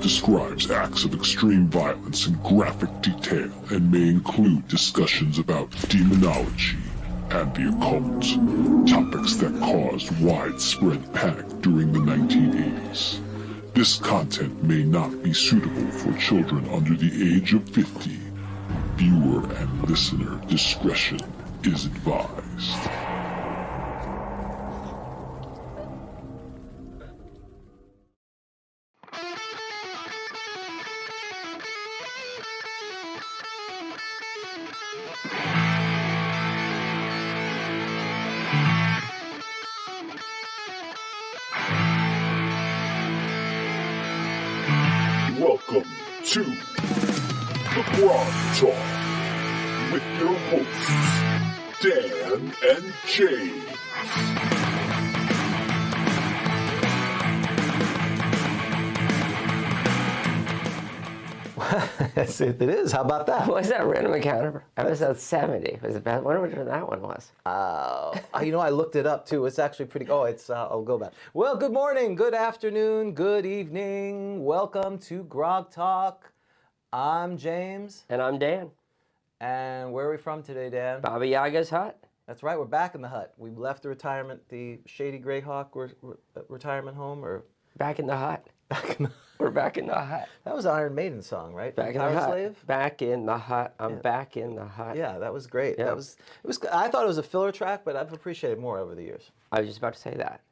describes acts of extreme violence in graphic detail and may include discussions about demonology and the occult, topics that caused widespread panic during the 1980s. This content may not be suitable for children under the age of 50. Viewer and listener discretion is advised. Welcome to the GROGTALK with your hosts, Dan and James. Yes, it is. How about that? What was that random encounter? Episode 70. Was it? I wonder which one that one was. I looked it up too. It's actually pretty. Oh, it's. I'll go back. Well, good morning, good afternoon, good evening. Welcome to GROGTALK. I'm James. And I'm Dan. And where are we from today, Dan? Baba Yaga's hut. That's right. We're back in the hut. We left the retirement, the Shady Greyhawk retirement home, or Back in the hut. back in the. We're back in the hut. That was an Iron Maiden song, right? Back in the Power hut. Slave? Back in the hut. I'm back in the hut. Yeah, that was great. Yeah. It was. I thought it was a filler track, but I've appreciated it more over the years. I was just about to say that.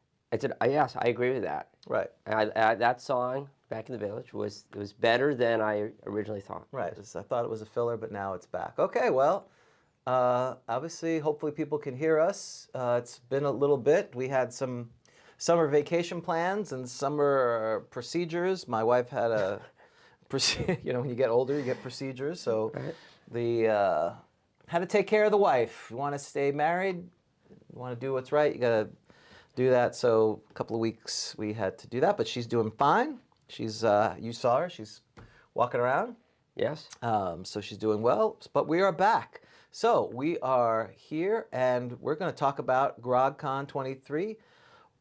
Yes, I agree with that. Right. That song, Back in the Village, was better than I originally thought. Right. I thought it was a filler, but now it's back. Okay, well, obviously, hopefully people can hear us. It's been a little bit. We had some summer vacation plans and summer procedures. My wife had a, when you get older, you get procedures. So Right. had to take care of the wife. You want to stay married, you want to do what's right, you got to do that. So a couple of weeks we had to do that, but she's doing fine. She's, you saw her, she's walking around. Yes. So she's doing well, but we are back. So we are here, and we're going to talk about GrogCon 23,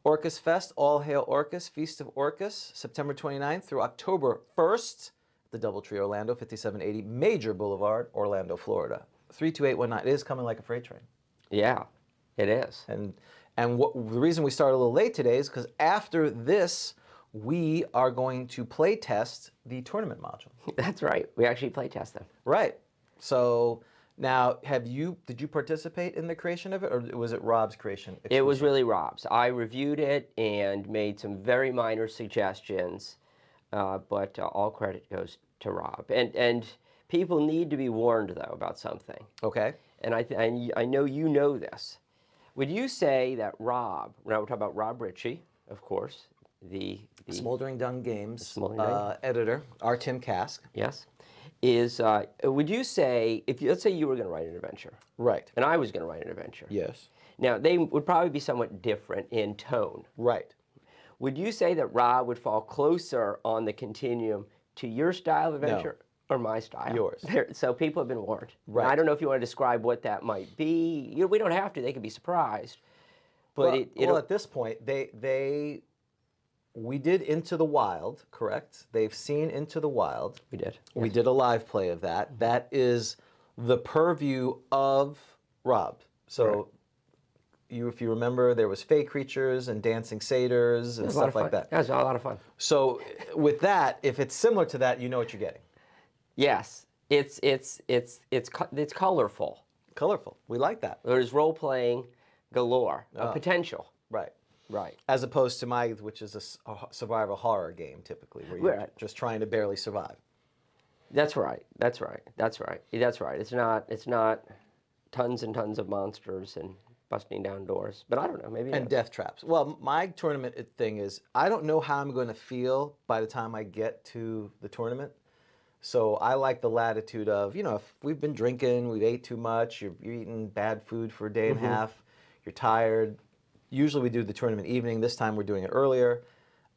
Orcus Fest, All Hail Orcus, Feast of Orcus, September 29th through October 1st, the Doubletree Orlando, 5780 Major Boulevard, Orlando, Florida. 32819. It is coming like a freight train. Yeah, it is. And the reason we started a little late today is because after this, we are going to play test the tournament module. That's right. We actually play test them. Right. So now, did you participate in the creation of it, or was it Rob's creation? It was really Rob's. I reviewed it and made some very minor suggestions, but all credit goes to Rob. And people need to be warned, though, about something. Okay. And I know you know this. Would you say that Rob, now we're talking about Rob Ritchie, of course, the Smoldering Dung Games Smoldering Dung. editor, our Tim Kask. Yes, is, would you say, let's say you were going to write an adventure. Right. And I was going to write an adventure. Yes. Now, they would probably be somewhat different in tone. Right. Would you say that Rob would fall closer on the continuum to your style of adventure or my style? Yours. So people have been warned. Right. I don't know if you want to describe what that might be. We don't have to. They can be surprised. But well, at this point, we did Into the Wild, correct? They've seen Into the Wild. We did. We Yes. did a live play of that. That is the purview of Rob. So if you remember, there was fey creatures and dancing satyrs and stuff like that. That was a lot of fun. So with that, if it's similar to that, you know what you're getting. Yes, it's colorful. Colorful. We like that. There's role playing galore, potential. Right. Right. As opposed to which is a survival horror game typically, where you're Right. just trying to barely survive. That's right. That's right. That's right. That's right. It's not tons and tons of monsters and busting down doors. But I don't know. Maybe. And death traps. Well, my tournament thing is I don't know how I'm going to feel by the time I get to the tournament. So I like the latitude of, if we've been drinking, we've ate too much, you're eating bad food for a day and a half, you're tired. Usually we do the tournament evening. This time we're doing it earlier.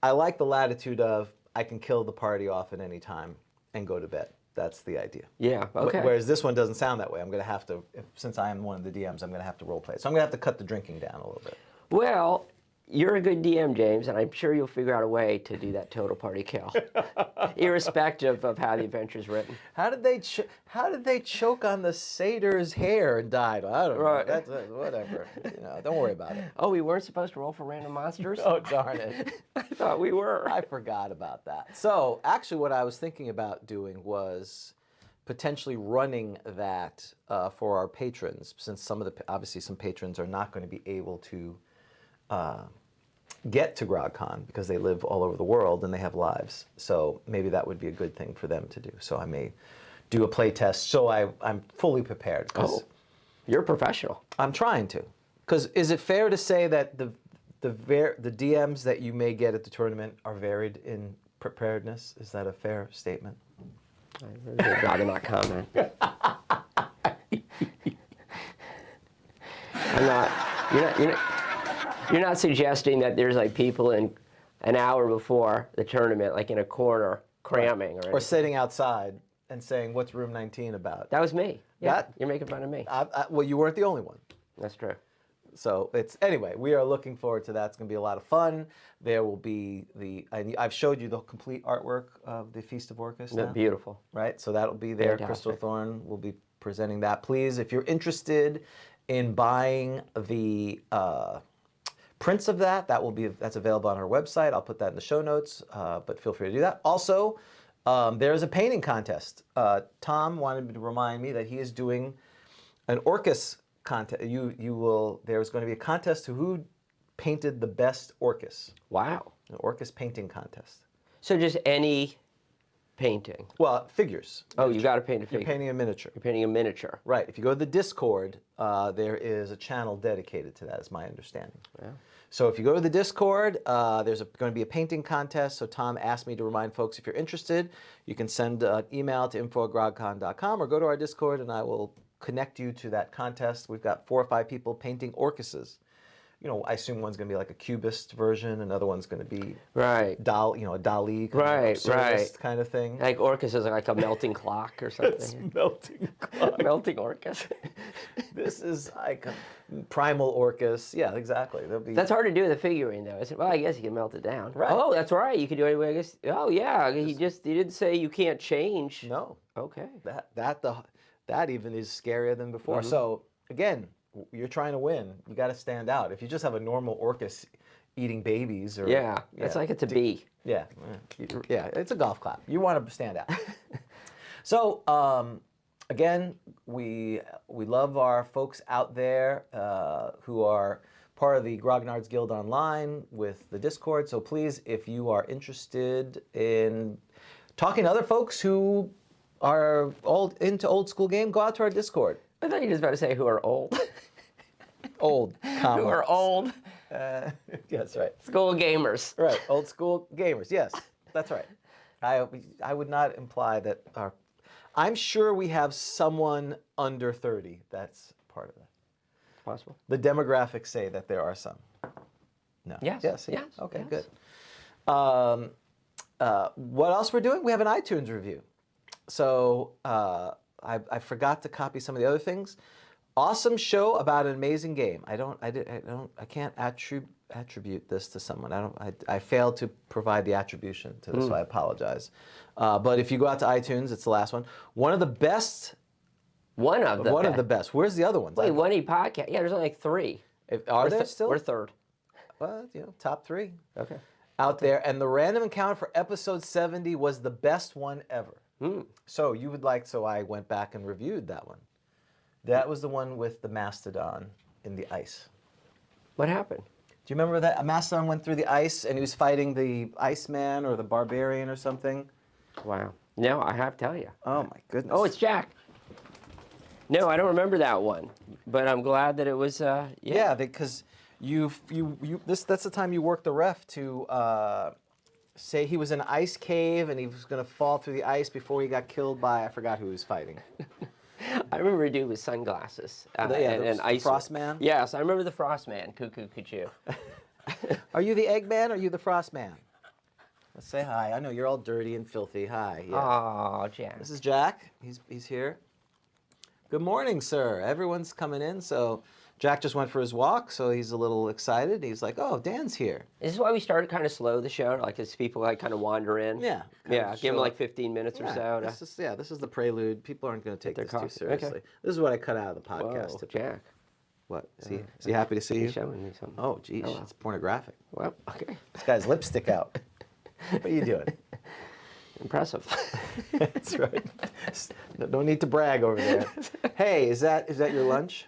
I like the latitude of I can kill the party off at any time and go to bed. That's the idea. Yeah, okay. Whereas this one doesn't sound that way. I'm going to have to, since I am one of the DMs, I'm going to have to role play. So I'm going to have to cut the drinking down a little bit. Well, You're a good DM, James, and I'm sure you'll figure out a way to do that total party kill, irrespective of how the adventure's written. How did they choke on the satyr's hair and died? I don't know. Right. That's whatever. Don't worry about it. Oh, we weren't supposed to roll for random monsters? Oh, darn it. I thought we were. I forgot about that. So actually what I was thinking about doing was potentially running that for our patrons, since obviously some patrons are not going to be able to get to GrogCon because they live all over the world and they have lives. So maybe that would be a good thing for them to do. So I may do a play test so I'm fully prepared. Oh, you're a professional. I'm trying to. Because is it fair to say that the DMs that you may get at the tournament are varied in preparedness? Is that a fair statement? I'd rather not comment. You're not suggesting that there's like people in an hour before the tournament, like in a corner, cramming, or sitting outside and saying, "What's room 19 about?" That was me. Yeah, That- you're making fun of me. Well, you weren't the only one. That's true. So anyway, we are looking forward to that. It's going to be a lot of fun. There will be I've showed you the complete artwork of the Feast of Orcus now, Beautiful. right? So that'll be there. Fantastic. Crystal Thorn will be presenting that. Please, if you're interested in buying the prints of that's available on our website. I'll put that in the show notes, but feel free to do that. Also, there's a painting contest. Tom wanted to remind me that he is doing an Orcus contest. There's going to be a contest to who painted the best Orcus. Wow. An Orcus painting contest. So just any painting. Well, figures. Oh, you got to paint a figure. You're painting a miniature. You're painting a miniature. Right. If you go to the Discord, there is a channel dedicated to that, is my understanding. Yeah. So if you go to the Discord, there's going to be a painting contest. So Tom asked me to remind folks, if you're interested, you can send an email to info@grogcon.com or go to our Discord and I will connect you to that contest. We've got 4 or 5 people painting Orcuses. I assume one's going to be like a cubist version, another one's going to be Right. a Dali kind Right, of absurdist kind of thing. Like Orcus is like a melting clock or something. Melting clock. Melting Orcus. This is like a primal Orcus. Yeah, exactly. That's hard to do with a figurine, though. Well, I guess you can melt it down. Right. Oh, that's right. You can do it anyway. I guess. Oh, yeah. He didn't say you can't change. No. Okay. That even is scarier than before. Mm-hmm. So again, you're trying to win. You got to stand out. If you just have a normal Orcus eating babies, or It's like it's a bee. yeah, it's a golf clap. You want to stand out. So again, we love our folks out there who are part of the Grognards Guild Online with the Discord. So please, if you are interested in talking to other folks who are into old school game, go out to our Discord. I thought you were just about to say who are old. Old, Who are old yes, right. school gamers. Right, old school gamers. Yes, that's right. I would not imply that I'm sure we have someone under 30 that's part of that. It's possible. The demographics say that there are some. No. Yes. Yes. Yes. Okay, Yes. good. What else we're doing? We have an iTunes review. So I forgot to copy some of the other things. Awesome show about an amazing game. I can't attribute this to someone. I failed to provide the attribution to this, so I apologize. But if you go out to iTunes, it's the last one. One of the best. One of the best. Where's the other ones? Wait, one podcast. Yeah, there's only like 3. Are there still? We're third. Well, top 3. Okay. Out there. And the random encounter for episode 70 was the best one ever. So I went back and reviewed that one. That was the one with the mastodon in the ice. What happened? Do you remember that? A mastodon went through the ice and he was fighting the Iceman or the Barbarian or something? Wow. No, I have to tell you. Oh my goodness. Oh, it's Jack. No, I don't remember that one, but I'm glad that it was. Yeah, because that's the time you worked the ref to say he was in an ice cave and he was going to fall through the ice before he got killed by, I forgot who he was fighting. I remember a dude with sunglasses and the ice. Frost Man? Yes, I remember the Frost Man, Cuckoo Cuckoo. Are you the Eggman or are you the Frost Man? Let's say hi. I know you're all dirty and filthy. Hi. Yeah. Oh, Jack. This is Jack. He's here. Good morning, sir. Everyone's coming in, so Jack just went for his walk, so he's a little excited. He's like, "Oh, Dan's here." This is why we started kind of slow the show, like as people like kind of wander in. Yeah. Yeah. Give them like 15 minutes or so. This is the prelude. People aren't going to take their this too coffee. seriously. Okay. This is what I cut out of the Whoa, podcast. typically. Jack. What? Is he happy to see you? He's showing me something. Oh, geez, Oh, wow. it's pornographic. Well, okay. This guy's lipstick out. What are you doing? Impressive. That's right. No need to brag over there. Hey, is that your lunch?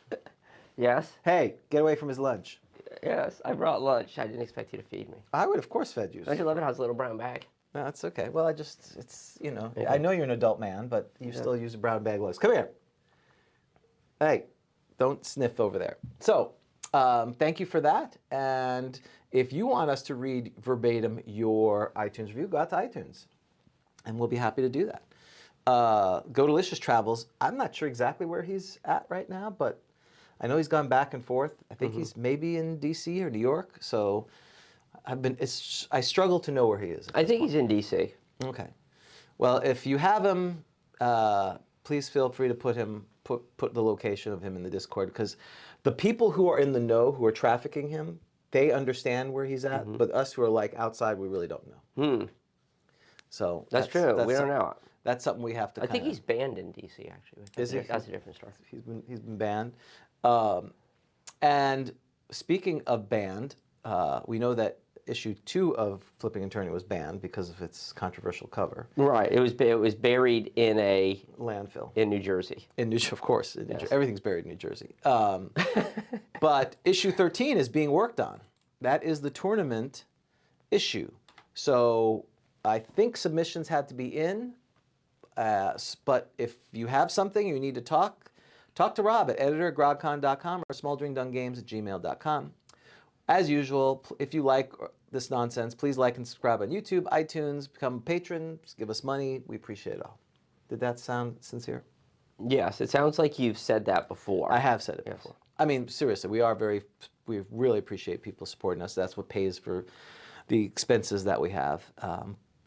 Yes. Hey, get away from his lunch. Yes. I brought lunch. I didn't expect you to feed me. I would, of course, fed you. Don't you love it? How it's a little brown bag? No, it's okay. Well, I know you're an adult man, but you still use a brown bag lunch. Come here. Hey, don't sniff over there. So, thank you for that. And if you want us to read verbatim your iTunes review, go out to iTunes, and we'll be happy to do that. Go to Licious Travels. I'm not sure exactly where he's at right now, but I know he's gone back and forth. I think he's maybe in D.C. or New York. So I struggle to know where he is. I think he's in D.C. Okay. Well, if you have him, please feel free to put the location of him in the Discord, because the people who are in the know, who are trafficking him, they understand where he's at, but us who are like outside, we really don't know. So That's true. We don't know. That's something we have to. I think he's banned in D.C. actually. Is he? That's a different story. He's been banned. And speaking of banned, we know that issue 2 of Flipping and Turning was banned because of its controversial cover. Right. It was buried in a Landfill in New Jersey. In New, of course, in New Yes. Jersey. Everything's buried in New Jersey. But issue 13 is being worked on. That is the tournament issue. So I think submissions had to be in. But if you have something you need to talk to Rob at editor@grogcon.com or smalldringdungames@gmail.com. As usual, if you like this nonsense, please like and subscribe on YouTube, iTunes, become a patron, just give us money. We appreciate it all. Did that sound sincere? Yes. It sounds like you've said that before. I have said it before. I mean, seriously, we really appreciate people supporting us. That's what pays for the expenses that we have.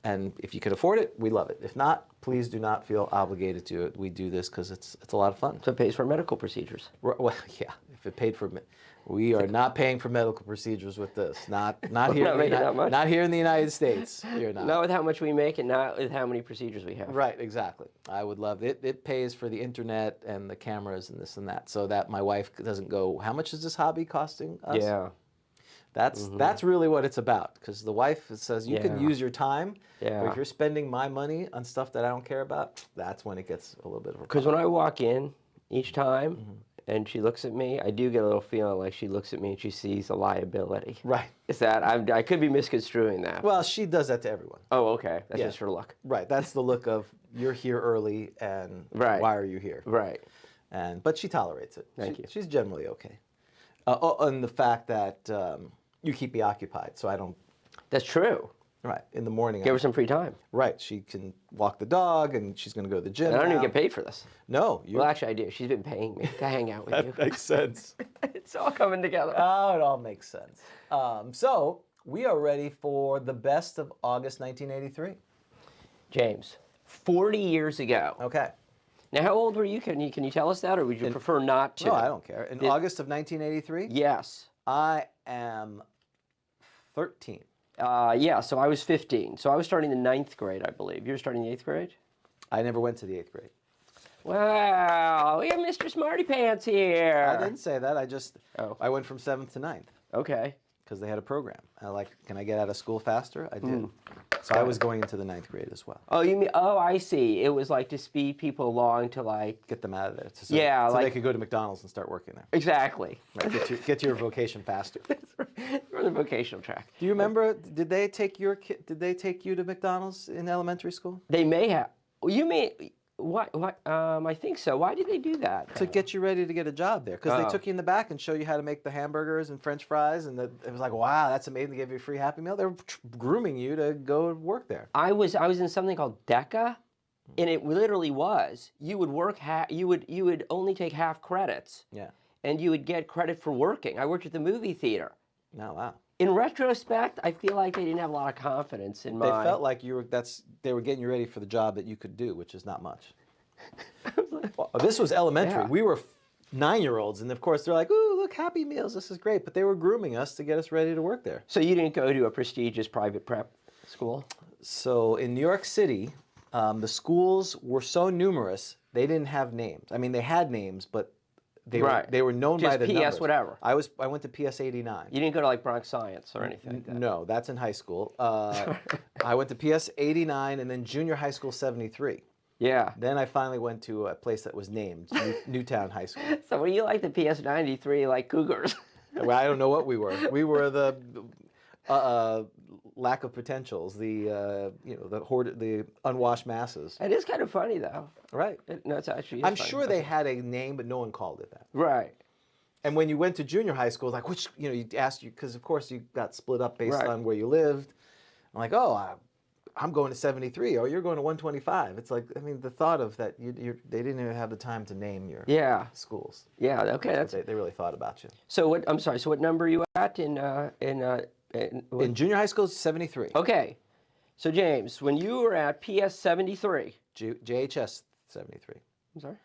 And if you can afford it, we love it. If not, please do not feel obligated to it. We do this because it's a lot of fun. So it pays for medical procedures. Well, yeah. If it paid for, we are not paying for medical procedures with this. Not here. Not making that much. Not here in the United States. You're not. Not with how much we make and not with how many procedures we have. Right. Exactly. I would love it. It pays for the internet and the cameras and this and that, so that my wife doesn't go, "How much is this hobby costing us?" Yeah. That's really what it's about, because the wife says you can Yeah. use your time, Yeah. but if you're spending my money on stuff that I don't care about, that's when it gets a little bit of a Because problem. when I walk in each time and she looks at me, I do get a little feeling like she looks at me and she sees a liability. Right. Is that I could be misconstruing that? Well, she does that to everyone. Oh, okay. That's Yeah. just her look. Right. That's the look of you're here early and Right. why are you here? Right. But she tolerates it. Thank you. She's generally okay. And the fact that you keep me occupied, so I don't. That's true. Right. In the morning. Give her some free time. Right. She can walk the dog, and she's going to go to the gym. And I don't even now. get paid for this. No. You. Well, actually, I do. She's been paying me to hang out with you. That makes sense. It's all coming together. Oh, it all makes sense. So we are ready for the best of August 1983. James, 40 years ago. Okay. Now, how old were you? Can you tell us that, or would you prefer not to? No, I don't care. In August of 1983, Yes. I am 13. Yeah, so I was 15. So I was starting the 9th grade, I believe. You were starting the 8th grade? I never went to the 8th grade. Wow, we have Mr. Smarty Pants here. I didn't say that. I went from 7th to 9th Okay. because they had a program. Can I get out of school faster? I did. So I was going into the 9th grade as well. Oh, you mean? Oh, I see. It was like to speed people along to like. Get them out of there. So Yeah, they could go to McDonald's and start working there. Exactly. Right, get to your vocation faster. We're on the vocational track. Do you remember? Did they take you to McDonald's in elementary school? They may have. You mean what? What? I think so. Why did they do that? To get you ready to get a job there, because Oh. they took you in the back and show you how to make the hamburgers and French fries, and it was like, wow, that's amazing. They gave you a free Happy Meal. They were grooming you to go work there. I was in something called DECA, and it literally was. You would work you would only take half credits, Yeah. and you would get credit for working. I worked at the movie theater. No, wow. In retrospect, I feel like they didn't have a lot of confidence in They my. felt like they were getting you ready for the job that you could do, which is not much. Well, this was elementary. Yeah. We were 9-year-olds, and of course they're like, "Ooh, look, Happy Meals, this is great." But they were grooming us to get us ready to work there. So you didn't go to a prestigious private prep school? So in New York City, the schools were so numerous they didn't have names. I mean, they had names, but they were known Just by the PS numbers. whatever. I went to PS 89. You didn't go to like Bronx Science or anything like that? No, that's in high school. I went to PS 89 and then junior high school 73. Yeah. Then I finally went to a place that was named Newtown High School. So were you like the PS 93 like Cougars? Well, I don't know what we were. We were the lack of potentials, the the unwashed masses. It is kind of funny though. Right. No, it's actually. I'm sure they had a name, but no one called it that. Right. And when you went to junior high school, like which you asked you because of course you got split up based Right. on where you lived. I'm like, oh, I'm going to 73. Oh, you're going to 125. It's like, I mean, the thought of that, they didn't even have the time to name your schools. Yeah. Okay. That's. They really thought about you. So what? I'm sorry. So what number are you at in In junior high school, 73. Okay. So James, when you were at PS 73. JHS 73. I'm sorry.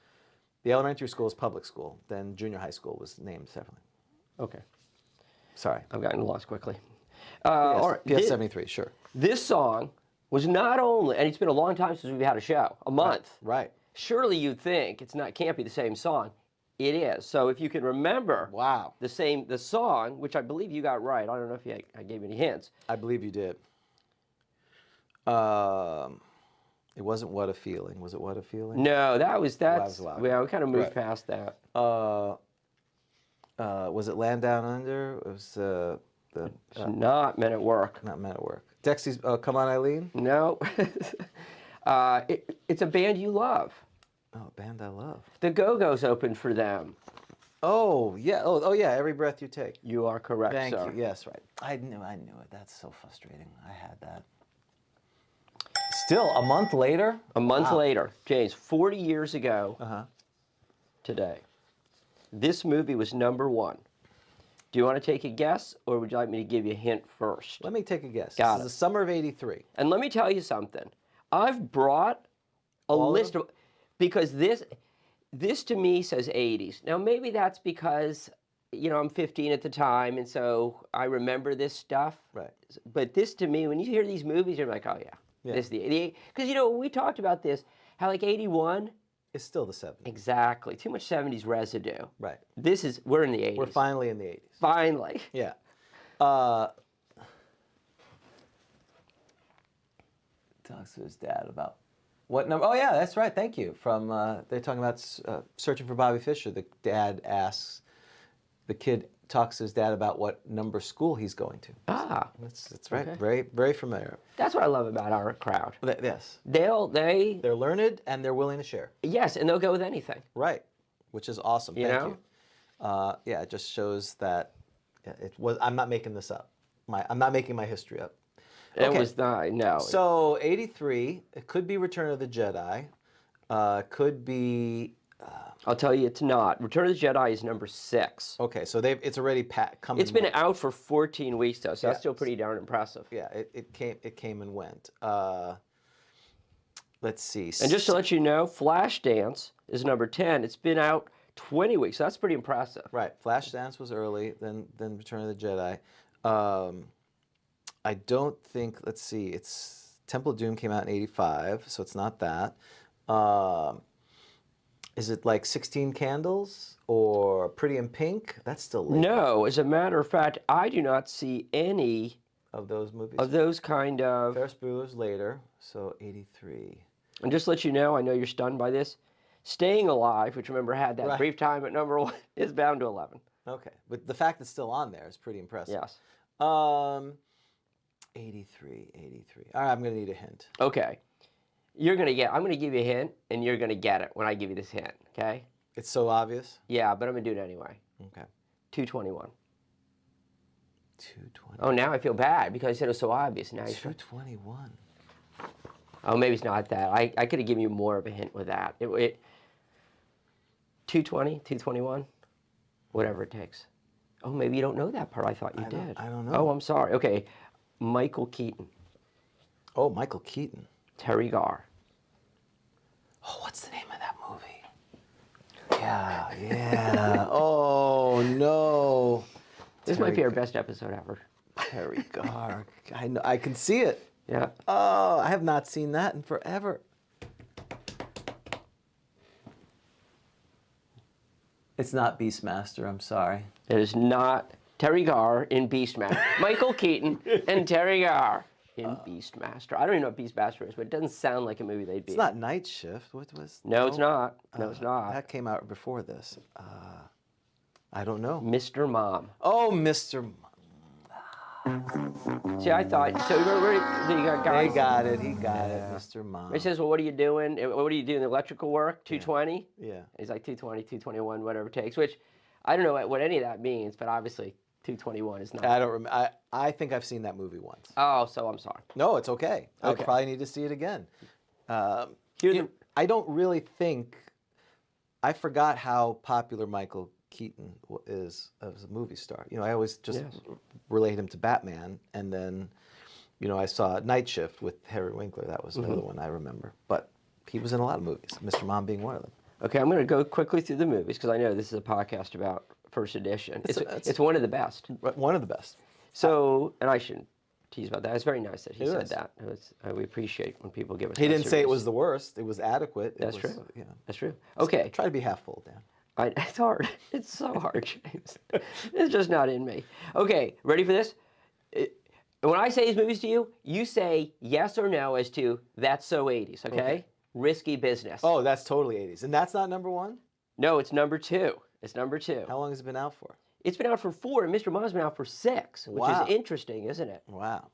The elementary school is public school. Then junior high school was named separately. Okay. Sorry. I've gotten lost quickly. PS, All right. PS 73, sure. This song was not only, and it's been a long time since we've had a show, a month. Right. Surely you'd think can't be the same song. It is. So if you can remember Wow. the song, which I believe you got right. I don't know if I gave you any hints. I believe you did. It wasn't What a Feeling. Was it What a Feeling? No, that's Wow. yeah, we kind of moved Right. past that. Was it Land Down Under? It was It's not Men at Work. not Men at Work. Dexy's Come On Eileen? No. It's a band you love. Oh, a band I love. The Go-Go's opened for them. Oh, yeah. Oh, yeah. Every Breath You Take. You are correct, Thank sir. you. Yes, right. I knew it. That's so frustrating. I had that. Still, a month later? A month later, James, 40 years ago today, this movie was #1. Do you want to take a guess, or would you like me to give you a hint first? Let me take a guess. Got This it. is the summer of 83. And let me tell you something. I've brought a All of list them? of, because this to me says 80s. Now maybe that's because I'm 15 at the time, and so I remember this stuff. Right. But this to me, when you hear these movies, you're like, oh yeah, this is the because we talked about this, how like 81. It's still the 70s. Exactly. Too much 70s residue. Right. We're in the 80s. We're finally in the 80s. Finally. Yeah. Talks to his dad about what number? Oh, yeah, that's right. Thank you. From they're talking about searching for Bobby Fischer. The dad asks, the kid talks to his dad about what number school he's going to. Ah. That's right. Okay. Very, very familiar. That's what I love about our crowd. Yes. They're learned and they're willing to share. yes, and they'll go with anything. Right. Which is awesome. You Thank know? you. Yeah, it just shows that it was. I'm not making this up. I'm not making my history up. It Okay. was not, no. So 83. It could be Return of the Jedi. Could be. I'll tell you it's not. Return of the Jedi is #6. Okay, so it's already come. It's and been went. out for 14 weeks though, so that's Yeah. still pretty darn impressive. Yeah, it came and went. Let's see. And just to let you know, Flashdance is #10. It's been out 20 weeks, so that's pretty impressive. Right, Flashdance was early, then Return of the Jedi. I don't think. Let's see. It's Temple of Doom came out in 85, so it's not that. Is it like 16 Candles or Pretty in Pink? That's still late. No, as a matter of fact, I do not see any Of those movies. of those kind of. Ferris Bueller's later, so 83. And just to let you know, I know you're stunned by this. Staying Alive, which remember had that Right. brief time at #1, is bound to 11. Okay, but the fact it's still on there is pretty impressive. Yes. 83. All right, I'm gonna need a hint. Okay. I'm going to give you a hint, and you're going to get it when I give you this hint, okay? It's so obvious. Yeah, but I'm going to do it anyway. Okay. 221. 220. Oh, now I feel bad because I said it was so obvious. Now you're 221. Oh, maybe it's not that. I could have given you more of a hint with that. 220, 221, whatever it takes. Oh, maybe you don't know that part. I thought you did. I don't know. Oh, I'm sorry. Okay. Michael Keaton, Oh, Michael Keaton. Terry Garr. Oh, what's the name of that movie? Yeah, yeah. Oh no. This might be our best episode ever. Terry Garg. I know. I can see it. Yeah. Oh, I have not seen that in forever. It's not Beastmaster. I'm sorry. It is not Terry Garr in Beastmaster. Michael Keaton and Terry Garr in Beastmaster. I don't even know what Beastmaster is, but it doesn't sound like a movie they'd be It's in. not Night Shift. What was? No, it's not. No, it's not. That came out before this. I don't know. Mr. Mom. Oh, Mr. See, I thought, so you got guys. They got it. He got it, Mr. Mom. He says, well, what are you doing? What are you doing, electrical work? 220? Yeah. He's like 220, 221, whatever it takes, which I don't know what any of that means, but obviously 221 is not. I don't remember. I think I've seen that movie once. Oh, so I'm sorry. No, it's okay. Okay. I probably need to see it again. I don't really think. I forgot how popular Michael Keaton is as a movie star. You know, I always just relate him to Batman, and then, you know, I saw Night Shift with Harry Winkler. That was another one I remember. But he was in a lot of movies, Mr. Mom being one of them. Okay, I'm going to go quickly through the movies because I know this is a podcast about First Edition. It's one of the best. One of the best. So, and I shouldn't tease about that. It's very nice that he said is. that. We appreciate when people give us. He that didn't say it serious- was the worst. It was adequate. That's it was, true. Yeah. That's true. Okay. Try to be half full, Dan. It's hard. It's so hard, James. It's just not in me. Okay, ready for this? When I say these movies to you, you say yes or no as to that's so 80s, okay? Risky Business. Oh, that's totally 80s. And that's not number one? No, it's number 2. It's number 2. How long has it been out for? It's been out for 4, and Mr. Mom's been out for 6, which Wow. is interesting, isn't it? Wow.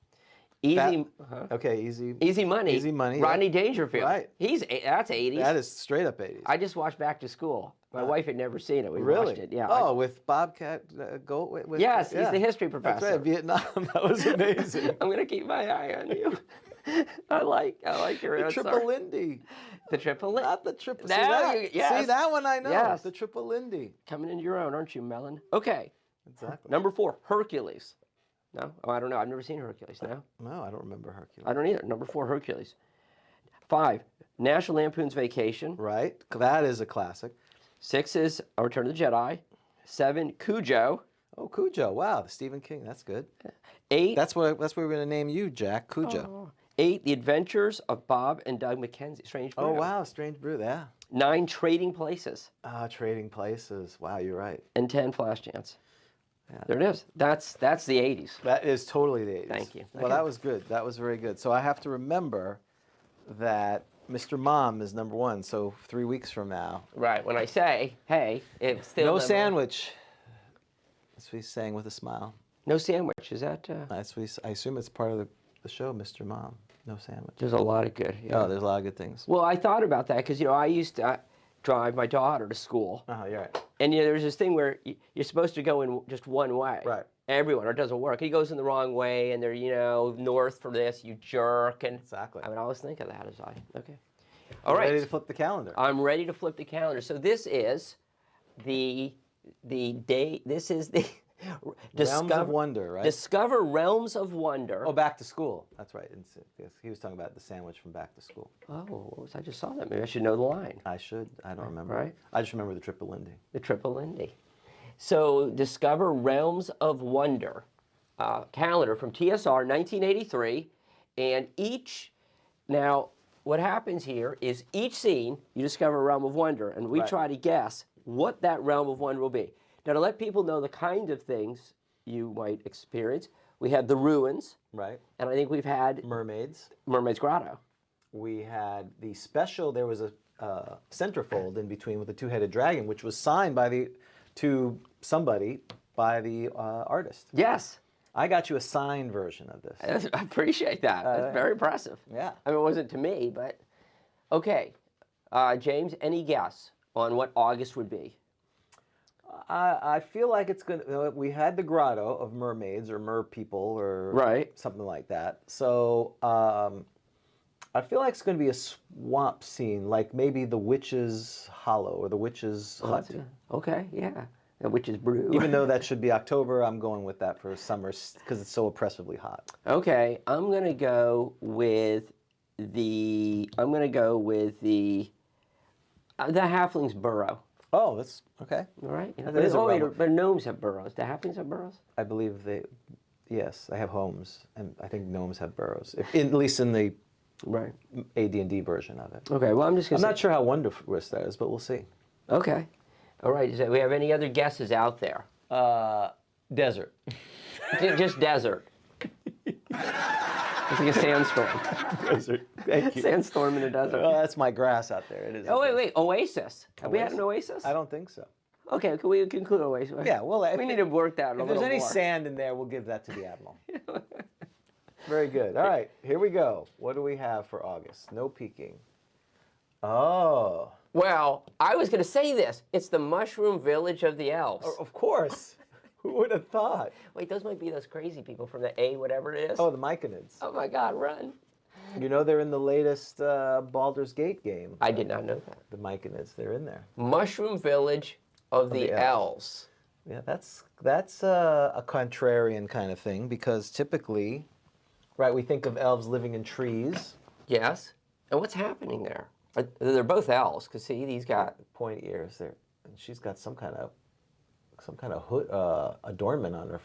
Easy, Okay, easy. Easy Money. Easy Money. Rodney Dangerfield. Right. That's 80s. That is straight up 80s. I just watched Back to School. My wife had never seen it. We Really? watched it. Yeah. Oh, with Bobcat Gold? With, Yes, yeah. he's the history professor. That's right, Vietnam. That was amazing. I'm gonna keep my eye on you. I like your The answer. Triple Lindy. The Triple Lindy. Not the triple. Now See that? you- yes. See that one I know. Yes. The Triple Lindy. Coming into your own, aren't you, Melon? Okay. Exactly. Number 4, Hercules. No? Oh, I don't know. I've never seen Hercules. No? No, I don't remember Hercules. I don't either. Number 4, Hercules. 5, National Lampoon's Vacation. Right? That is a classic. 6 is A Return of the Jedi. 7, Cujo. Oh, Cujo. Wow, Stephen King. That's good. 8. That's what we're going to name you, Jack. Cujo. 8, The Adventures of Bob and Doug McKenzie. Strange Brew. Oh, wow. Strange Brew. Yeah. 9, Trading Places. Trading Places. Wow, you're right. And 10, Flashdance. Yeah. There it is. That's the 80s. That is totally the 80s. Thank you. Well, Okay. that was good. That was very good. So I have to remember that Mr. Mom is number 1. So 3 weeks from now. Right. When I say, hey, it's still No number- sandwich. That's what he's saying with a smile. No sandwich. Is that? That's what I assume it's part of the show, Mr. Mom. No sandwich. There's a lot of good. Yeah. Oh, there's a lot of good things. Well, I thought about that because I used to drive my daughter to school, Oh, you're right. and there's this thing where you're supposed to go in just one way. Right. Everyone, or it doesn't work. He goes in the wrong way, and they're north for this, you jerk, and Exactly. I would always think of that as okay. All right. Ready to flip the calendar. I'm ready to flip the calendar. So this is the day. This is the Realms of Wonder, right? Discover Realms of Wonder. Oh, Back to School. That's right. Yes, he was talking about the sandwich from Back to School. Oh, what was I just saw that? Maybe I should know the line. I should. I don't remember. Right. I just remember the Triple Lindy. The Triple Lindy. So Discover Realms of Wonder calendar from TSR 1983, and now what happens here is each scene you discover a realm of wonder, and we Right. try to guess what that realm of wonder will be. Now to let people know the kind of things you might experience, we have the ruins, Right. and I think we've had Mermaids. Mermaid's Grotto. We had the special. There was a centerfold in between with a two-headed dragon, which was signed to somebody by the artist. Yes, I got you a signed version of this. I appreciate that. That's very impressive. Yeah. I mean, it wasn't to me, but okay. James, any guess on what August would be? I feel like it's gonna. We had the grotto of mermaids or mer people or Right. something like that. So I feel like it's gonna be a swamp scene, like maybe the witch's hollow or the witch's hut. Okay, yeah. Which is brew. Even though that should be October, I'm going with that for summer because it's so oppressively hot. Okay, I'm gonna go with the. I'm gonna go with the Halfling's Burrow. Oh, that's okay. All right. You know, That is a wait, rubber. but gnomes have burrows. Do halflings have burrows? I believe yes, they have homes, and I think gnomes have burrows. At least in the Right. AD&D version of it. Okay. Well, I'm just I'm gonna not sure how Wonderwist that is, but we'll see. Okay. All right. Do we have any other guesses out there? Desert. Just desert. It's like a sandstorm. Desert. Thank you. Sandstorm in the desert. Oh, that's my grass out there. It is. Oh, wait. Oasis. Have we had an oasis? I don't think so. Okay, can we conclude oasis? Yeah, well, we need to work that a if little more. there's any sand in there, we'll give that to the Admiral. Very good. All right, here we go. What do we have for August? No peeking. Oh. Well, I was going to say this. It's the Mushroom Village of the Elves. Of course. Who would have thought? Wait, those might be those crazy people from the A whatever it is. Oh, the Myconids. Oh my God, run. You know they're in the latest Baldur's Gate game. I did not know that. The Myconids, they're in there. Mushroom Village of the Elves. Yeah, that's a contrarian kind of thing because typically, right, we think of elves living in trees. Yes. And what's happening there? They're both elves, because see, these got Pointy ears there, and she's got some kind of hood adornment on her,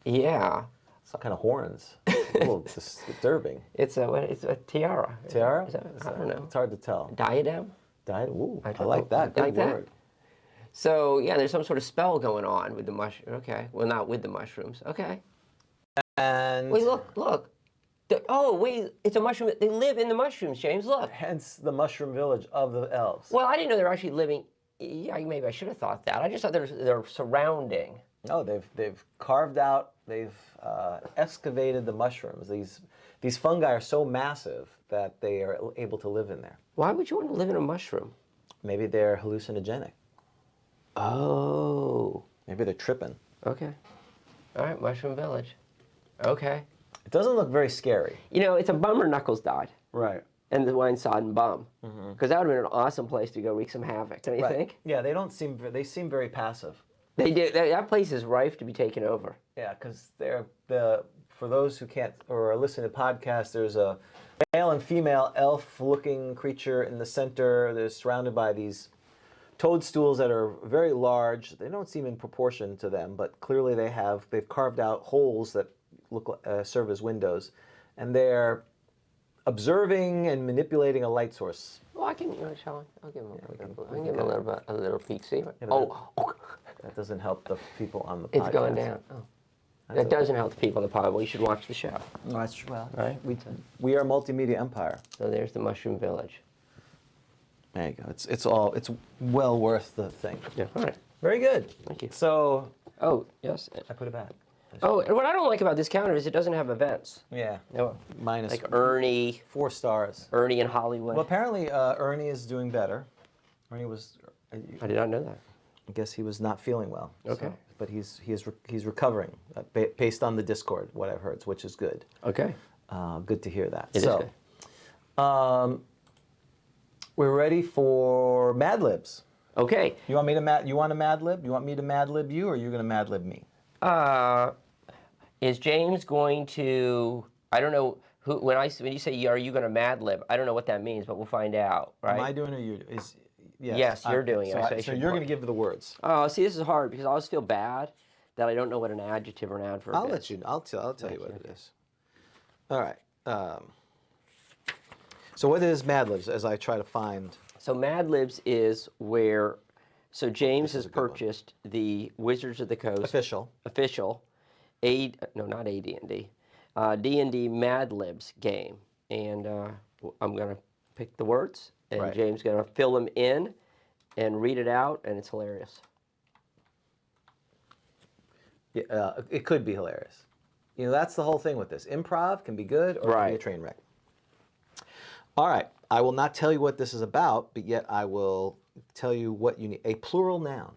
Yeah. some kind of horns. A little disturbing. It's a tiara. Tiara? I don't know. It's hard to tell. Diadem? Ooh, I don't like know. that. Good Like that? word. So yeah, there's some sort of spell going on with the mushroom. Okay. Well, not with the mushrooms. Okay. And Wait, look. Oh, wait, it's a mushroom. They live in the mushrooms, James. Look. hence the Mushroom Village of the elves. Well, I didn't know they were actually living. Yeah, maybe I should have thought that. I just thought they're surrounding. No, they've carved out, they've excavated the mushrooms. These fungi are so massive that they are able to live in there. Why would you want to live in a mushroom? Maybe they're hallucinogenic. Oh. Maybe they're tripping. Okay. All right, Mushroom Village. Okay. It doesn't look very scary. You know, it's a bummer Knuckles died. Right. And the wine-sodden bum. Because that would have been an awesome place to go wreak some havoc, don't you think? Yeah, they seem very passive. They do. That place is rife to be taken over. Yeah, because for those who can't or are listening to podcasts, there's a male and female elf-looking creature in the center. They're surrounded by these toadstools that are very large. They don't seem in proportion to them, but clearly they've carved out holes that serve as windows, and they're observing and manipulating a light source. Well, I can, shall I? I'll give him a little peek. See? Yeah, Oh, that doesn't help the people on the podcast. it's going down. Oh. That doesn't help the people on the pod. Well, you should watch the show. No, that's true. Well, Right. we are a multimedia empire. So there's the Mushroom Village. There you go. It's well worth the thing. Yeah. All right. Very good. Thank you. So Oh, yes. I put it back. Oh, and what I don't like about this calendar is it doesn't have events. Yeah. No, Minus like Ernie 4 stars. in Hollywood. Well, apparently Ernie is doing better. Ernie was. I did not know that. I guess he was not feeling well. Okay. So, but he's recovering based on the Discord, what I've heard, which is good. Okay. Good to hear that. It is good. We're ready for Mad Libs. Okay. You want a Mad Lib? You want me to Mad Lib you, or you're going to Mad Lib me? Is James going to? I don't know who. When you say are you going to Mad Lib? I don't know what that means, but we'll find out. Right? Am I doing it or you? Yes, you're doing it. So you're going to give the words. Oh, see, this is hard because I always feel bad that I don't know what an adjective or an adverb I'll is. let you. I'll tell you what it is. All right. So what is Mad Libs? As I try to find. So Mad Libs is where. So James has a good one. purchased the Wizards of the Coast Official. not AD&D, D&D Mad Libs game, and I'm gonna pick the words, and Right. James gonna fill them in, and read it out, and it's hilarious. Yeah, it could be hilarious. You know, that's the whole thing with this. Improv can be good or it can be a Right. train wreck. All right. I will not tell you what this is about, but yet I will tell you what you need. A plural noun.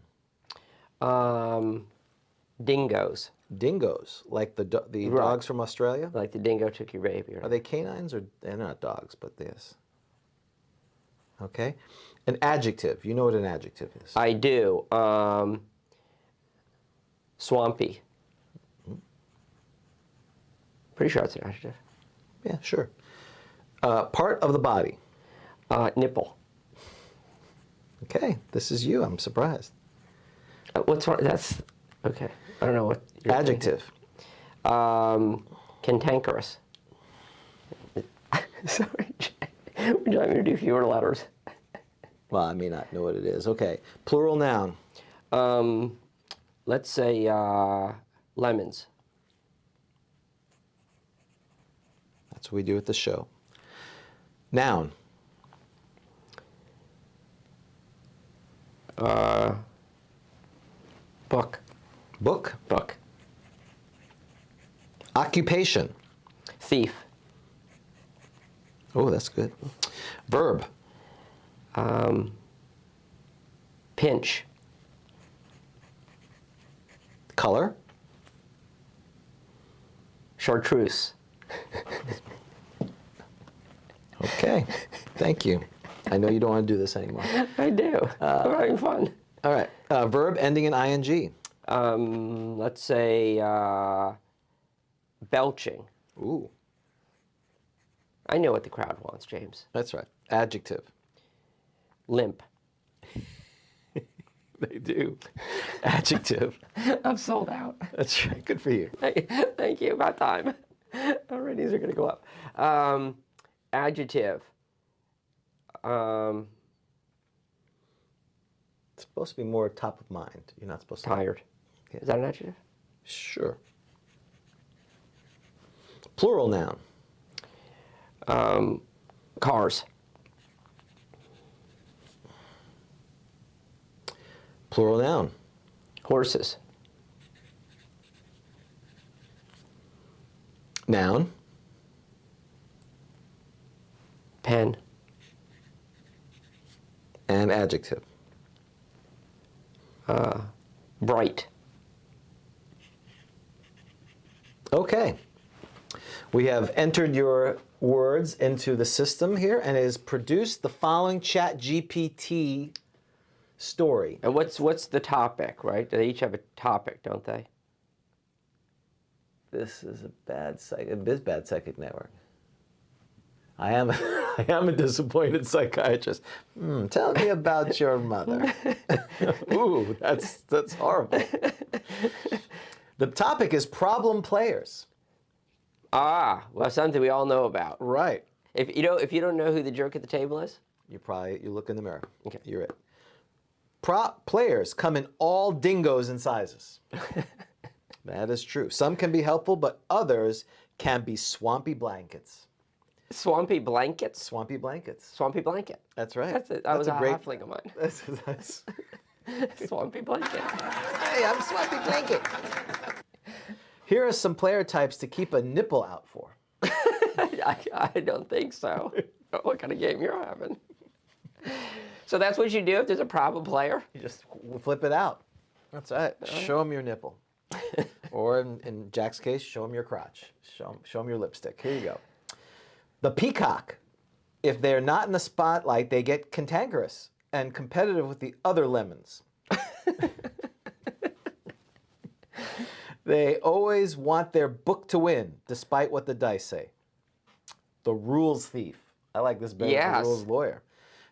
Dingoes, Dingoes, like the Right. dogs from Australia. like the dingo took your baby. Are they canines or they're not dogs, but yes. Okay. An adjective. You know what an adjective is. I do. Swampy. Pretty sure it's an adjective. Yeah, sure. Part of the body. Nipple. Okay, this is you. I'm surprised. What's wrong? That's okay. I don't know what. You're Adjective. Cantankerous. Sorry, Jay. Would you like me to do fewer letters? Well, I may not know what it is. Okay, plural noun. Let's say lemons. That's what we do at the show. Noun. Book. Book. Book. Occupation. Thief. Oh, that's good. Verb. Pinch. Color. Chartreuse. Okay, thank you. I know you don't want to do this anymore. I do. I'm having fun. All right, verb ending in ing. Let's say belching. Ooh, I know what the crowd wants, James. that's right. Adjective. Limp. They do. Adjective. I'm sold out. That's right. Good for you. Thank you. About time. Our ratings are going to go up. Adjective. It's supposed to be more top of mind. You're not supposed to. Tired. Is that an adjective? Sure. Plural noun. Cars. Plural noun. Horses. Noun. Pen. And adjective. Bright. Okay. We have entered your words into the system here, and it has produced the following ChatGPT story. And what's the topic, right? They each have a topic, don't they? This is a bad psychic network. I am a disappointed psychiatrist. Tell me about your mother. Ooh, that's horrible. The topic is problem players. Ah, well, something we all know about. Right. If you don't know who the jerk at the table is, You look in the mirror. Okay. You're it. Players come in all dingoes and sizes. That is true. Some can be helpful, but others can be swampy blankets. swampy blankets. Swampy blankets. Swampy blanket. That's right. That's it. That was a great halfling of mine. That's, Swampy blanket. hey, I'm Swampy Blanket. Here are some player types to keep a nipple out for. I don't think so. What kind of game you're having? So that's what you do if there's a problem player? You just flip it out. That's right. Show them your nipple. Or in Jack's case, show them your crotch. Show them your lipstick. Here you go. The peacock. If they're not in the spotlight, they get cantankerous and competitive with the other lemons. They always want their book to win, despite what the dice say. The rules thief. I like this better than the rules lawyer.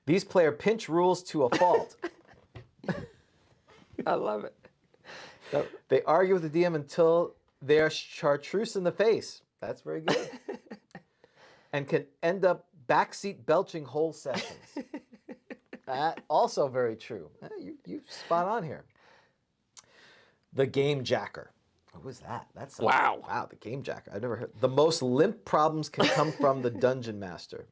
These players pinch rules to a fault. I love it. They argue with the DM until they're chartreuse in the face. That's very good. And can end up backseat belching whole sessions. Also very true. You spot on here. The game jacker. What was that? That's wow. Wow, the game jacker. I've never heard. The most limp problems can come from the dungeon master.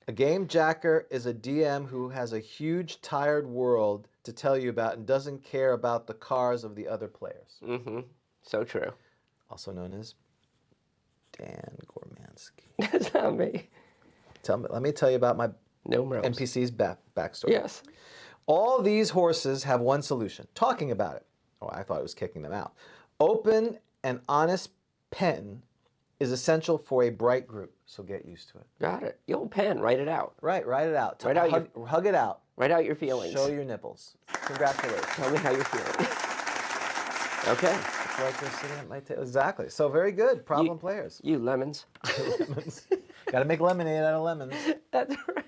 A game jacker is a DM who has a huge, tired world to tell you about and doesn't care about the cars of the other players. Mm-hmm. So true. Also known as Dan Gormansky. That's not me. Let me tell you about my Gnomes. NPC's backstory. Yes. All these horses have one solution, talking about it. Oh, I thought it was kicking them out. Open and honest pen is essential for a bright group, so get used to it. Got it. The old pen. Write it out. Right, write it out. Hug it out. Write out your feelings. Show your nipples. Congratulations. Tell me how you're feeling. Okay. It's like they're sitting at my table. Exactly. So very good. Problem players. You lemons. Lemons. Got to make lemonade out of lemons. That's right.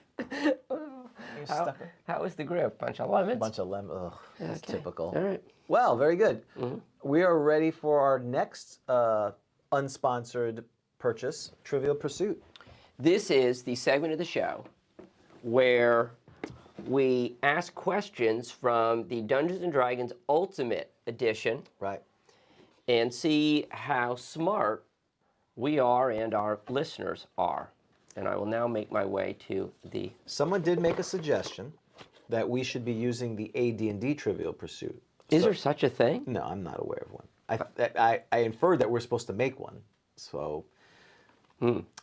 How was the grip? Bunch of lemons? Bunch of lemon. Ugh, that's typical. All right. Well, very good. We are ready for our next unsponsored purchase, Trivial Pursuit. This is the segment of the show where we ask questions from the Dungeons & Dragons Ultimate Edition Right. and see how smart we are and our listeners are. And I will now make my way to the... Someone did make a suggestion that we should be using the AD&D Trivial Pursuit. Is there such a thing? No, I'm not aware of one. I inferred that we're supposed to make one, so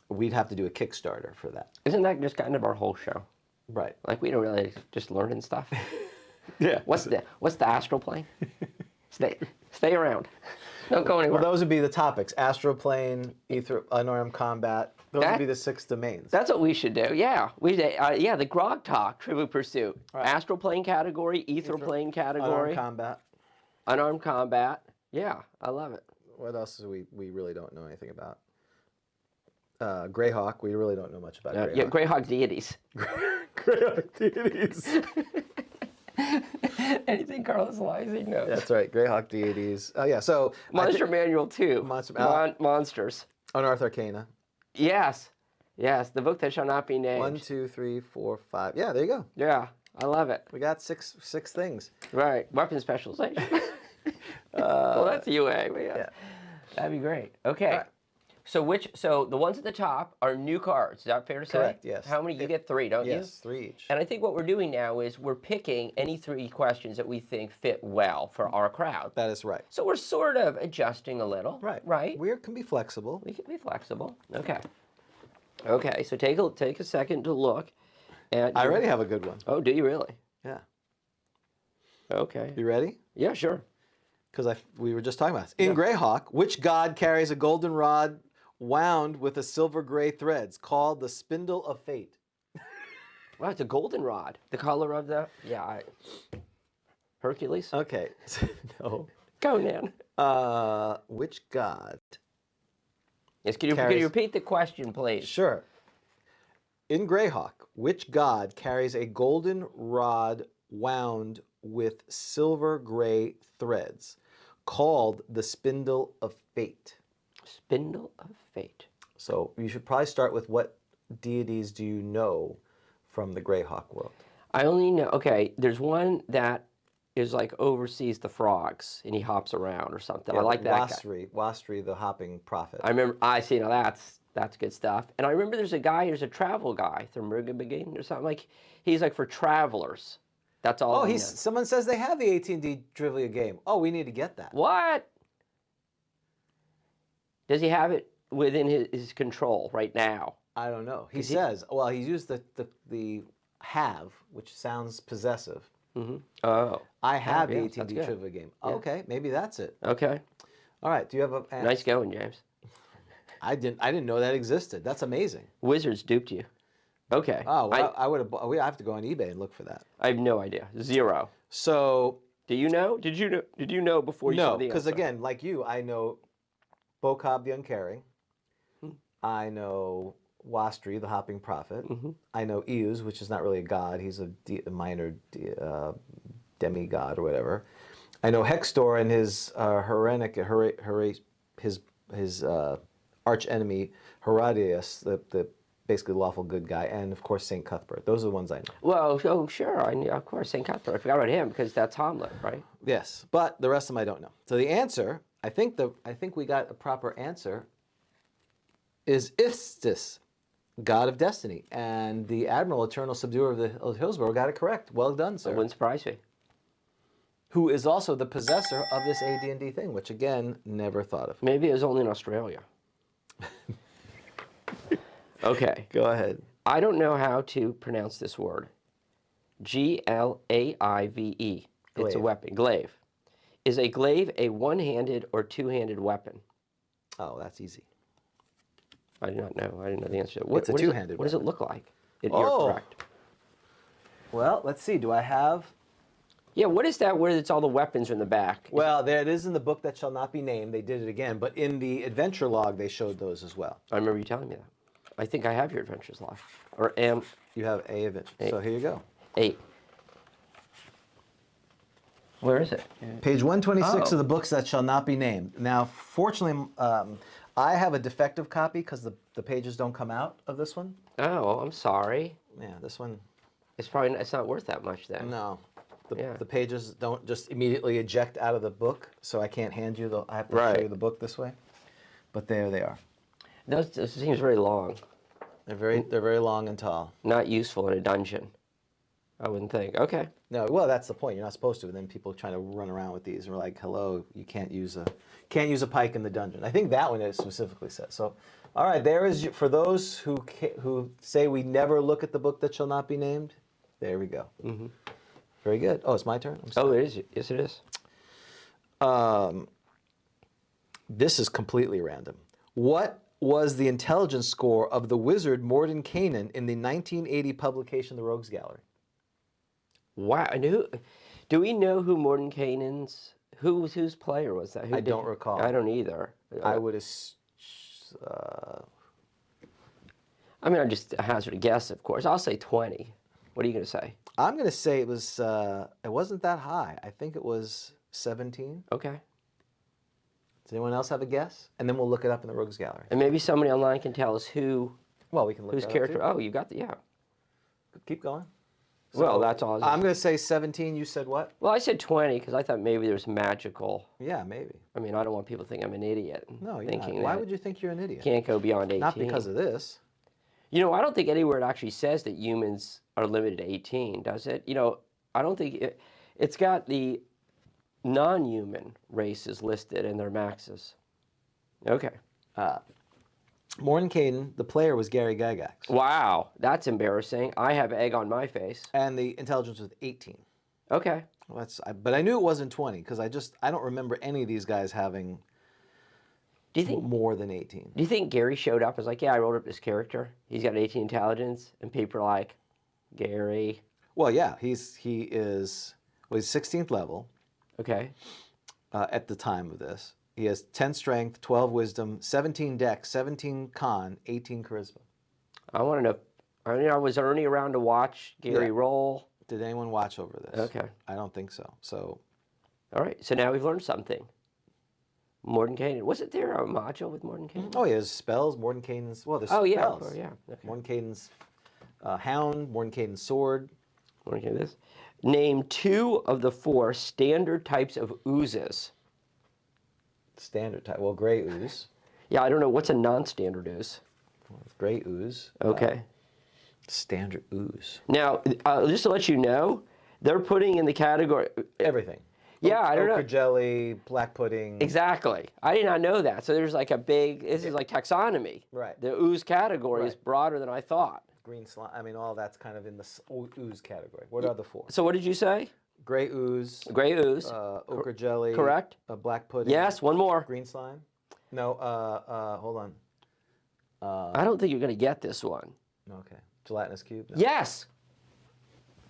we'd have to do a Kickstarter for that. Isn't that just kind of our whole show? Right. Like, we don't really just learning stuff. Yeah. What's the astral plane? Stay around. Don't go anywhere. Well, those would be the topics: astral plane, ether, unarmed combat. Those would be the 6 domains. That's what we should do. Yeah, the GROGTALK Trivial Pursuit, Right. astral plane category, ether plane category, unarmed combat. Yeah, I love it. What else is we really don't know anything about? Greyhawk. We really don't know much about Greyhawk. Yeah, Greyhawk deities. Greyhawk deities. Anything Carlos Lysing knows. That's right. Greyhawk deities. Oh yeah. So Monster Manual 2. Monsters. Unearthed Arcana. Yes. The book that shall not be named. 1, 2, 3, 4, 5. Yeah, there you go. Yeah, I love it. We got six things. Right. Weapon specialization. Well, that's UA. But Yeah. That'd be great. Okay. Right. So the ones at the top are new cards. Is that fair to say? Correct, yes. How many? You get 3, don't you? Yes, 3 each. And I think what we're doing now is we're picking any 3 questions that we think fit well for our crowd. That is right. So we're sort of adjusting a little. Right. Right? We can be flexible. We can be flexible. Okay. Okay, so take a second to look at... I already have a good one. Oh, do you really? Yeah. Okay. You ready? Yeah, sure. Because we were just talking about this. In Greyhawk, which god carries a golden rod wound with a silver gray threads called the Spindle of Fate? Wow, it's a goldenrod. The color of the... Yeah, Hercules? Okay. No. Conan. Which god? Yes, can you repeat the question, please? Sure. In Greyhawk, which god carries a golden rod wound with silver gray threads called the Spindle of Fate? Spindle of Fate. So you should probably start with what deities do you know from the Greyhawk world? I only know, okay, there's one that is like oversees the frogs and he hops around or something. I like that guy. Wastri, the hopping prophet. I remember, now that's good stuff. And I remember there's a travel guy, Thermurgabagin or something, like, he's like for travelers. That's all. Oh, someone says they have the AT&D trivia game. Oh, we need to get that. What? Does he have it within his control right now? I don't know. He says, well, he's used the have, which sounds possessive. Mm-hmm. Oh. I have the yes, AT&D that's trivia game. Yeah. Okay, maybe that's it. Okay. All right. Do you have a Nice going, James. I didn't know that existed. That's amazing. Wizards duped you. Okay. Oh, well, I have to go on eBay and look for that. I have no idea. 0. So, do you know? Did you know before you saw the answer? No, because again, like you, I know Bokob the Uncaring. I know Wastri, the hopping prophet. I know Eus, which is not really a god. He's a minor demigod or whatever. I know Hextor and his his arch enemy Herodias, the basically lawful good guy, and of course Saint Cuthbert. Those are the ones I know. Well, oh sure, of course Saint Cuthbert. I forgot about him because that's Hamlet, right? Yes, but the rest of them I don't know. So the answer, I think we got a proper answer, is Istis, god of destiny, and the Admiral, Eternal Subduer of Hillsborough, got it correct. Well done, sir. It wouldn't surprise me. Who is also the possessor of this AD&D thing, which again, never thought of. Maybe it was only in Australia. Okay. Go ahead. I don't know how to pronounce this word. Glaive. It's a weapon. Glaive. Is a glaive a one-handed or two-handed weapon? Oh, that's easy. I do not know. I didn't know the answer. It's a two-handed What does it look like? You're correct. Well, let's see. Do I have... Yeah, what is that where it's all the weapons are in the back? Well, there it is in the book that shall not be named. They did it again. But in the adventure log, they showed those as well. I remember you telling me that. I think I have your adventures log. You have a adventure. So here you go. 8. Where is it? Page 126 Oh. of the books that shall not be named. Now, fortunately, I have a defective copy because the pages don't come out of this one. Oh, I'm sorry. Yeah, this one, It's not worth that much then. no. Yeah. The pages don't just immediately eject out of the book, so I can't hand you I have to show Right. you the book this way. But there they are. Those seems very long. They're very long and tall. Not useful in a dungeon. I wouldn't think. Okay. No, well, that's the point. You're not supposed to. And then people trying to run around with these and we're like, "Hello, you can't use a pike in the dungeon." I think that one it specifically says. So, all right, there is for those who say we never look at the book that shall not be named. There we go. Mm-hmm. Very good. Oh, it's my turn. I'm sorry. Oh, it is. Yes, it is. This is completely random. What was the intelligence score of the wizard Mordenkainen in the 1980 publication The Rogues Gallery? Wow. Do we know who Mordenkainen's whose player was that? I don't recall. I don't either. I would I mean, I just hazard a guess, of course. I'll say 20. What are you going to say? I'm going to say it wasn't that high. I think it was 17. Okay. Does anyone else have a guess? And then we'll look it up in the Rogues Gallery. And maybe somebody online can tell us Well, we can look whose that up, character. too. Oh, you got the yeah. Keep going. Well, that's all. I'm going to say 17. You said what? Well, I said 20 because I thought maybe there's magical. Yeah, maybe. I mean, I don't want people to think I'm an idiot. No, you're thinking not. Why that would you think you're an idiot? can't go beyond 18. Not because of this. You know, I don't think anywhere it actually says that humans are limited to 18, does it? You know, I don't think it's got the non-human races listed in their maxes. Okay. Mordenkainen, the player, was Gary Gygax. Wow, that's embarrassing. I have egg on my face. And the intelligence was 18. Okay. Well, but I knew it wasn't 20 because I don't remember any of these guys having Do you think more than 18. Do you think Gary showed up and was like, yeah, I wrote up this character. He's got 18 intelligence, and people are like, Gary. Well, yeah, he is. He's 16th level Okay. at the time of this. He has 10 strength, 12 wisdom, 17 dex, 17 con, 18 charisma. I want to know. Was Ernie around to watch Gary Yeah. roll? Did anyone watch over this? Okay. I don't think so. So, All right. So now we've learned something. Mordenkainen. Wasn't there a module with Mordenkainen? oh, he has spells. Mordenkainen's. Well, there's Oh, yeah. spells. Oh, yeah. Okay. Mordenkainen's hound. Mordenkainen's sword. Mordenkainen this. Name 2 of the 4 standard types of oozes. Standard type. Well, gray ooze. Yeah, I don't know. What's a non-standard ooze? Gray ooze. Okay. Standard ooze. Now, just to let you know, they're putting in the category. Everything. Yeah, I don't know. Ochre jelly, black pudding. Exactly. I did not know that. So there's like a big, this is like taxonomy. Right. The ooze category is Right. broader than I thought. Green slime. I mean, all that's kind of in the ooze category. What are the 4? So what did you say? Gray ooze. Gray ooze. Ochre jelly. correct. Black pudding. Yes, one more. Green slime. No. Hold on. I don't think you're going to get this one. Okay. Gelatinous cube. No. Yes.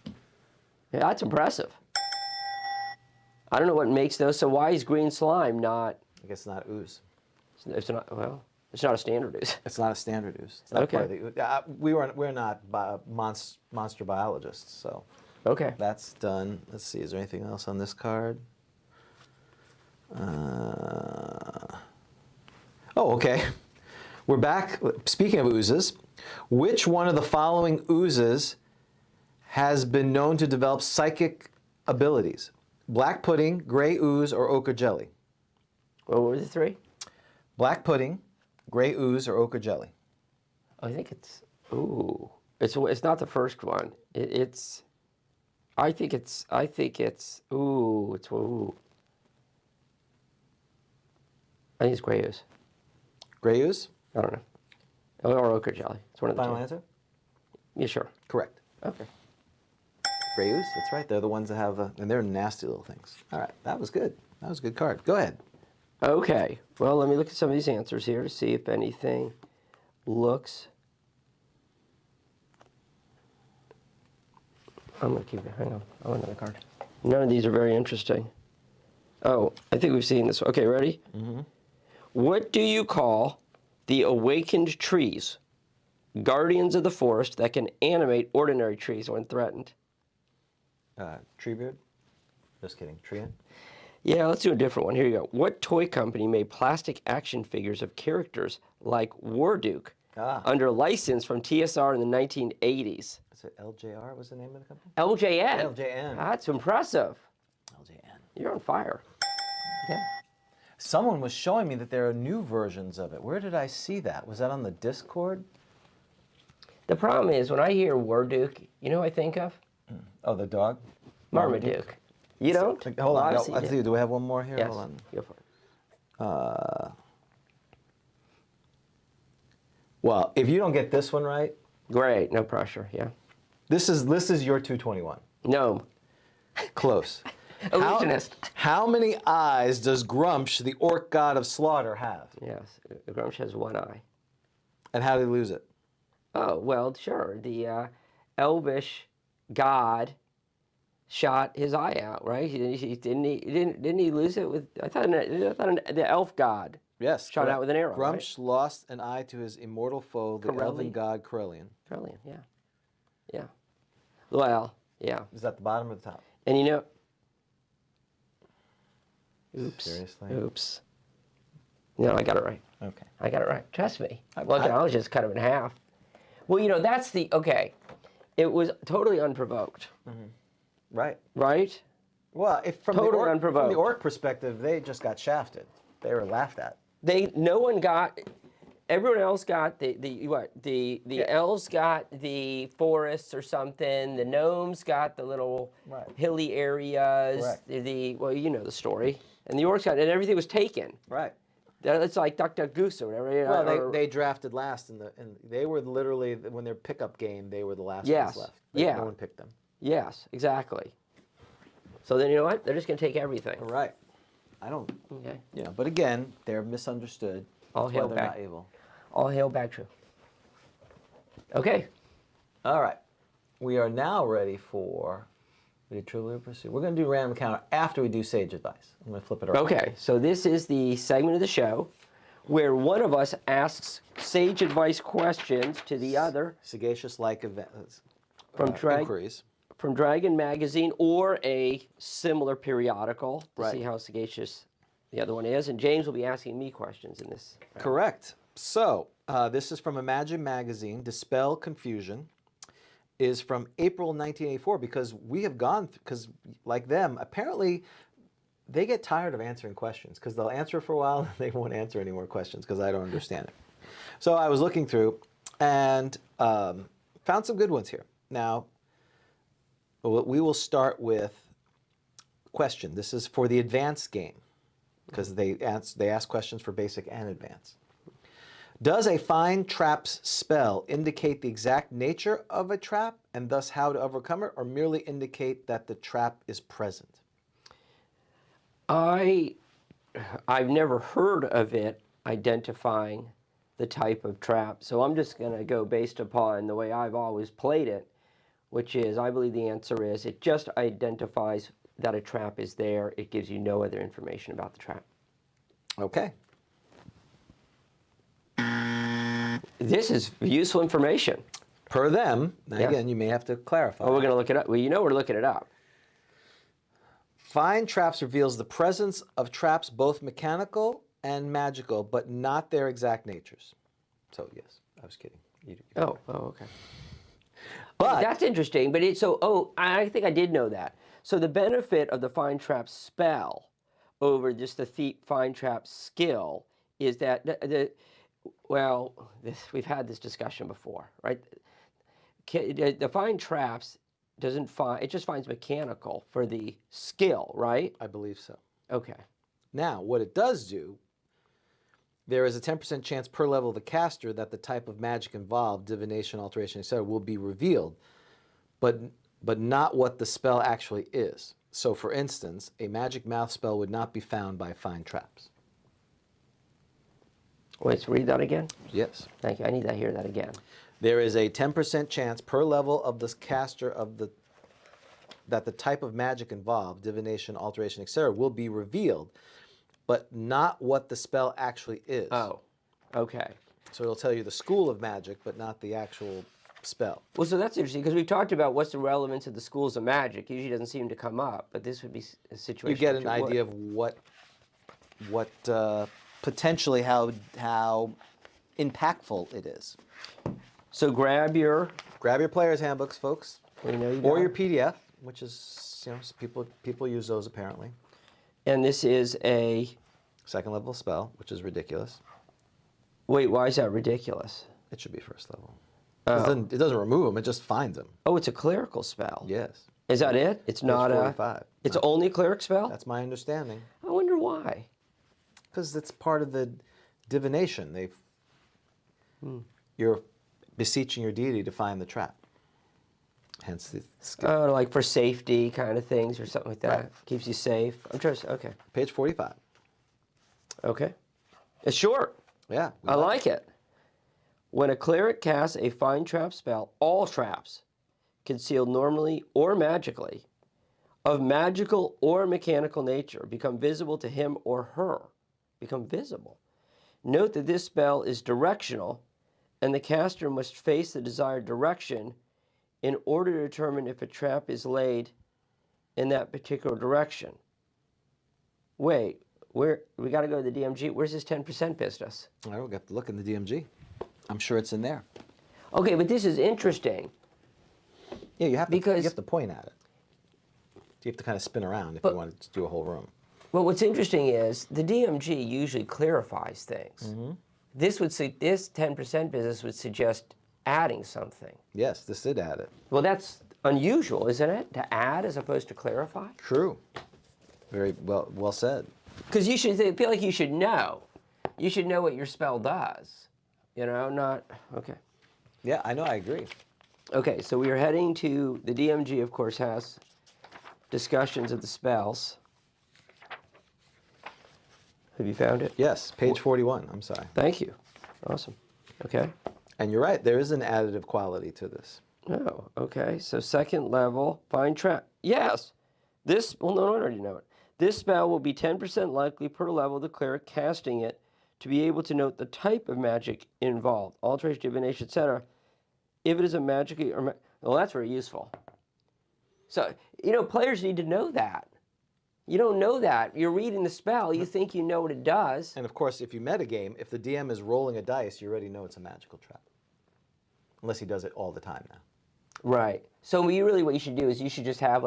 Yeah, that's impressive. I don't know what makes those. So why is green slime not? I guess not ooze. It's not. Well, it's not a standard ooze. It's not a standard ooze. It's not Okay. part of the ooze. We're not monster biologists, so Okay. that's done. Let's see. Is there anything else on this card? Oh, okay. We're back. Speaking of oozes, which one of the following oozes has been known to develop psychic abilities? Black pudding, gray ooze, or ochre jelly? What were the 3? Black pudding, gray ooze, or ochre jelly? I think it's. Ooh. It's not the first one. It's. I think it's. Ooh. It's ooh. I think it's gray ooze. Gray ooze? I don't know. Or ochre jelly. It's one of the Final 2. answer? Yeah, sure. Correct. Okay. Gray ooze, that's right. They're the ones that have, and they're nasty little things. All right, that was good. That was a good card. Go ahead. Okay. Well, let me look at some of these answers here to see if anything looks. I'm going to keep it. Hang on. I want another card. None of these are very interesting. Oh, I think we've seen this. Okay, ready? Mm-hmm. What do you call the awakened trees, guardians of the forest that can animate ordinary trees when threatened? Treebeard. Just kidding. Treant. Yeah, let's do a different one. Here you go. What toy company made plastic action figures of characters like Warduke under license from TSR in the 1980s? Is it LJR was the name of the company? LJN. LJN. That's impressive. LJN. You're on fire. Yeah. Someone was showing me that there are new versions of it. Where did I see that? Was that on the Discord? The problem is when I hear Warduke, you know who I think of? Oh, the dog? Marmaduke. You don't? Hold on. Obviously No, let's see. Do we have one more here? Yes. Hold on. Go for it. Well, if you don't get this one right, Great. No pressure. Yeah. this is your 221. No. Close. Illusionist. How many eyes does Grumsh, the orc god of slaughter, have? Yes. Grumsh has one eye. And how did he lose it? Oh, well, sure. The elvish god shot his eye out, right? Didn't he lose it with? I thought the elf god. Yes. Shot out with an arrow. Grumsh lost an eye to his immortal foe, the elven god Corellian. Right? Brilliant. Yeah. Yeah. Well, yeah. Is that the bottom or the top? And you know. Oops. Seriously? Oops. No, I got it right. Okay. I got it right. Trust me. Look, I was just cut him in half. Well, you know, that's the okay. It was totally unprovoked. Right. Right? Well, if from Totally the orc, unprovoked. from the orc perspective, they just got shafted. They were laughed at. No one got. Everyone else got the elves got the forests or something. The gnomes got the little hilly areas. Correct. Well, you know the story. And the orcs got, and everything was taken. Right. It's like Duck Duck Goose or whatever. You know, Well, they drafted last and they were literally, when their pickup game, they were the last ones left. Yeah. No one picked them. Yes, exactly. So then you know what? They're just going to take everything. Right. I don't. Okay. Yeah. But again, they're misunderstood. All That's why hail they're back. not able. All hail back true. Okay. All right. We are now ready for. We did Trivial Pursuit. We're going to do random encounter after we do Sage Advice. I'm going to flip it around. Okay, so this is the segment of the show where one of us asks sage advice questions to the other Sagacious-like events. from Inquiries. from Dragon Magazine or a similar periodical to Right. see how sagacious the other one is. And James will be asking me questions in this. Correct. So, this is from Imagine Magazine. Dispel Confusion is from April 1984 because we have gone, because like them, apparently they get tired of answering questions because they'll answer for a while and they won't answer any more questions because I don't understand it. So I was looking through and found some good ones here. Now, we will start with question. This is for the advanced game because they ask questions for basic and advanced. Does a find traps spell indicate the exact nature of a trap and thus how to overcome it, or merely indicate that the trap is present? I've never heard of it identifying the type of trap, so I'm just going to go based upon the way I've always played it, which is I believe the answer is it just identifies that a trap is there. It gives you no other information about the trap. Okay. This is useful information. Per them, now Yes. again, you may have to clarify. Oh, we're going to look it up. Well, you know we're looking it up. Find traps reveals the presence of traps both mechanical and magical, but not their exact natures. So yes, I was kidding. Oh, okay. But That's interesting. But I think I did know that. So the benefit of the find trap spell over just the find trap skill is that we've had this discussion before, right? The find traps it just finds mechanical for the skill, right? I believe so. Okay. Now, what it does do, there is a 10% chance per level of the caster that the type of magic involved, divination, alteration, etc., will be revealed, but not what the spell actually is. So, for instance, a magic mouth spell would not be found by find traps. Wait, read that again? Yes. Thank you. I need to hear that again. There is a 10% chance per level of the caster that the type of magic involved, divination, alteration, etc., will be revealed, but not what the spell actually is. Oh, okay. So it'll tell you the school of magic, but not the actual spell. Well, so that's interesting because we've talked about what's the relevance of the schools of magic. Usually doesn't seem to come up, but this would be a situation. You get which an it would. idea of what potentially how impactful it is. So grab your player's handbooks, folks, We know you or got your it. PDF, which is people use those apparently. And this is a. Second level spell, which is ridiculous. Wait, why is that ridiculous? It should be first level. Oh. It doesn't remove them; it just finds them. Oh, it's a clerical spell. Yes. Is that it? It's not 45. It's only a cleric spell. That's my understanding. I wonder why. Because it's part of the divination. You're beseeching your deity to find the trap. Hence the skill. Oh, like for safety kind of things or something like that. Right. Keeps you safe. I'm trying to. Okay. Page 45. Okay. It's short. Yeah. I like it. When a cleric casts a find trap spell, all traps, concealed normally or magically, of magical or mechanical nature, become visible to him or her. Become visible. Note that this spell is directional, and the caster must face the desired direction in order to determine if a trap is laid in that particular direction. Wait, we got to go to the DMG. Where's this 10% business? All right, we'll have to look in the DMG. I'm sure it's in there. Okay, but this is interesting. Yeah, you have Because- to point at it. You have to kind of spin around if But- you want to do a whole room. Well, what's interesting is the DMG usually clarifies things. This 10% business would suggest adding something. Yes, this did add it. Well, that's unusual, isn't it? To add as opposed to clarify? True. Very well said. Because I feel like you should know. You should know what your spell does. You know, not, okay. Yeah, I know, I agree. Okay, so we are heading to, the DMG, of course, has discussions of the spells. Have you found it? Yes, page 41, I'm sorry. Thank you. Awesome. Okay. And you're right, there is an additive quality to this. Oh, okay. So second level, find trap. Yes. Well, no, I already know it. This spell will be 10% likely per level of the cleric casting it to be able to note the type of magic involved, alteration, divination, etc. If it is a magic well, that's very useful. So, players need to know that. You don't know that. You're reading the spell, you think you know what it does. And of course, if you metagame, if the DM is rolling a dice, you already know it's a magical trap. Unless he does it all the time now. Right. So what you should do is you should just have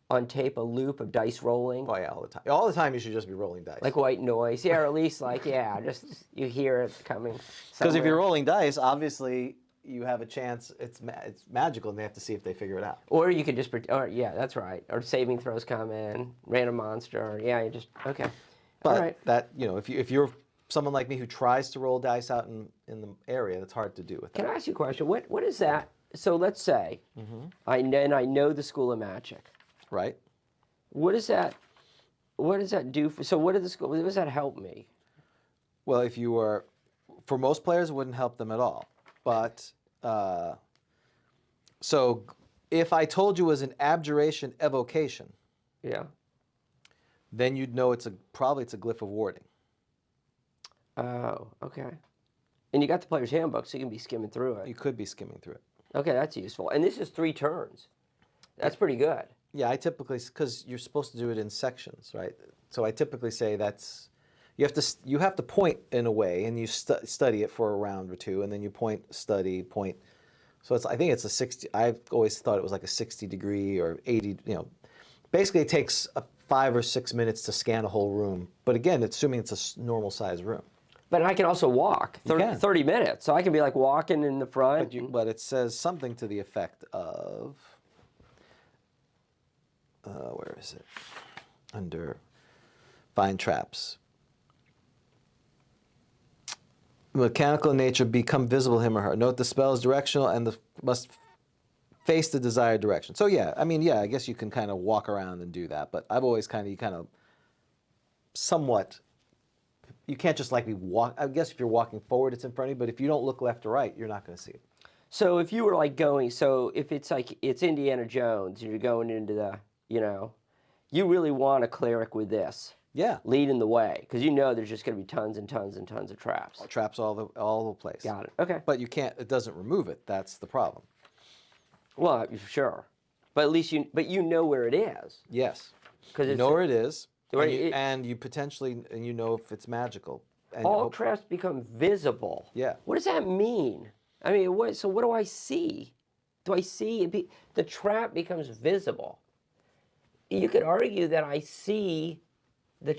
on tape a loop of dice rolling. Oh yeah, all the time. All the time you should just be rolling dice. Like white noise. Yeah, or at least just you hear it coming. Because if somewhere. you're rolling dice, obviously you have a chance, it's magical, and they have to see if they figure it out. Or you could just, yeah, that's right. Or saving throws come in, random monster. Yeah, you just, okay. But All right. that, if you're someone like me who tries to roll dice out in the area, that's hard to do with Can that. I ask you a question? What is that? So let's say, I know the School of Magic. Right? What does that do for, so what does that help me? Well, if you were, for most players, it wouldn't help them at all. But, so if I told you it was an abjuration evocation, Yeah. then you'd know probably it's a glyph of warding. Oh, okay. And you got the player's handbook, so you can be skimming through it. You could be skimming through it. Okay, that's useful. And this is 3 turns. That's pretty good. Yeah, I typically, because you're supposed to do it in sections, right? So I typically say you have to point in a way, and you study it for a round or two, and then you point. So I think it's a 60. I've always thought it was like a 60-degree or 80. Basically it takes 5 or 6 minutes to scan a whole room. But again, assuming it's a normal size room. But I can also walk 30 minutes. So I can be like walking in the front. But it says something to the effect of. Where is it? Under find traps. Mechanical in nature, become visible to him or her. Note the spell is directional and must face the desired direction. So yeah, I guess you can kind of walk around and do that. But I've always somewhat, you can't just walk. I guess if you're walking forward, it's in front of you. But if you don't look left or right, you're not going to see it. So if you were if it's Indiana Jones, and you're going into the, you really want a cleric with this. Yeah. leading the way, because you know there's just going to be tons and tons and tons of traps. Traps all the place. Got it. Okay. But you can't. It doesn't remove it. That's the problem. Well, sure, but at least you know where it is. Yes. Because You know where it is, Right, and you potentially, and you know if it's magical. And all traps become visible. Yeah. What does that mean? I mean, so what do I see? Do I see the trap becomes visible? You could argue that I see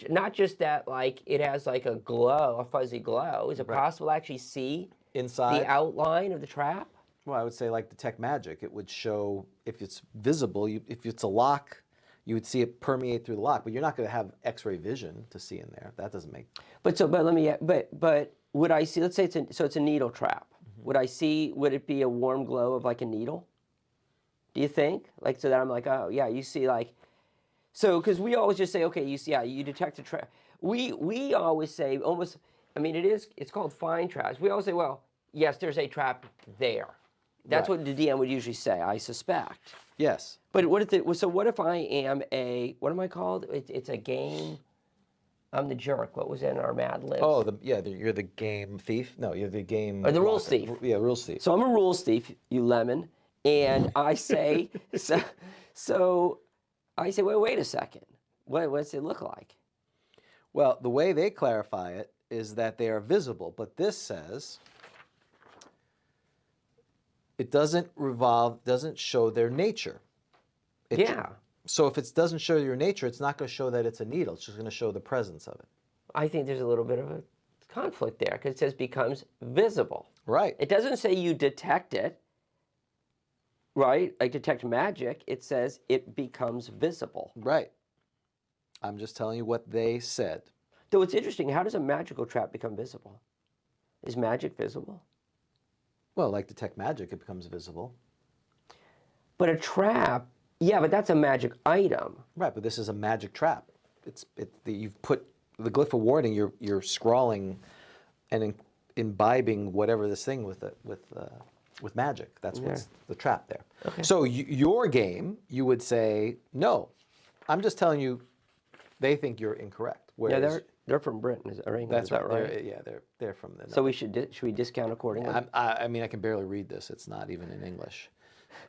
not just that, like it has like a glow, a fuzzy glow. Is it possible to actually see inside the outline of the trap? Well, I would say like detect magic. It would show if it's visible. If it's a lock, you would see it permeate through the lock. But you're not going to have X-ray vision to see in there. That doesn't make. But would I see? Let's say it's a needle trap. Would I see? Would it be a warm glow of like a needle? Do you think? Like, so that I'm like, oh yeah, you see like, so because we always just say, okay, you see, yeah, you detect a trap. We always say almost. I mean, it's called fine traps. We always say, well, yes, there's a trap there. That's what the DM would usually say, I suspect. Yes. But what if I am what am I called? It's a game. I'm the jerk. What was in our Mad Libs? Oh, you're the game thief. No, you're the game. Or the rules blocker. thief. Yeah, rules thief. So I'm a rules thief, you lemon, and I say, so I say, wait a second. What does it look like? Well, the way they clarify it is that they are visible, but this says it doesn't show their nature. So if it doesn't show your nature, it's not going to show that it's a needle. It's just going to show the presence of it. I think there's a little bit of a conflict there because it says becomes visible. Right. It doesn't say you detect it, right? Like detect magic. It says it becomes visible. Right. I'm just telling you what they said. Though it's interesting, how does a magical trap become visible? Is magic visible? Well, like detect magic, it becomes visible. But a trap, yeah, but that's a magic item. Right, but this is a magic trap. You've put the glyph of warning. You're scrawling and imbibing whatever this thing with magic. That's what's the trap there. Okay. So your game, you would say no. I'm just telling you, they think you're incorrect. Yeah, they're from Britain, or England. Is that right? They're from the. So should we discount accordingly? I mean, I can barely read this. It's not even in English.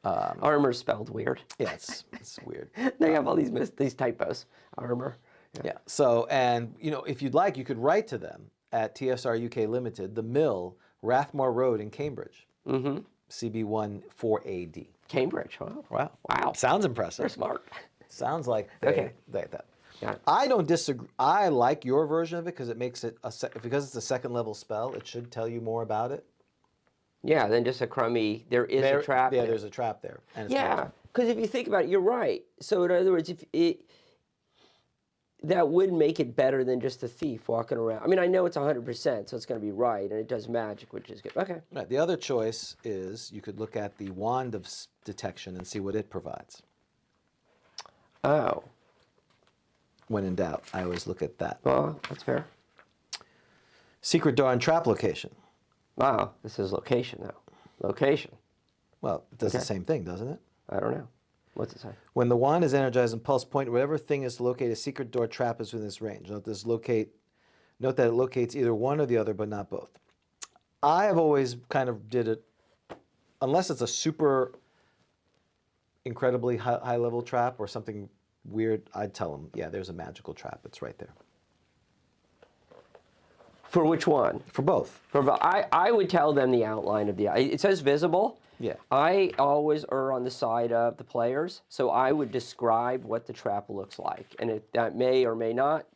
Armor's spelled weird. Yeah, it's weird. They have all these typos. Armor. Yeah. So, and if you'd like, you could write to them at TSR UK Limited, The Mill, Rathmore Road in Cambridge. Mm-hmm. CB1 4AD. Cambridge. Wow. Wow. Sounds impressive. They're smart. Sounds like that. Yeah. I don't disagree. I like your version of it because it makes it because it's a second level spell. It should tell you more about it. Yeah, then just a crummy. There is a trap. Yeah, there. There's a trap there. And it's Yeah, because if you think about it, you're right. So in other words, that would make it better than just the thief walking around. I mean, I know it's 100%, so it's going to be right, and it does magic, which is good. Okay. Right. The other choice is you could look at the wand of detection and see what it provides. Oh. When in doubt, I always look at that. Well, that's fair. Secret door and trap location. Wow, this is location though. Location. Well, it does the same thing, doesn't it? I don't know. What's it say? When the wand is energized and pulse point, whatever thing is to locate a secret door trap is within this range. Note that it locates either one or the other, but not both. I have always kind of did it, unless it's a super incredibly high level trap or something weird, I'd tell them, yeah, there's a magical trap. It's right there. For which one? For both. I would tell them the outline of it says visible. Yeah. I always err on the side of the players, so I would describe what the trap looks like, and that may or may not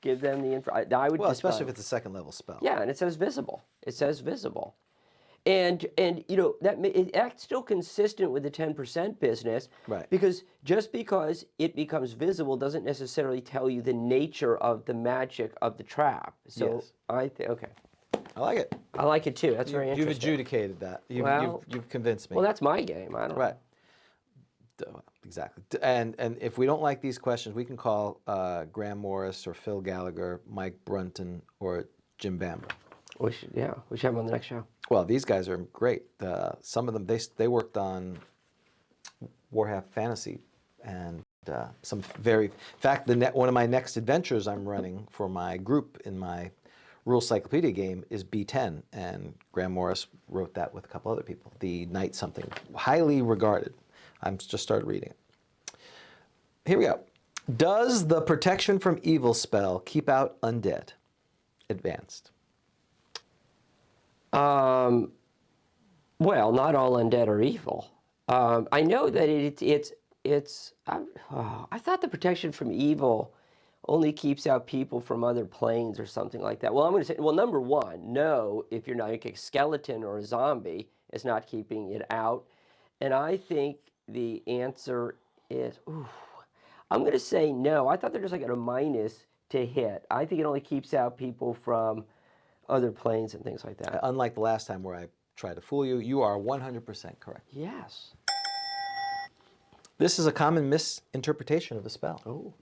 give them the info. I would. Well, especially if it's a second level spell. Yeah, and it says visible. It says visible, and that's still consistent with the 10% business, Right? Because just because it becomes visible doesn't necessarily tell you the nature of the magic of the trap. So Yes. okay. I like it. I like it too. That's very You've interesting. adjudicated that. You've convinced me. Well, that's my game. I don't know. Right. Exactly. And if we don't like these questions, we can call Graham Morris or Phil Gallagher, Mike Brunton, or Jim Bamber. We should have them on the next show. Well, these guys are great. Some of them they worked on Warhammer Fantasy and In fact, one of my next adventures I'm running for my group in my Rule Cyclopedia game is B10, and Graham Morris wrote that with a couple other people. The Knight something, highly regarded. I'm just started reading it. Here we go. Does the protection from evil spell keep out undead? Advanced. Well, not all undead are evil. I know that I thought the protection from evil only keeps out people from other planes or something like that. Well, I'm going to say, well, number one, no, if you're not like a skeleton or a zombie, it's not keeping it out. And I think the answer is, I'm going to say no. I thought they're just like at a minus to hit. I think it only keeps out people from other planes and things like that. Unlike the last time where I tried to fool you, you are 100% correct. Yes. This is a common misinterpretation of the spell. Oh.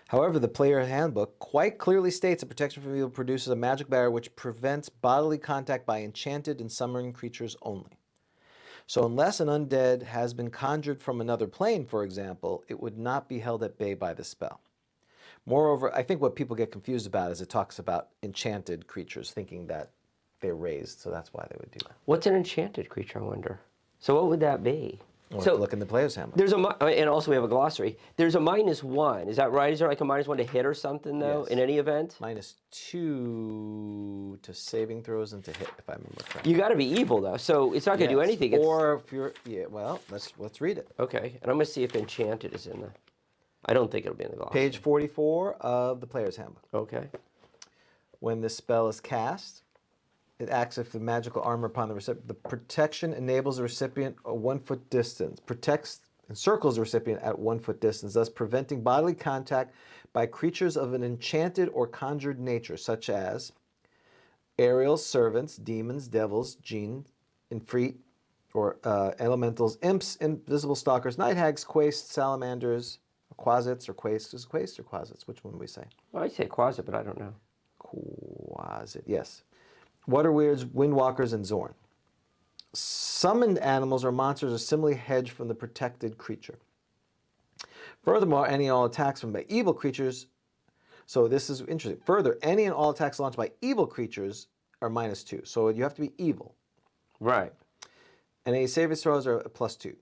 However, the player handbook quite clearly states that protection from evil produces a magic barrier which prevents bodily contact by enchanted and summoned creatures only. So unless an undead has been conjured from another plane, for example, it would not be held at bay by the spell. Moreover, I think what people get confused about is it talks about enchanted creatures, thinking that they're raised, so that's why they would do that. What's an enchanted creature, I wonder? So what would that be? Or so look in the player's handbook. There's and also we have a glossary. There's a -1. Is that right? Is there like a -1 to hit or something though? Yes. In any event? -2 to saving throws and to hit, if I remember correctly. You got to be evil though, so it's not going to do anything. Or if you're well, let's read it. Okay, and I'm going to see if enchanted is in there. I don't think it'll be in the glossary. Page 44 of the player's handbook. Okay. When this spell is cast, it acts as the magical armor upon the recipient. The protection enables the recipient a 1 foot distance, protects and circles the recipient at 1 foot distance, thus preventing bodily contact by creatures of an enchanted or conjured nature, such as aerial servants, demons, devils, jinn, infrit, or elementals, imps, invisible stalkers, night hags, quasts, salamanders, quasits, or quasts. Is it quasts or quasits? Which one do we say? Well, I say quasit, but I don't know. Quasit, yes. Water weirds, windwalkers, and Zorn. Summoned animals or monsters are similarly hedged from the protected creature. Furthermore, any and all attacks from by evil creatures, so this is interesting. Further, any and all attacks launched by evil creatures are -2. So you have to be evil. Right. And any saving throws are a +2.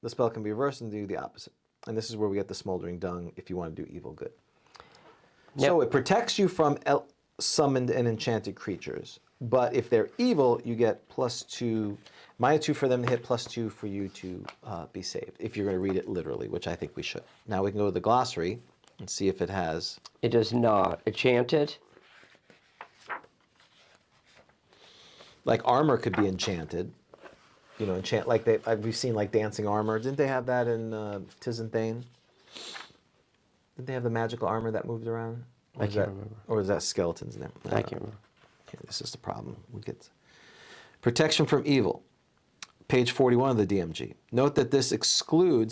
The spell can be reversed and do the opposite. And this is where we get the smoldering dung if you want to do evil good. Yep. So it protects you from summoned and enchanted creatures. But if they're evil, you get +2, -2 for them to hit, +2 for you to be saved. If you're going to read it literally, which I think we should. Now we can go to the glossary and see if it has. It does not. Enchanted. Like armor could be enchanted. You know, like we've seen like dancing armor. Didn't they have that in Tizenthane? Didn't they have the magical armor that moved around? I can't remember. Or is that skeletons in there? I can't remember. Okay, this is the problem. We get protection from evil. Page 41 of the DMG. Note that this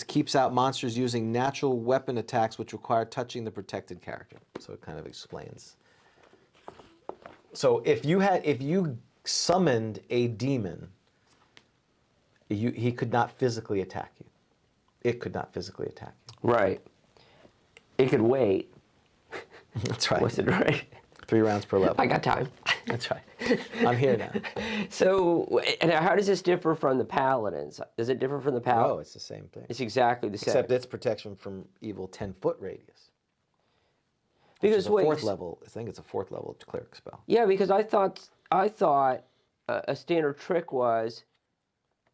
keeps out monsters using natural weapon attacks which require touching the protected character. So it kind of explains. So if you summoned a demon, he could not physically attack you. It could not physically attack you. Right. It could wait. That's right. Was it right? 3 rounds per level. I got time. That's right. I'm here now. So, and how does this differ from the paladins? Does it differ from the paladins? Oh, it's the same thing. It's exactly the same. Except it's protection from evil 10-foot radius. Because wait, fourth level. I think it's a 4th level cleric spell. Yeah, because I thought a standard trick was,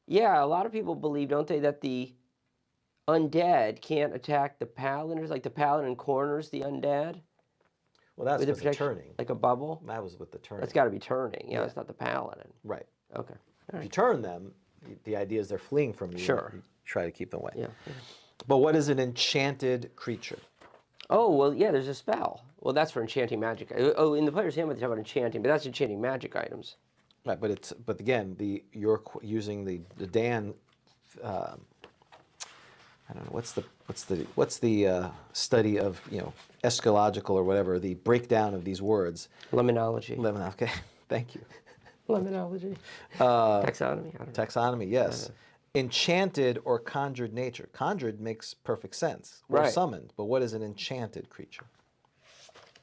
yeah, a lot of people believe, don't they, that the undead can't attack the paladins, like the paladin corners the undead. Well, that's with the turning. Like a bubble? That was with the turning. That's got to be turning. Yeah, it's not the paladin. Right. Okay. If you turn them, the idea is they're fleeing from you. Sure. You try to keep them away. Yeah. But what is an enchanted creature? Oh, well, yeah, there's a spell. Well, that's for enchanting magic. Oh, in the player's handbook, they talk about enchanting, but that's enchanting magic items. Right, but again, you're using the Dan. I don't know what's the study of eschatological or whatever, the breakdown of these words. Lemnology. Okay, thank you. Lemnology. Taxonomy. I don't know. Taxonomy, yes. enchanted or conjured nature. Conjured makes perfect sense. Or Right. summoned. But what is an enchanted creature?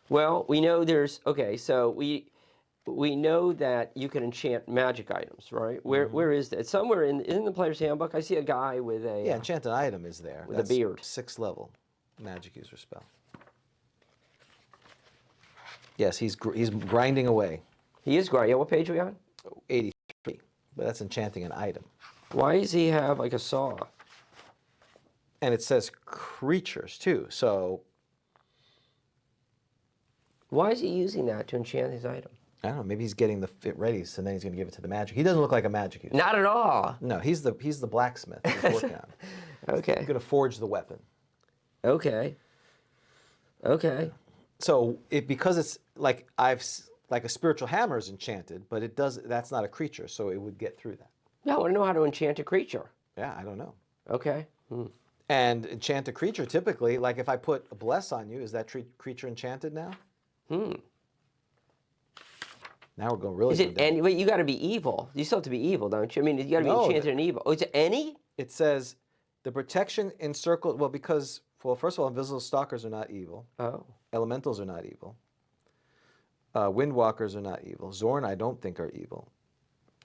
Well, we know there's okay. So we know that you can enchant magic items, right? Where is that? Somewhere in the player's handbook, I see a guy with a Yeah, enchanted item is there. with That's a beard. 6th level magic user spell. Yes, he's grinding away. He is great. Yeah, what page are we on? 83. But that's enchanting an item. Why does he have like a saw? And it says creatures too. So Why is he using that to enchant his item? I don't know. Maybe he's getting the fit ready, so then he's going to give it to the magic. He doesn't look like a magic user. Not at all. No, he's the blacksmith. He's working on it. Okay. He's going to forge the weapon. Okay. Okay. So because it's like like a spiritual hammer is enchanted, but it does. That's not a creature, so it would get through that. Yeah, I want to know how to enchant a creature. Yeah, I don't know. Okay. And enchant a creature typically, like if I put a bless on you, is that creature enchanted now? Now we're going really. Is it any? Wait, you got to be evil. You still have to be evil, don't you? I mean, you got to be No, enchanted and evil. Oh, is it any? It says the protection encircled. Well, because first of all, invisible stalkers are not evil. Oh. Elementals are not evil. Windwalkers are not evil. Zorn, I don't think, are evil.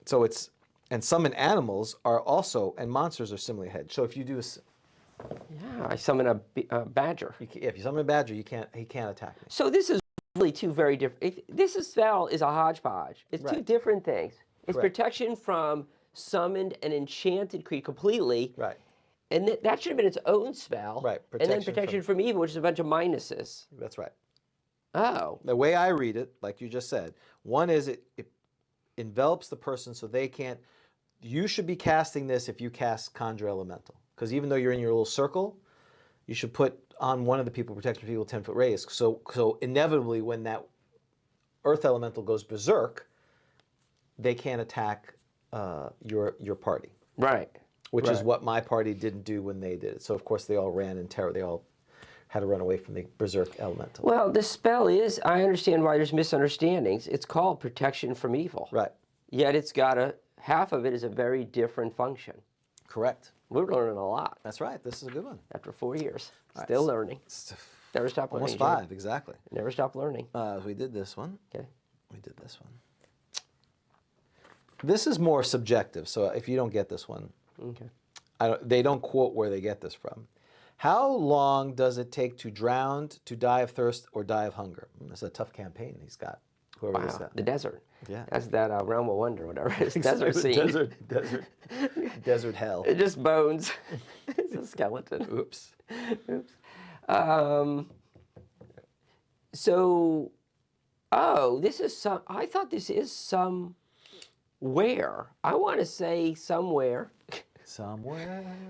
So it's and summoned animals are also, and monsters are similarly hedged. So if you do, Yeah, I summon a badger. if you summon a badger, he can't attack me. So this is really two very different. This spell is a hodgepodge. It's two Right. different things. It's Correct. protection from summoned and enchanted creature completely. Right. And that should have been its own spell. Right, And then protection protection from evil, which is a bunch of minuses. That's right. Oh. The way I read it, like you just said, one is it envelops the person so they can't. You should be casting this if you cast Conjure Elemental, because even though you're in your little circle, you should put on one of the people protection for people 10-foot radius. So inevitably, when that Earth Elemental goes berserk, they can't attack your party. Right. Which is what my party didn't do when they did it. So of course they all ran in terror. They all had to run away from the berserk elemental. Well, the spell is, I understand why there's misunderstandings. It's called protection from evil. Right. Yet it's got half of it is a very different function. Correct. We're learning a lot That's right. This is a good one. after 4 years. All Still right, learning. Never stop learning. Almost Jim. 5, exactly. Never stop learning. We did this one. Okay. We did this one. This is more subjective, so if you don't get this one, Okay. they don't quote where they get this from. How long does it take to drown, to die of thirst, or die of hunger? This is a tough campaign he's got. Whoever this Wow. guy. The desert. Yeah. That's that Realm of Wonder, whatever it is. Desert scene. Desert hell. It's just bones. It's a skeleton. Oops. Oops. This is some. I thought this is somewhere. I want to say somewhere.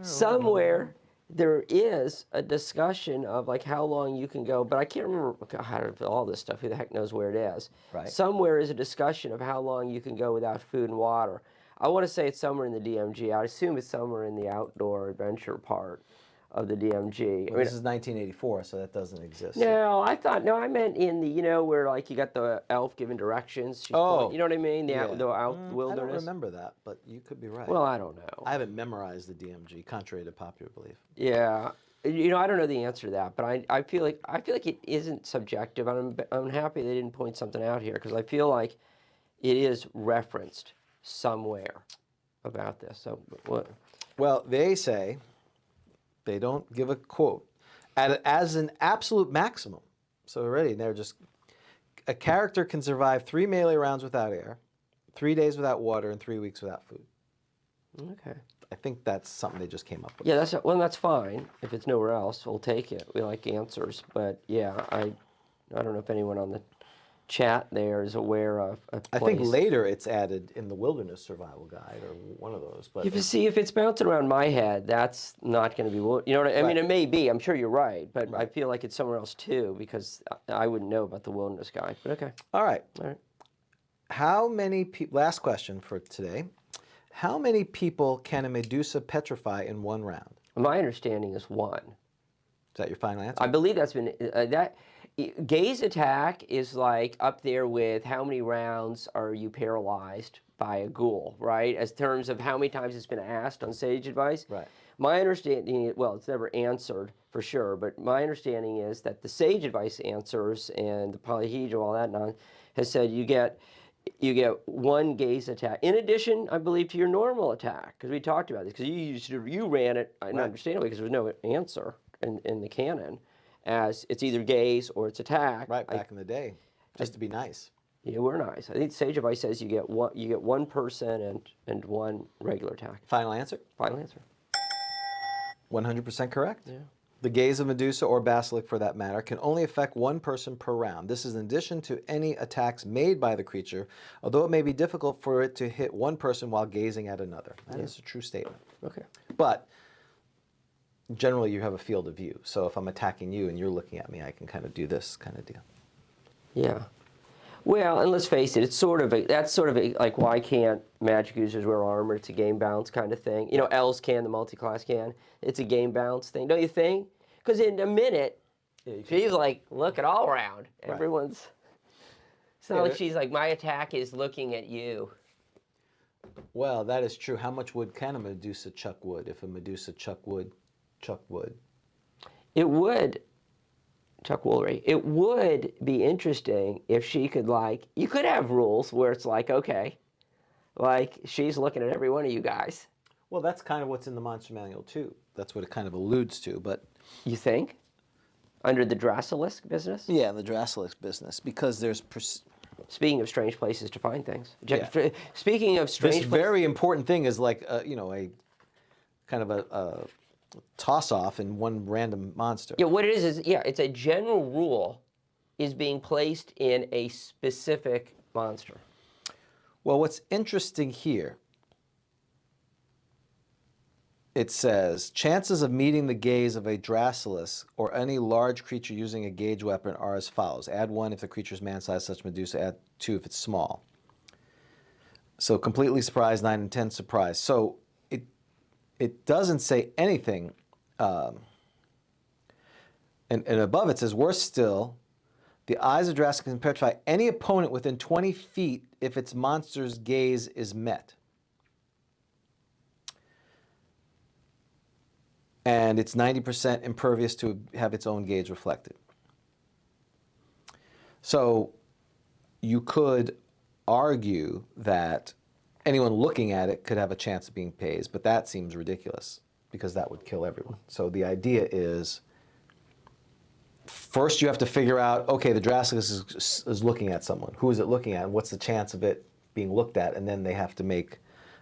Somewhere there is a discussion of like how long you can go, but I can't remember how to all this stuff. Who the heck knows where it is? Right. Somewhere is a discussion of how long you can go without food and water. I want to say it's somewhere in the DMG. I assume it's somewhere in the outdoor adventure part of the DMG. Well, this is 1984, so that doesn't exist. No, I meant in the, where like you got the elf giving directions. She's Oh, you know what I mean? The yeah. the out I wilderness. don't remember that, but you could be right. Well, I don't know. I haven't memorized the DMG, contrary to popular belief. Yeah, I don't know the answer to that, but I feel like it isn't subjective. I'm happy they didn't point something out here because I feel like it is referenced somewhere about this. So what? Well, they say, they don't give a quote, as an absolute maximum. So already they're just, a character can survive 3 melee rounds without air, 3 days without water, and 3 weeks without food. Okay. I think that's something they just came up with. Yeah, that's fine. If it's nowhere else, we'll take it. We like answers, but yeah, I don't know if anyone on the chat there is aware of a place. I think later it's added in the Wilderness Survival Guide or one of those. But If it's bouncing around my head, that's not going to be. You know what I mean? It may be. I'm sure you're right, but I feel like it's somewhere else too because I wouldn't know about the Wilderness Guide. But okay. All right. All right. How many people? Last question for today. How many people can a Medusa petrify in 1 round? My understanding is 1. Is that your final answer? I believe that's been that. Gaze attack is like up there with how many rounds are you paralyzed by a ghoul, right? As terms of how many times it's been asked on Sage Advice. Right. My understanding, well, it's never answered for sure, but my understanding is that the Sage Advice answers and the Polyhedra, all that has said you get one gaze attack. In addition, I believe, to your normal attack, because we talked about this, because you ran it, and understandably, because there was no answer in the canon, as it's either gaze or it's attack. Right, back in the day, just to be nice. Yeah, we're nice. I think Sage Advice says you get one person and one regular attack. Final answer? Final answer. 100% correct. Yeah. The gaze of Medusa, or Basilisk for that matter, can only affect one person per round. This is in addition to any attacks made by the creature, although it may be difficult for it to hit one person while gazing at another. That is a true statement. Okay. But generally you have a field of view. So if I'm attacking you and you're looking at me, I can kind of do this kind of deal. Yeah. Well, and let's face it, that's sort of like, why can't magic users wear armor? It's a game bounce kind of thing. You know, elves can, the multi-class can. It's a game bounce thing, don't you think? Because in a minute, she's like looking all around. Right. Everyone's. It's not like she's like, my attack is looking at you. Well, that is true. How much wood can a Medusa chuck wood? If a Medusa chuck wood, It would. Chuck Woolery. It would be interesting if she could, like, you could have rules where it's like, okay, like, she's looking at every one of you guys. Well, that's kind of what's in the Monster Manual, too. That's what it kind of alludes to, but... You think? Under the Drasilisk business? Yeah, the Drasilisk business, because there's... Speaking of strange places to find things. Yeah. Speaking of strange This very important thing is like, you know, a kind of a toss-off in one random monster. Yeah, what it is, yeah, it's a general rule is being placed in a specific monster. Well, what's interesting here, it says, chances of meeting the gaze of a Drasilisk or any large creature using a gauge weapon are as follows. Add 1 if the creature's man-sized, such Medusa. Add 2 if it's small. So completely surprised, 9 and 10 surprised. So it doesn't say anything. And above it says, worse still, the eyes of Drasilisk can petrify any opponent within 20 feet if its monster's gaze is met. And it's 90% impervious to have its own gaze reflected. So you could argue that anyone looking at it could have a chance of being phased, but that seems ridiculous because that would kill everyone. So the idea is, first you have to figure out, okay, the Drasilisk is looking at someone. Who is it looking at? And what's the chance of it being looked at? And then they have to make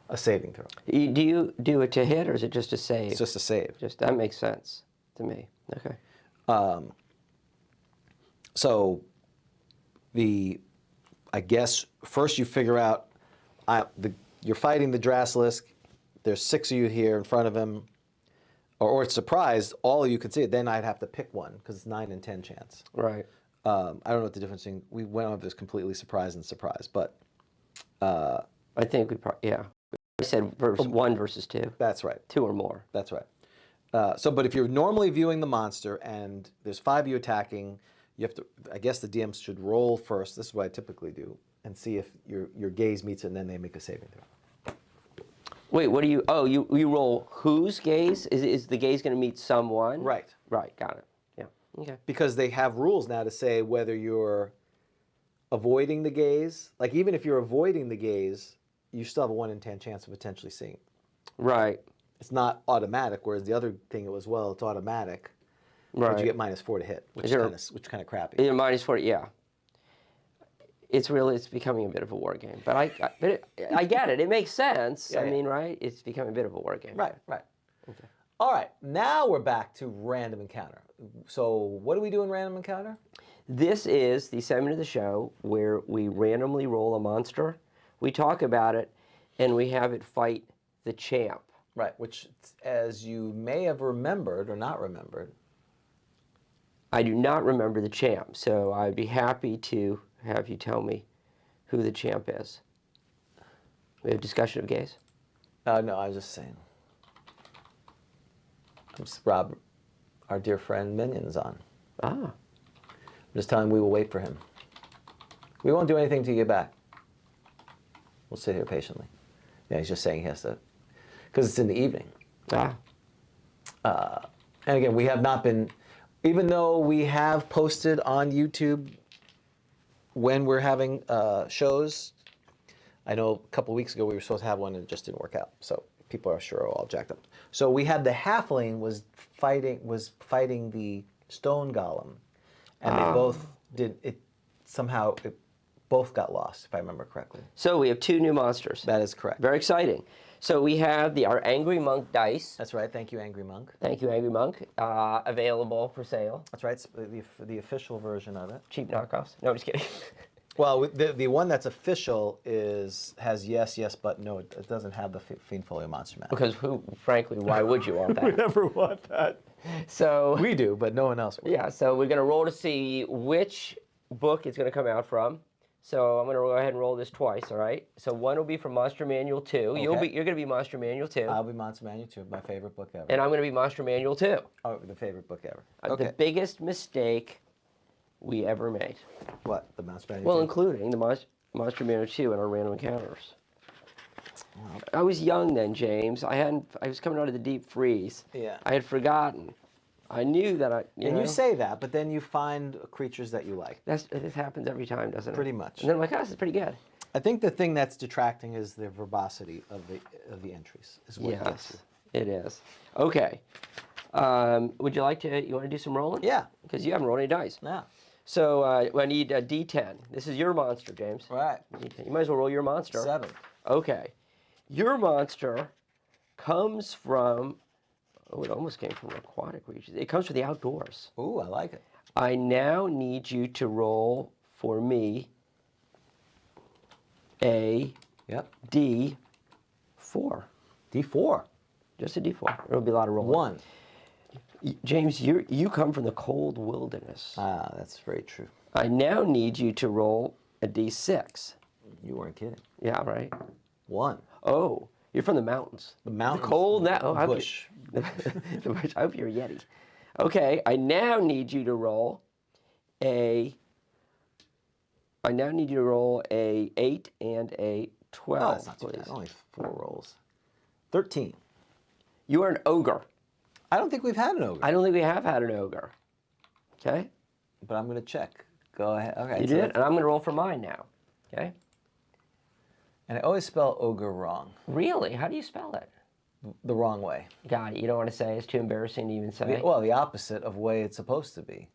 a saving throw. Do you do it to hit, or is it just a save? It's just a save. That makes sense to me. Okay. So I guess first you figure out, you're fighting the Drasilisk. There's 6 of you here in front of him, or it's surprised. All of you can see it. Then I'd have to pick one because it's 9 and 10 chance. Right. I don't know what the difference is. We went over this completely surprised and surprised, but I think we probably, yeah. I said 1 versus 2. That's right. 2 or more. That's right. But if you're normally viewing the monster and there's 5 of you attacking, you have to. I guess the DMs should roll first. This is what I typically do, and see if your gaze meets it, and then they make a saving throw. Wait, what do you? Oh, you roll whose gaze? Is the gaze going to meet someone? Right. Right. Got it. Yeah. Okay. Because they have rules now to say whether you're avoiding the gaze. Like even if you're avoiding the gaze, you still have a 1 in 10 chance of potentially seeing it. Right. It's not automatic, whereas the other thing it was, well, it's automatic. Right. But you get -4 to hit, which is kind of crappy. Yeah, -4. Yeah. It's becoming a bit of a war game, but I get it. It makes sense. Yeah, I mean, right? It's becoming a bit of a war game. Right. Okay. All right. Now we're back to random encounter. So what do we do in random encounter? This is the segment of the show where we randomly roll a monster, we talk about it, and we have it fight the champ. Right. Which, as you may have remembered or not remembered. I do not remember the champ, so I'd be happy to have you tell me who the champ is. We have discussion of gays? No, I was just saying. Rob, our dear friend Minion's on. Ah. Just tell him we will wait for him. We won't do anything till you get back. We'll sit here patiently. Yeah, he's just saying he has to, because it's in the evening. Ah. And again, we have not been, even though we have posted on YouTube when we're having shows. I know a couple weeks ago we were supposed to have one and it just didn't work out. So people are sure all jacked up. So we had the halfling was fighting the stone golem, and they both did it. Somehow, it both got lost, if I remember correctly. So we have 2 new monsters. That is correct. Very exciting. So we have our Angry Monk dice. That's right. Thank you, Angry Monk. Thank you, Angry Monk. Available for sale. That's right. It's the official version of it. Cheap knockoffs. No, I'm just kidding. Well, the one that's official has yes, but no. It doesn't have the Fiend Folio Monster Manual. Because frankly, why would you want that? We never want that. So We do, but no one else will. yeah, so we're going to roll to see which book it's going to come out from. So I'm going to go ahead and roll this twice, all right? So one will be from Monster Manual 2. Okay. You're going to be Monster Manual 2. I'll be Monster Manual 2, my favorite book ever. And I'm going to be Monster Manual 2. Oh, the favorite book ever. Okay. The biggest mistake we ever made. What? The Monster Manual Well, 2? including the Monster Manual 2 and our random encounters. I was young then, James. I was coming out of the deep freeze. Yeah. I had forgotten. I knew that You say that, but then you find creatures that you like. this happens every time, doesn't it? Pretty much. And then I'm like, oh, this is pretty good. I think the thing that's detracting is the verbosity of the entries. Is what it gets Yes, you. it is. Okay. Would you want to do some rolling? Yeah. Because you haven't rolled any dice. Yeah. So I need a D10. This is your monster, James. Right. You might as well roll your monster. 7. Okay. Your monster comes from, it almost came from aquatic regions. It comes from the outdoors. Ooh, I like it. I now need you to roll for me a Yep. D4. D4. Just a D4. It'll be a lot of rolling. 1. James, you come from the cold wilderness. Ah, that's very true. I now need you to roll a D6. You weren't kidding. Yeah, right. 1. Oh, you're from the mountains. The mountains. The cold now. Oh, Bush. The bush. I hope you're a Yeti. Okay, I now need you to roll a 8 and a 12. Oh, that's not too please. bad. Only 4 rolls. 13. You are an ogre. I don't think we've had an ogre. I don't think we have had an ogre. Okay? But I'm going to check. Go ahead. Okay. You so did? And I'm going to roll for mine now. Okay? And I always spell ogre wrong. Really? How do you spell it? The wrong way. Got it. You don't want to say. It's too embarrassing to even say. Well, the opposite of way it's supposed to be.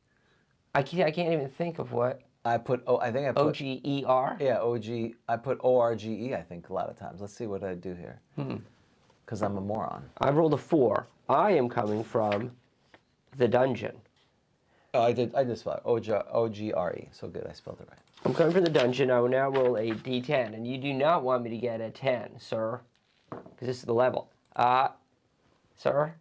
I can't even think of what. I think I put O-G-E-R? Yeah, O-G. I put O-R-G-E, I think, a lot of times. Let's see what I do here. Because I'm a moron. I've rolled a 4. I am coming from the dungeon. Oh, I did spell it. O-G-R-E. So good, I spelled it right. I'm coming from the dungeon. I will now roll a D10. And you do not want me to get a 10, sir. Because this is the level. Sir?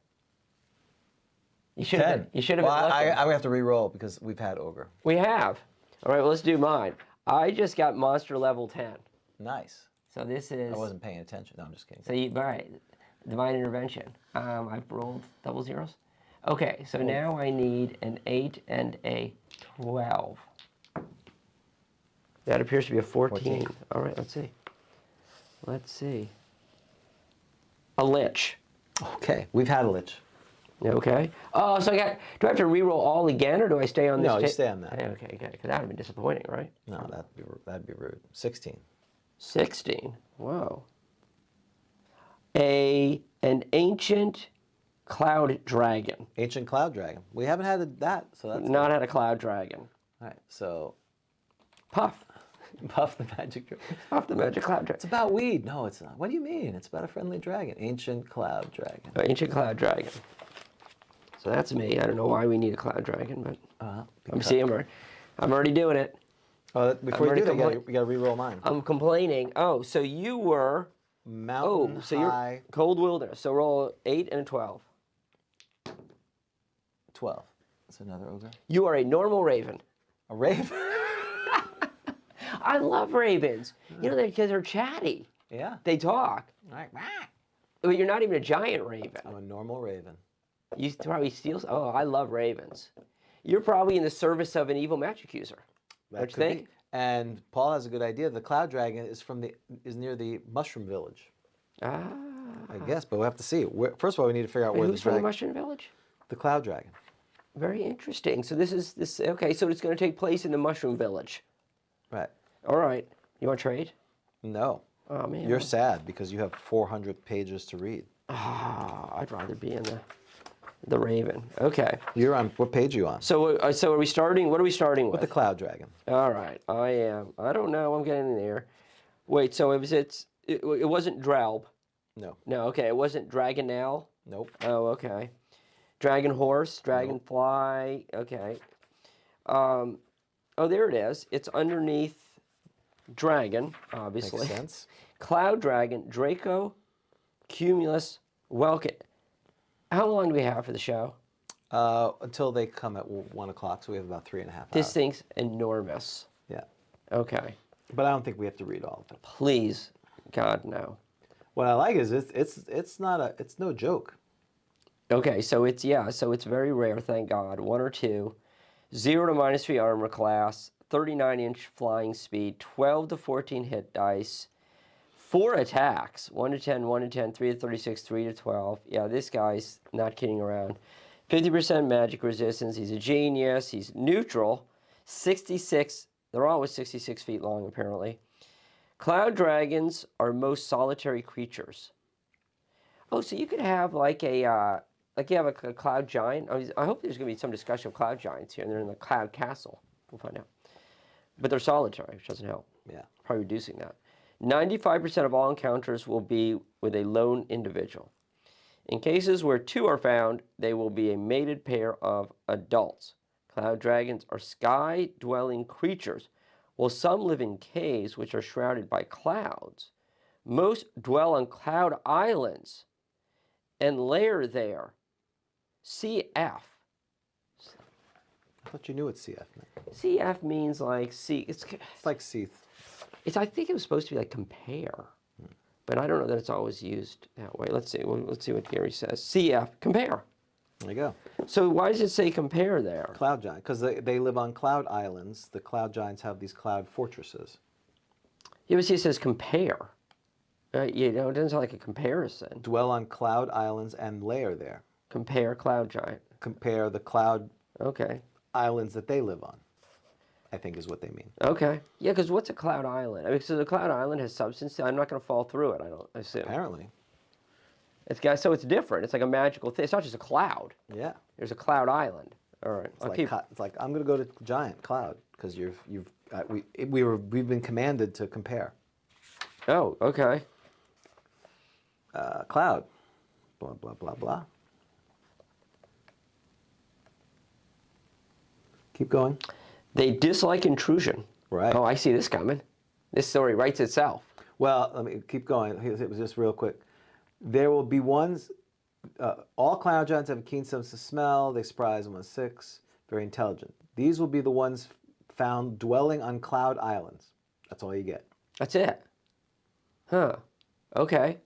You should have 10. You should have Well, been lucky. I'm going to have to re-roll because we've had ogre. We have. All right, well, let's do mine. I just got monster level 10. Nice. So this is... I wasn't paying attention. No, I'm just kidding. So all right, divine intervention. I've rolled double zeros. Okay, so now I need an 8 and a 12. That appears to be a 14. All right, let's see. Let's see. A lich. Okay, we've had a lich. Okay. Oh, so do I have to re-roll all again, or do I stay on this? No, you stay on that. Okay, because that would have been disappointing, right? No, that'd be rude. 16. 16. Whoa. An ancient cloud dragon. Ancient cloud dragon. We haven't had that, so that's Not had a cloud dragon. all right. So Puff. Puff the magic dragon. Puff the magic cloud dragon. It's about weed. No, it's not. What do you mean? It's about a friendly dragon. Ancient cloud dragon. Ancient cloud dragon. So that's me. I don't know why we need a cloud dragon, but I'm already doing it. Before you do that, we got to re-roll mine. I'm complaining. Oh, so you were Mountain so high. you're cold wilderness. So roll 8 and a 12. 12. That's another ogre. You are a normal raven. A raven. I love ravens. You know, because they're chatty. Yeah. They talk. All right. But you're not even a giant raven. I'm a normal raven. You probably steal. Oh, I love ravens. You're probably in the service of an evil magic user. That Don't you could think? be. And Paul has a good idea. The cloud dragon is near the mushroom village, Ah. I guess. But we'll have to see. First of all, we need to figure out where the Who's from the dragon, Mushroom Village? the cloud dragon. Very interesting. So okay, so it's going to take place in the Mushroom Village. Right. All right. You want to trade? No. Oh, man. You're sad because you have 400 pages to read. I'd rather be in the Raven. Okay. You're on, what page are you on? So are we starting? What are we starting with? With the cloud dragon. All right. I am. I don't know. I'm getting there. Wait. So it wasn't Drelb. No. No. Okay. It wasn't Dragonelle. Nope. Oh. Okay. Dragon Horse. Dragonfly. Okay. Oh, there it is. It's underneath Dragon, obviously. Makes sense. Cloud Dragon, Draco, Cumulus, Welkin. How long do we have for the show? Until they come at 1 o'clock, so we have about 3.5 hours. This thing's enormous. Yeah. Okay. But I don't think we have to read all of it. Please, God, no. What I like is it's no joke. Okay, so it's very rare, thank God. 1 or 2, 0 to -3 armor class, 39-inch flying speed, 12 to 14 hit dice, 4 attacks, 1 to 10, 1 to 10, 3 to 36, 3 to 12. Yeah, this guy's not kidding around. 50% magic resistance. He's a genius. He's neutral. 66. They're always 66 feet long, apparently. Cloud dragons are most solitary creatures. Oh, so you could have like you have a cloud giant. I hope there's going to be some discussion of cloud giants here, and they're in the cloud castle. We'll find out. But they're solitary, which doesn't help. Yeah. Probably reducing that. 95% of all encounters will be with a lone individual. In cases where 2 are found, they will be a mated pair of adults. Cloud dragons are sky-dwelling creatures. While some live in caves which are shrouded by clouds, most dwell on cloud islands and lair there. CF. I thought you knew what CF meant. CF means like It's like Seath. I think it was supposed to be like compare, but I don't know that it's always used that way. Let's see. Let's see what Gary says. CF, compare. There you go. So why does it say compare there? Cloud giant, because they live on cloud islands. The cloud giants have these cloud fortresses. You see, it says compare. It doesn't sound like a comparison. Dwell on cloud islands and lair there. Compare cloud giant. Compare the cloud Okay. islands that they live on, I think is what they mean. Okay. Yeah, because what's a cloud island? I mean, so the cloud island has substance. I'm not going to fall through it, I don't assume. Apparently. So it's different. It's like a magical thing. It's not just a cloud. Yeah. There's a cloud island. All right. It's like I'm going to go to giant cloud because we've been commanded to compare. Oh, okay. Cloud. Blah blah blah blah. Keep going. They dislike intrusion. Right. Oh, I see this coming. This story writes itself. Well, let me keep going. It was just real quick. There will be ones. All cloud giants have a keen sense of smell. They surprise 1/6. Very intelligent. These will be the ones found dwelling on cloud islands. That's all you get. That's it. Huh. Okay.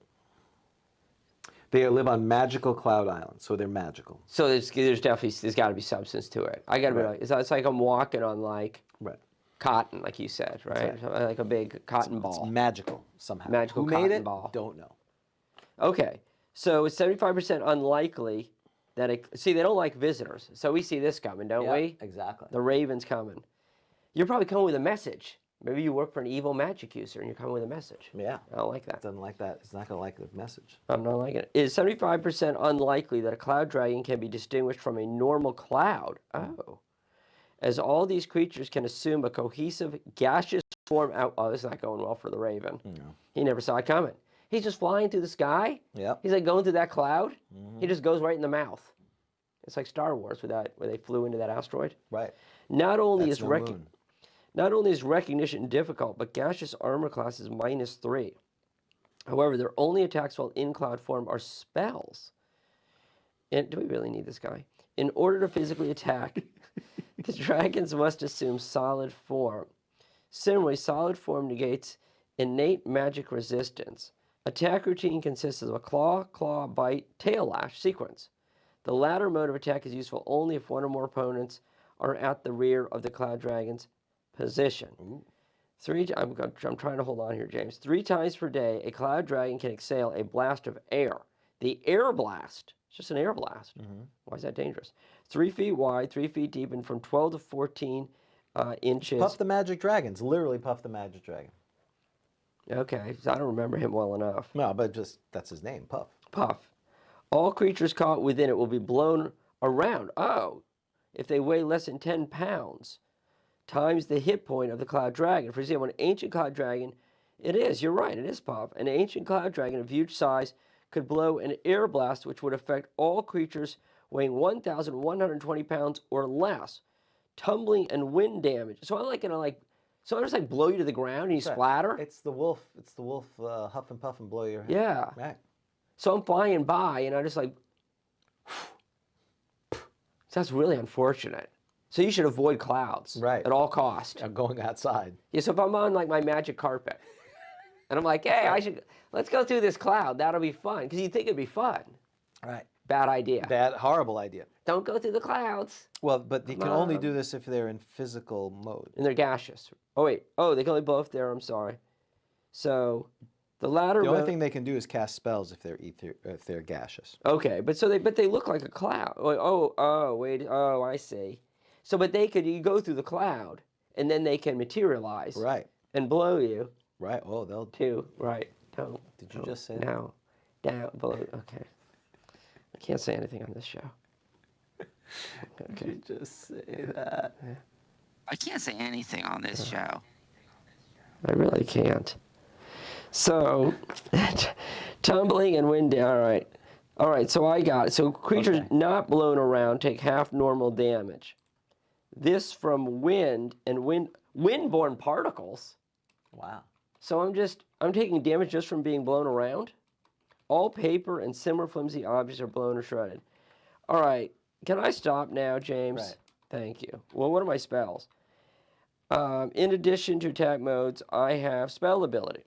They live on magical cloud islands, so they're magical. So there's got to be substance to it. I got to be like, it's like I'm walking on like Right. cotton, like you said, right? Right. Like a big cotton It's ball. magical somehow. Magical Who made cotton it? ball. Don't know. Okay. So it's 75% unlikely that see, they don't like visitors. So we see this coming, don't Yeah, we? exactly. The Raven's coming. You're probably coming with a message. Maybe you work for an evil magic user and you're coming with a message. Yeah. I don't like that. Doesn't like that. It's not going to like the message. I'm not liking it. It is 75% unlikely that a cloud dragon can be distinguished from a normal cloud. Oh. As all these creatures can assume a cohesive gaseous form out. Oh, this is not going well for the Raven. No. He never saw it coming. He's just flying through the sky. Yep. He's like going through that cloud. He just goes right in the mouth. It's like Star Wars with that, where they flew into that asteroid. Right. Not only That's is no moon. Not only is recognition difficult, but gaseous armor class is -3. However, their only attacks while in cloud form are spells. And do we really need this guy? In order to physically attack, the dragons must assume solid form. Similarly, solid form negates innate magic resistance. Attack routine consists of a claw, bite, tail lash sequence. The latter mode of attack is useful only if one or more opponents are at the rear of the Cloud Dragon's position. Ooh. I'm trying to hold on here, James. 3 times per day, a Cloud Dragon can exhale a blast of air. The air blast, it's just an air blast. Why is that dangerous? 3 feet wide, 3 feet deep, and from 12 to 14 inches. Puff the Magic Dragons, literally Puff the Magic Dragon. Okay, so I don't remember him well enough. No, but just that's his name, Puff. Puff. All creatures caught within it will be blown around. Oh, if they weigh less than 10 pounds, times the hit point of the Cloud Dragon. For example, an ancient Cloud Dragon, it is, you're right, it is Puff. An ancient Cloud Dragon of huge size could blow an air blast which would affect all creatures weighing 1,120 pounds or less. Tumbling and wind damage. So I'm like gonna so I just blow you to the ground and you splatter. It's the wolf. It's the wolf. Huff and puff and blow your head. Yeah. Right. So I'm flying by and I just so that's really unfortunate. So you should avoid clouds at all costs. I'm going outside. Yeah. So if I'm on my magic carpet and I'm like, hey, let's go through this cloud. That'll be fun because you think it'd be fun. Right. Bad idea. Horrible idea. Don't go through the clouds. Well, but you can only do this if they're in physical mode. And they're gaseous. Oh, wait. Oh, they can only blow if they're, I'm sorry. So the latter... The only thing they can do is cast spells if they're gaseous. Okay, but they look like a cloud. Oh, I see. So, but you go through the cloud, and then they can materialize. Right. And blow you. Right. Oh, they'll... Too. Right. Don't. Did you just say that? No. Down, below. Okay. I can't say anything on this show. Okay. Did you just say that? I can't say anything on this show. I really can't. So, tumbling and wind down. All right, so I got it. So creatures not blown around take half normal damage. This from wind and windborne particles. Wow. So I'm taking damage just from being blown around. All paper and similar flimsy objects are blown or shredded. All right, can I stop now, James? Right. Thank you. Well, what are my spells? In addition to attack modes, I have spell ability.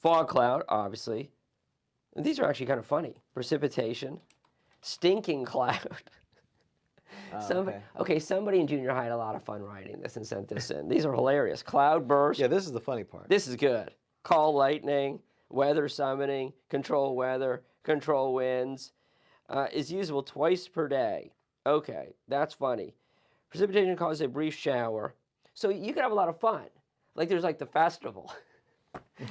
Fog cloud, obviously. And these are actually kind of funny. Precipitation. Stinking cloud. Somebody in junior high had a lot of fun writing this and sent this in. These are hilarious. Cloud burst. Yeah, this is the funny part. This is good. Call lightning. Weather summoning. Control weather. Control winds. Is usable twice per day. Okay, that's funny. Precipitation causes a brief shower. So you could have a lot of fun. Like there's the festival.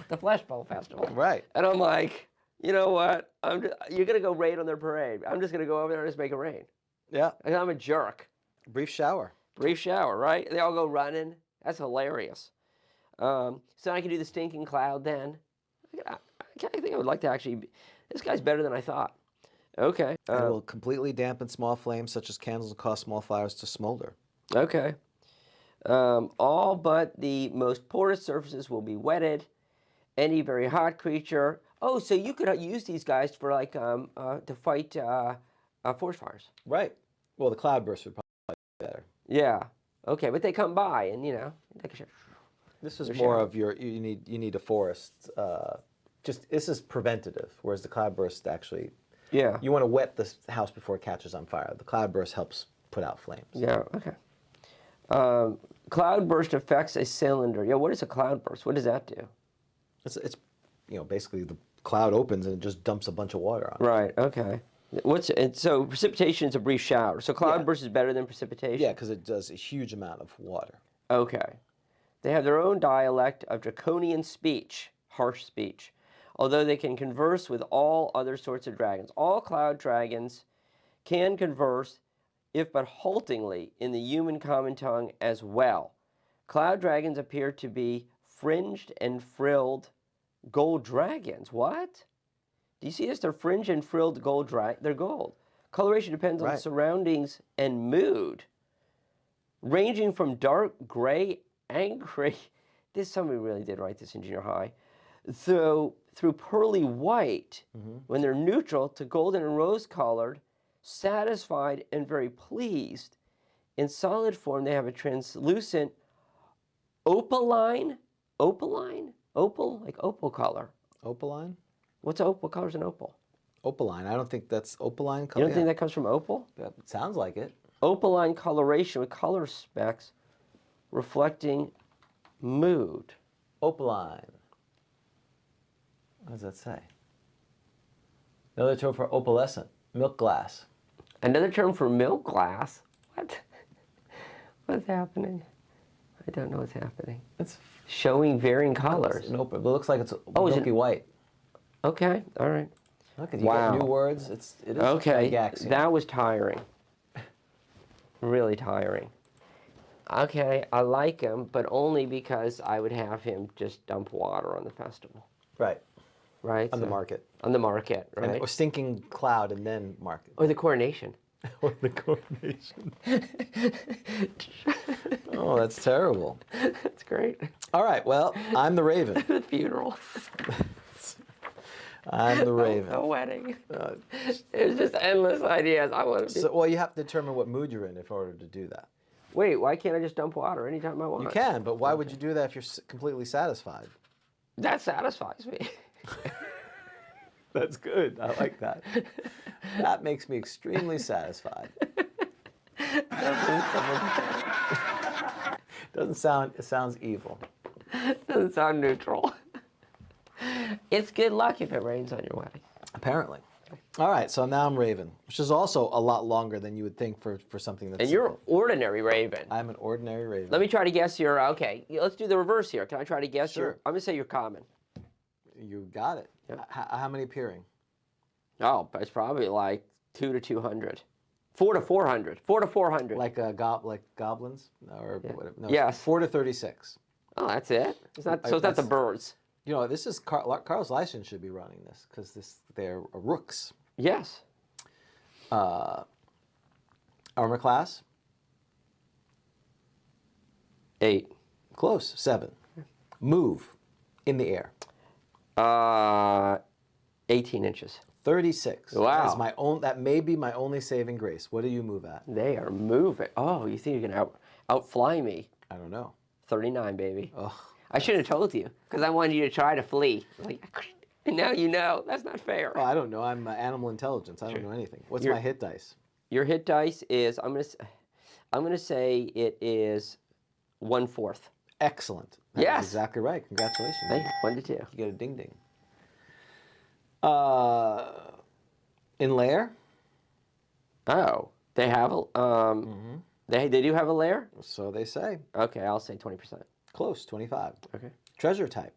The Flashball Festival. Right. And I'm like, you know what? You're going to go raid on their parade. I'm just going to go over there and just make it rain. Yeah. And I'm a jerk. Brief shower. Brief shower, right? They all go running. That's hilarious. So I can do the stinking cloud then. I think I would like to actually... This guy's better than I thought. Okay. And it will completely dampen small flames such as candles and cause small fires to smolder. Okay. All but the most porous surfaces will be wetted. Any very hot creature. Oh, so you could use these guys for to fight forest fires. Right. Well, the cloudburst would probably be better. Yeah. Okay, but they come by and take a shot. This is more of you need a forest. This is preventative, whereas the cloudburst actually. Yeah. You want to wet the house before it catches on fire. The cloudburst helps put out flames. Yeah. Okay. Cloudburst affects a cylinder. Yeah. What is a cloudburst? What does that do? It's basically the cloud opens and it just dumps a bunch of water on it. Right. Okay. So precipitation is a brief shower. So cloudburst is better than precipitation. Yeah, because it does a huge amount of water. Okay. They have their own dialect of draconian speech, harsh speech, although they can converse with all other sorts of dragons. All cloud dragons can converse, if but haltingly, in the human common tongue as well. Cloud dragons appear to be fringed and frilled gold dragons. What? Do you see this? They're fringed and frilled gold they're gold. Coloration depends on the surroundings and mood, ranging from dark gray, angry. Somebody really did write this in junior high. Through pearly white, when they're neutral, to golden and rose-colored, satisfied and very pleased. In solid form, they have a translucent opaline, opal, like opal color. Opaline? What's opal? What color's an opal? Opaline. I don't think that's opaline color. You don't think that comes from opal? That sounds like it. opaline coloration with color specks reflecting mood. Opaline. What does that say? Another term for opalescent. Milk glass. Another term for milk glass? What? What's happening? I don't know what's happening. It's Showing varying colors. Nope, it looks like it's Oh, is milky it- white. Okay, all right. Look, you Wow. got new words. It is Okay, Gygaxian. that was tiring. Really tiring. Okay, I like him, but only because I would have him just dump water on the festival, Right, right? on the So- market. On the market, right? Or stinking cloud and then market. Or the coronation. Or the coronation. Oh, that's terrible. That's great. All right, well, I'm the Raven. The funeral. I'm the Raven. The wedding. There's just endless ideas. I want to be... So, well, you have to determine what mood you're in order to do that. Wait, why can't I just dump water anytime I want? You can, but why would you do that if you're completely satisfied? That satisfies me. That's good. I like that. That makes me extremely satisfied. Doesn't sound, it sounds evil. Doesn't sound neutral. It's good luck if it rains on your wedding. Apparently. All right, so now I'm Raven, which is also a lot longer than you would think for something that's And you're simple. ordinary Raven. I'm an ordinary Raven. Let me try to guess your, okay, let's do the reverse here. Can I try to guess Sure. your, I'm going to say you're common. You got it. Yep. How many appearing? Oh, but it's probably like 2 to 200. 4 to 400. 4 to 400. Like like goblins? Or whatever. No, Yes. 4 to 36. Oh, that's it? It's not, so it's not the That's- birds. You know, this is Carlos Lyson should be running this because they're rooks. Yes. Armor class? 8. Close. 7. Move in the air. 18 inches. 36. Wow. That is my own. That may be my only saving grace. What do you move at? They are moving. Oh, you think you're going to outfly me? I don't know. 39, baby. Ugh. I should have told you because I wanted you to try to flee. Like, and now you know. That's not fair. Oh, I don't know. I'm animal intelligence. I don't know anything. What's You're- my hit dice? Your hit dice is I'm gonna say it is 1/4. Excellent. That's Yes. exactly right. Congratulations. Hey, 1 to 2. You get a ding ding. In lair? Oh, they have a they do have a lair. So they say. Okay, I'll say 20%. Close. 25. Okay. Treasure type.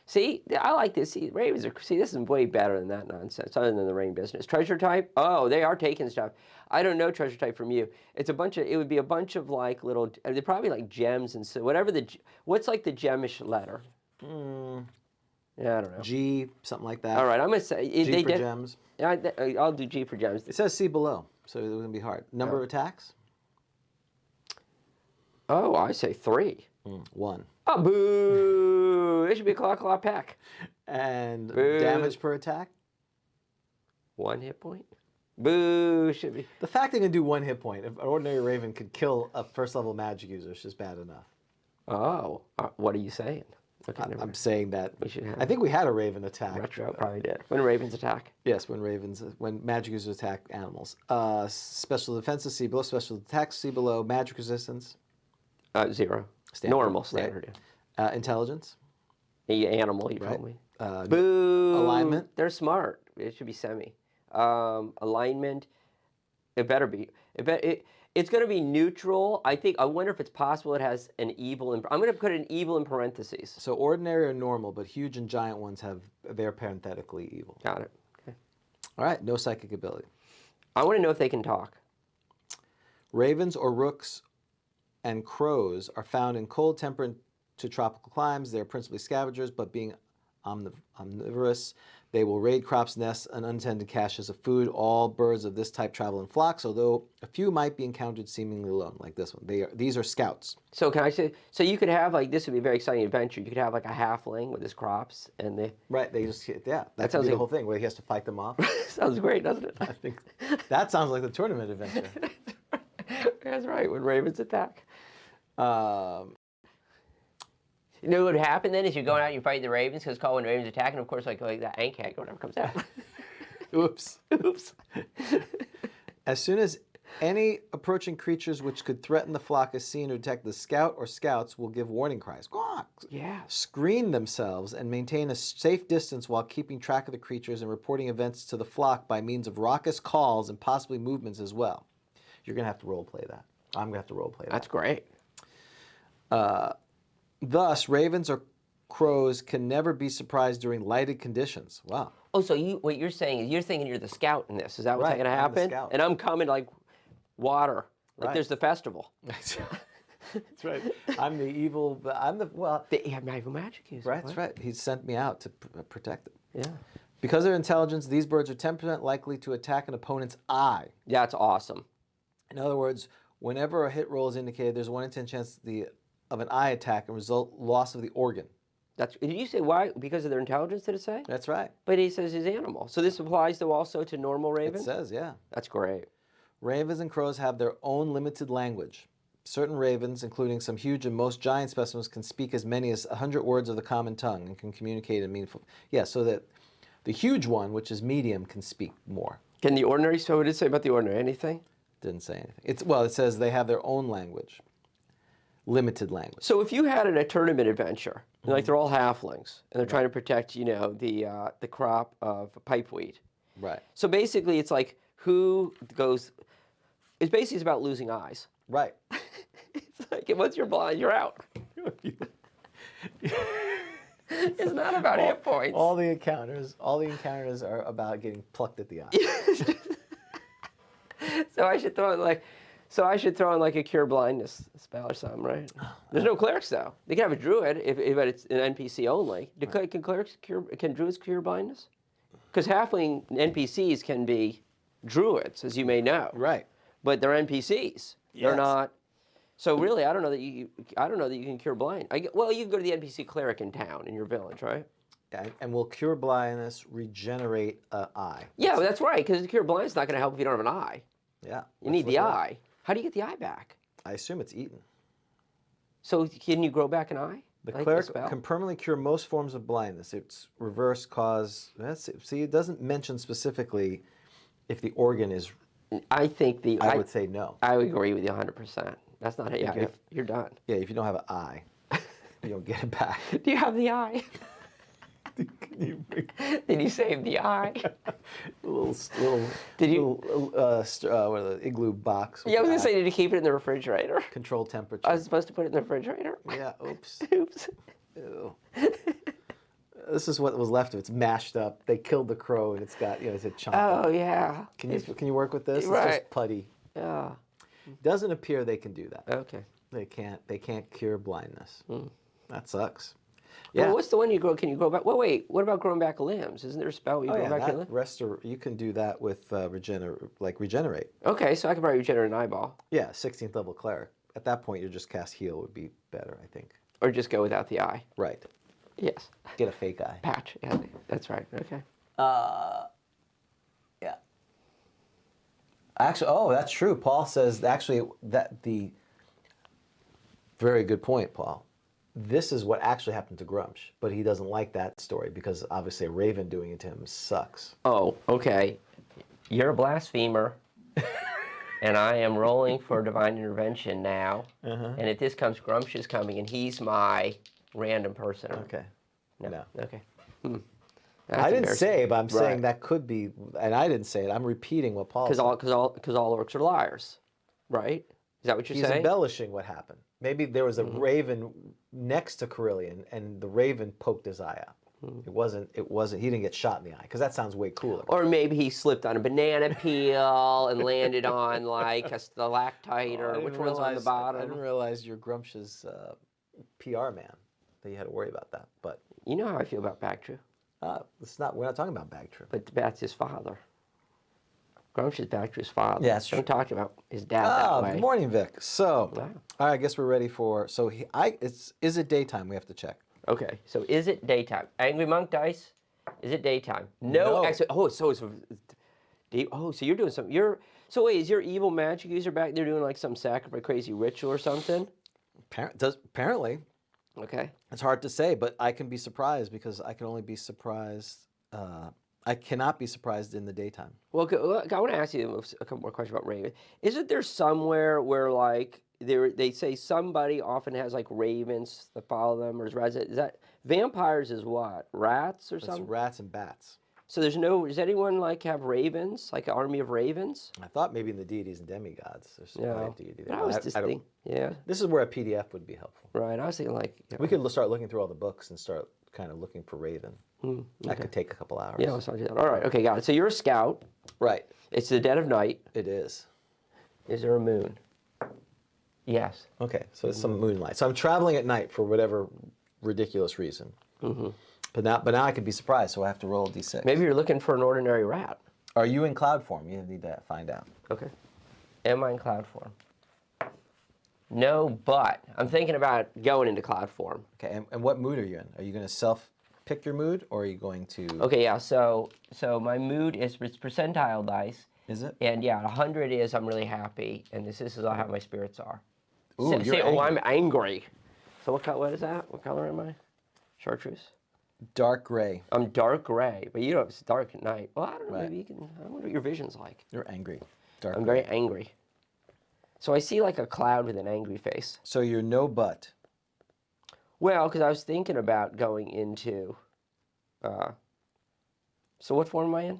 See, I like this. See, ravens are. See, this is way better than that nonsense. Other than the rain business, treasure type. Oh, they are taking stuff. I don't know treasure type from you. It's a bunch of. It would be a bunch of like little. They're probably like gems and so whatever the. What's like the gemish letter? Yeah, I don't know. G, something like that. All right, I'm gonna say G they for did. gems. Yeah, I'll do G for gems. It says C below, so it wouldn't be hard. Number of attacks? Oh, I say 3. 1. Oh, boo! It should be claw peck. And Boo. damage per attack? 1 hit point. Boo! Should be. The fact they can do 1 hit point, if an ordinary raven could kill a first level magic user, is just bad enough. Oh, what are you saying? Okay, never I'm mind. saying that. We should have I think we had a raven attack. Retro probably did. When ravens attack. Yes, when magic users attack animals. Special defenses, C below. Special attacks, C below. Magic resistance. 0. Standard, Normal right. standard. Intelligence. Yeah. Animal, you Right. told me. Boo. Boo! Alignment. They're smart. It should be semi. Alignment. It better be. It's going to be neutral. I wonder if it's possible it has an evil. I'm going to put an evil in parentheses. So ordinary or normal, but huge and giant ones they're parenthetically evil. Got it. Okay. All right, no psychic ability. I want to know if they can talk. Ravens or rooks and crows are found in cold, temperate to tropical climes. They're principally scavengers, but being omnivorous, they will raid crops, nests, and untended caches of food. All birds of this type travel in flocks, although a few might be encountered seemingly alone, like this one. These are scouts. So can I say? So you could have like this would be a very exciting adventure. You could have like a halfling with his crops, and they. Right, they just, that could sounds be the like- whole thing, where he has to fight them off. Sounds great, doesn't it? I think that sounds like the tournament adventure. That's right. When ravens attack. Um, You know what would happen then is you're going out and you're fighting the ravens because it's called when ravens attack, and of course like that ankheg or whatever comes out. oops. Oops. As soon as Any approaching creatures which could threaten the flock is seen to detect the scout or scouts will give warning cries. Squawk! Yeah. Screen themselves and maintain a safe distance while keeping track of the creatures and reporting events to the flock by means of raucous calls and possibly movements as well. You're going to have to role play that. I'm going to have to role play that. That's great. Thus, ravens or crows can never be surprised during lighted conditions. Wow. Oh, so what you're saying is you're thinking you're the scout in this. Is that what's Right, going to I'm the happen? scout. And I'm coming like water. Like Right. there's the festival. That's right. I'm the evil. Well. You have evil magic user. Right. That's right. He sent me out to protect it. Yeah. Because of their intelligence, these birds are 10% likely to attack an opponent's eye. That's awesome. In other words, whenever a hit roll is indicated, there's 1 in 10 chance of an eye attack and result loss of the organ. Did you say why? Because of their intelligence, did it say? That's right. But he says he's animal. So this applies though also to normal It ravens? says, yeah. That's great. Ravens and crows have their own limited language. Certain ravens, including some huge and most giant specimens, can speak as many as 100 words of the common tongue and can communicate in meaningful. Yeah, so that the huge one, which is medium, can speak more. Can the ordinary, so what did it say about the ordinary? Anything? Didn't say anything. It says they have their own language. Limited language. So if you had a tournament adventure, like they're all halflings, and they're trying to protect, the crop of pipeweed. Right. So basically it's like it's about losing eyes. Right. It's like, once you're blind, you're out. It's not about hit points. All the encounters are about getting plucked at the eye. So I should throw in like a cure blindness spell or something, right? There's no clerics though. They can have a druid, but it's an NPC only. Can druids cure blindness? Because halfling NPCs can be druids, as you may know. Right. But they're NPCs. They're Yes. not. So really, I don't know that you can cure blind. Well, you can go to the NPC cleric in town in your village, right? And will cure blindness regenerate an eye? Yeah, well, that's right. Because cure blindness is not going to help if you don't have an eye. Yeah. You need the eye. How do you get the eye back? I assume it's eaten. So can you grow back an eye? The Like cleric spell? can permanently cure most forms of blindness. Its reverse cause. See, it doesn't mention specifically if the organ is. I think I would say no. I would agree with you 100%. That's not it. Yeah, Okay. you're done. Yeah, if you don't have an eye, you don't get it back. Do you have the eye? Did you save the eye? Did you? what are the igloo box? with Yeah, I was the gonna say, eye. did you keep it in the refrigerator? Control temperature. I was supposed to put it in the refrigerator. Yeah. Oops. Oops. Ew. This is what was left of it. It's mashed up. They killed the crow, and it's got it's a chunk. Oh yeah. Can you work with this? It's Right. just putty. Yeah. Doesn't appear they can do that. Okay. They can't cure blindness. That sucks. Yeah. Yeah. Well, what's the one you grow? Can you grow back? Well, wait. What about growing back limbs? Isn't there a spell where you Oh grow yeah, back your limbs? you can do that with regenerate. Okay, so I could probably regenerate an eyeball, Yeah, 16th level cleric. At that point, you just cast heal would be better, I think. or just go without the eye. Right. Yes. Get a fake eye. Patch. Yeah, that's right. Okay. Yeah. Actually, that's true. Paul says actually that the very good point, Paul. This is what actually happened to Grumsh, but he doesn't like that story because obviously a raven doing it to him sucks. Oh, okay. You're a blasphemer, and I am rolling for divine intervention now. And if this comes, Grumsh is coming, and he's my random person. Okay. No. Okay. I didn't say, but I'm saying Right. that could be, and I didn't say it. I'm repeating what Paul said. Because all orcs are liars, right? Is that what you're He's saying? embellishing what happened. Maybe there was a raven next to Carillion, and the raven poked his eye out. It wasn't. He didn't get shot in the eye because that sounds way cooler. Or maybe he slipped on a banana peel and landed on like a stalactite, or which one's on the I bottom? didn't realize you're Grumsh's PR man. That you had to worry about that. But You know how I feel about Bagtru, we're not talking about Bagtrip. but that's his father. Grumsh is Bagtru's father. Yeah, that's Don't true. talk about his dad that way. Good morning, Vic. So, Wow. all right, I guess we're ready for. So, is it daytime? We have to check. Okay, so is it daytime? Angry Monk dice, is it daytime? No. No. Actually, so you're doing something. So wait, is your evil magic user back there doing like some sacrifice crazy ritual or something? Apparently, Okay. it's hard to say, but I can be surprised because I can only be surprised I cannot be surprised in the daytime. Well, I want to ask you a couple more questions about ravens. Isn't there somewhere where like they say somebody often has like ravens that follow them, or is that vampires is what, rats or It's something? rats and bats. So does anyone like have ravens, like an army of ravens? I thought maybe in the deities and demigods. There's probably a deity there. But I was but just I don't- thinking, yeah, This is where a PDF would be helpful. right. I was thinking like, We could start looking through all the books and start kind of looking for Raven. okay. That could take a couple hours. Yeah, let's not do that. All right, okay, got it. So you're a scout. Right. It's the dead of night. It is. Is there a moon? Yes. Okay, so it's some moonlight. So I'm traveling at night for whatever ridiculous reason. But now I could be surprised, so I have to roll a d6. Maybe you're looking for an ordinary rat. Are you in cloud form? You need to find out. Okay. Am I in cloud form? No, but I'm thinking about going into cloud form. Okay, and what mood are you in? Are you going to self-pick your mood, or are you going to... Okay, yeah, so my mood is, it's percentile dice. Is it? And yeah, 100 is I'm really happy, and this is how my spirits are. Ooh, you're oh, angry. I'm angry. So what is that? What color am I? Chartreuse? Dark gray. I'm dark gray, but you know it's dark at night. Well, I don't know, Right. maybe you can, I wonder what your vision's like. You're angry. Dark I'm gray. very angry. So I see like a cloud with an angry face. So you're no but. Well, because I was thinking about going into, so what form am I in?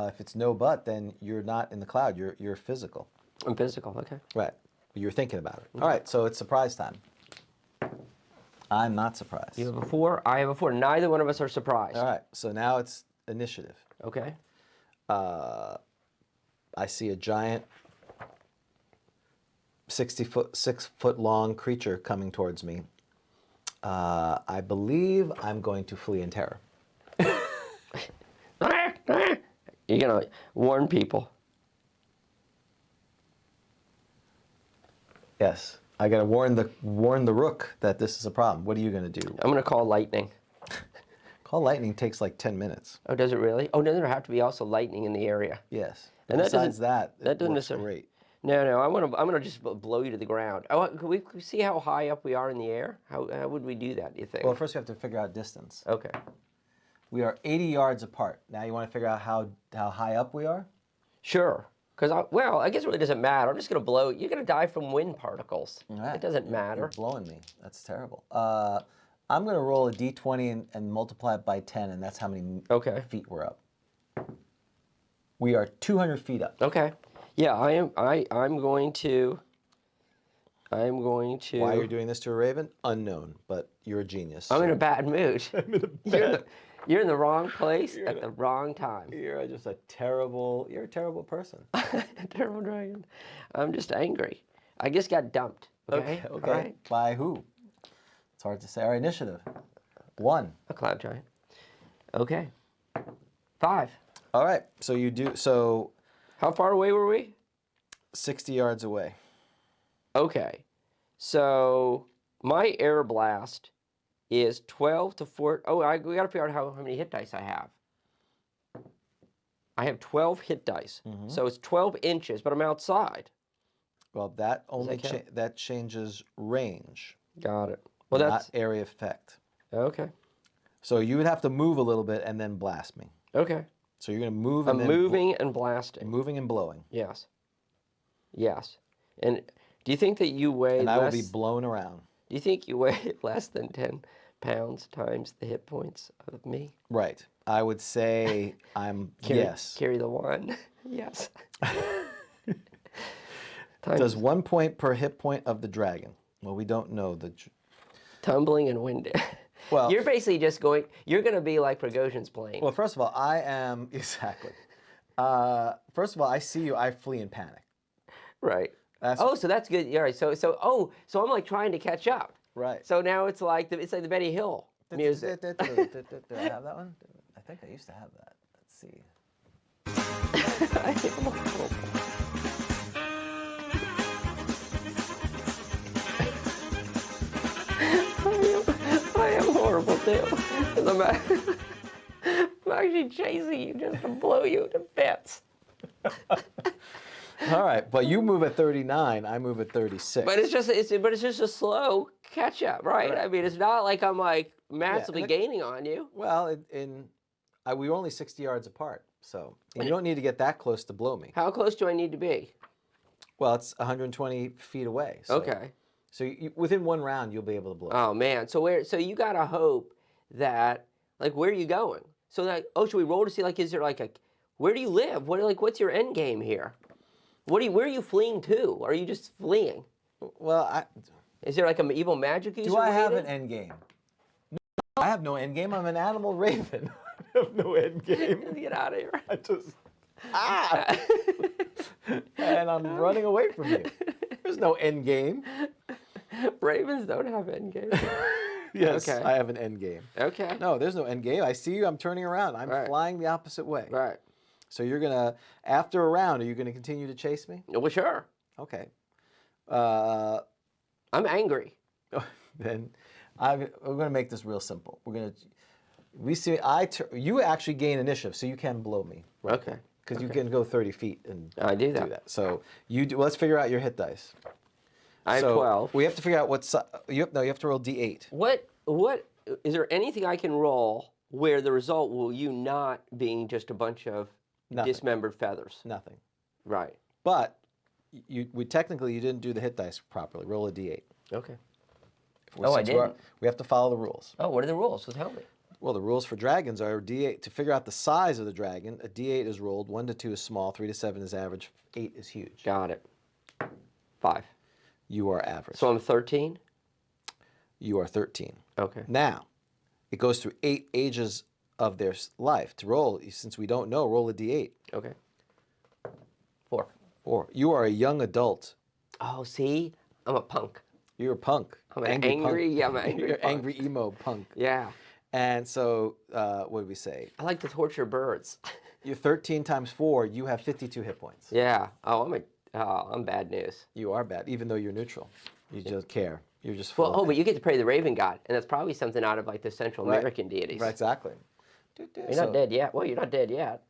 If it's no but, then you're not in the cloud. You're physical. I'm physical, okay. Right. You're thinking about it. All right, so it's surprise time. I'm not surprised. You have a 4, I have a 4. Neither one of us are surprised. All right, so now it's initiative. Okay. I see a giant 6 foot long creature coming towards me. I believe I'm going to flee in terror. You're going to warn people. Yes, I gotta warn the rook that this is a problem. What are you gonna do? I'm going to call lightning. Call lightning takes like 10 minutes. Oh, does it really? Oh, doesn't there have to be also lightning in the area? Yes. And But that besides doesn't- that, that it doesn't works necessarily- great. No, I'm gonna just blow you to the ground. Oh, can we see how high up we are in the air? How would we do that, do you think? Well, first we have to figure out distance. Okay. We are 80 yards apart. Now you want to figure out how high up we are? Sure. Because, I guess it really doesn't matter. I'm just going to blow. You're going to die from wind particles. All right. It doesn't You're matter. blowing me. That's terrible. I'm going to roll a d20 and multiply it by 10, and that's how many Okay. feet we're up. We are 200 feet up. Okay. Yeah, I am. I'm going to. Why you're doing this to a raven? Unknown, but you're a genius. I'm in a bad mood. I'm in a You're in the wrong place at the wrong time. You're just a terrible person. Terrible dragon. I'm just angry. I just got dumped. Okay. Okay. All right. By who? It's hard to say. Our initiative. 1. A cloud giant. Okay. 5. All right. So you do. So How far away were we? 60 yards away. Okay. So my air blast is 12 to 4. Oh, we got to figure out how many hit dice I have. I have 12 hit dice. So it's 12 inches, but I'm outside. Well, that only count? that changes range, Got it. Well, not that's area effect. okay. So you would have to move a little bit and then blast me. Okay. So you're going to move. I'm and then moving and blasting. moving and blowing, Yes. Yes. And do you think that you weigh and less? I will be blown around. Do you think you weigh less than 10 pounds times the hit points of me? Right. I would say I'm yes. Carry the 1. Yes. Does 1 point per hit point of the dragon? Well, we don't know the. Tumbling and wind. Well, You're basically just going. You're going to be like Prigozhin's plane. Well, first of all, I am exactly. First of all, I see you. I flee in panic. Right. That's Oh, so that's good. All right. So I'm like trying to catch up. right. So now it's like the Benny Hill music. Do I have that one? I think I used to have that. Let's see. I am horrible too. 'Cause I'm actually chasing you just to blow you to bits. All right, but you move at 39. I move at 36. But it's just a slow catch up, right? Right. I mean, it's not like I'm like massively and gaining on you. well, We were only 60 yards apart, so and you don't need to get that close to blow me. How close do I need to be? Well, it's 120 feet away. So, Okay. So within one round, you'll be able to blow. Oh man. So you gotta hope that like where are you going? So like should we roll to see like is there like a where do you live? What's your end game here? Where are you fleeing to? Are you just fleeing? Well, Is there like an evil magic user? do I have waiting? an end game? No, I have no end game. I'm an animal raven. I have no end game. Let's get out of here. I just and I'm running away from you. There's no end game. Ravens don't have end games. Yes, Okay. I have an end game. Okay. No, there's no end game. I see you. I'm turning around. I'm Right. flying the opposite way. Right. So you're gonna, after a round, are you gonna continue to chase me? Well, sure. Okay. I'm angry. Then we're gonna make this real simple. You actually gain initiative, so you can blow me. Okay. Because you can go 30 feet and I do that. So let's figure out your hit dice. I have So 12. We have to figure out you have to roll D8. What is there anything I can roll where the result will you not being just a bunch of Nothing. dismembered feathers? Nothing. Right. But you didn't do the hit dice properly. Roll a D8. Okay. Since I didn't. We have to follow the rules. Oh, what are the rules? So tell me. Well, the rules for dragons are D8. To figure out the size of the dragon, a D8 is rolled. 1 to 2 is small. 3 to 7 is average. 8 is huge. Got it. 5. You are average. So I'm 13? You are 13. Okay. Now, it goes through 8 ages of their life. To roll, since we don't know, roll a D8. Okay. 4. 4. You are a young adult. Oh, see? I'm a punk. You're a punk. I'm an angry, punk. yeah, I'm an angry You're punk. angry emo punk. Yeah. And so, what did we say? I like to torture birds. You're 13 times 4. You have 52 hit points. Yeah. Oh, I'm bad news. You are bad, even though you're neutral. You just care. You're just Well, full of but you get to pray the Raven God, and that's probably something out of like the Central Right. American deities. Right, exactly. You're not dead yet. Well, you're not dead yet.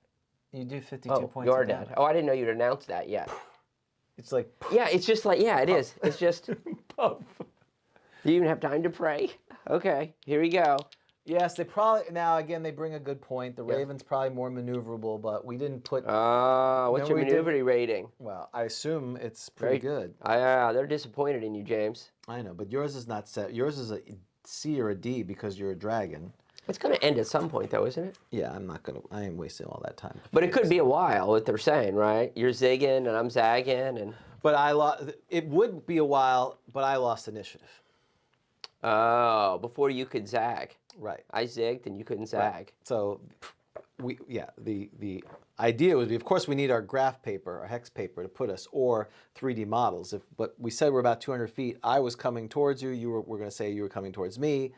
You do 52 Oh, points. you are of dead. damage. Oh, I didn't know you'd announced that yet. It's like Yeah, it's just like, yeah, it is. It's just, puff. do you even have time to pray? Okay, here we go. Yes, they probably now again they bring a good point. The Raven's probably more maneuverable, but we didn't put. What's Remember your we did- maneuverity rating? Well, I assume it's pretty good. They're disappointed in you, James. I know, but yours is not set. Yours is a C or a D because you're a dragon. It's going to end at some point, though, isn't it? Yeah, I ain't wasting all that time. But it could be a while, what they're saying, right? You're zigging and I'm zagging, and But I lost. It would be a while, but I lost initiative. before you could zag. Right. I zigged and you couldn't zag. So, the idea would be, of course, we need our graph paper, our hex paper, to put us, or 3D models. But we said we're about 200 feet. I was coming towards you. We're going to say you were coming towards me.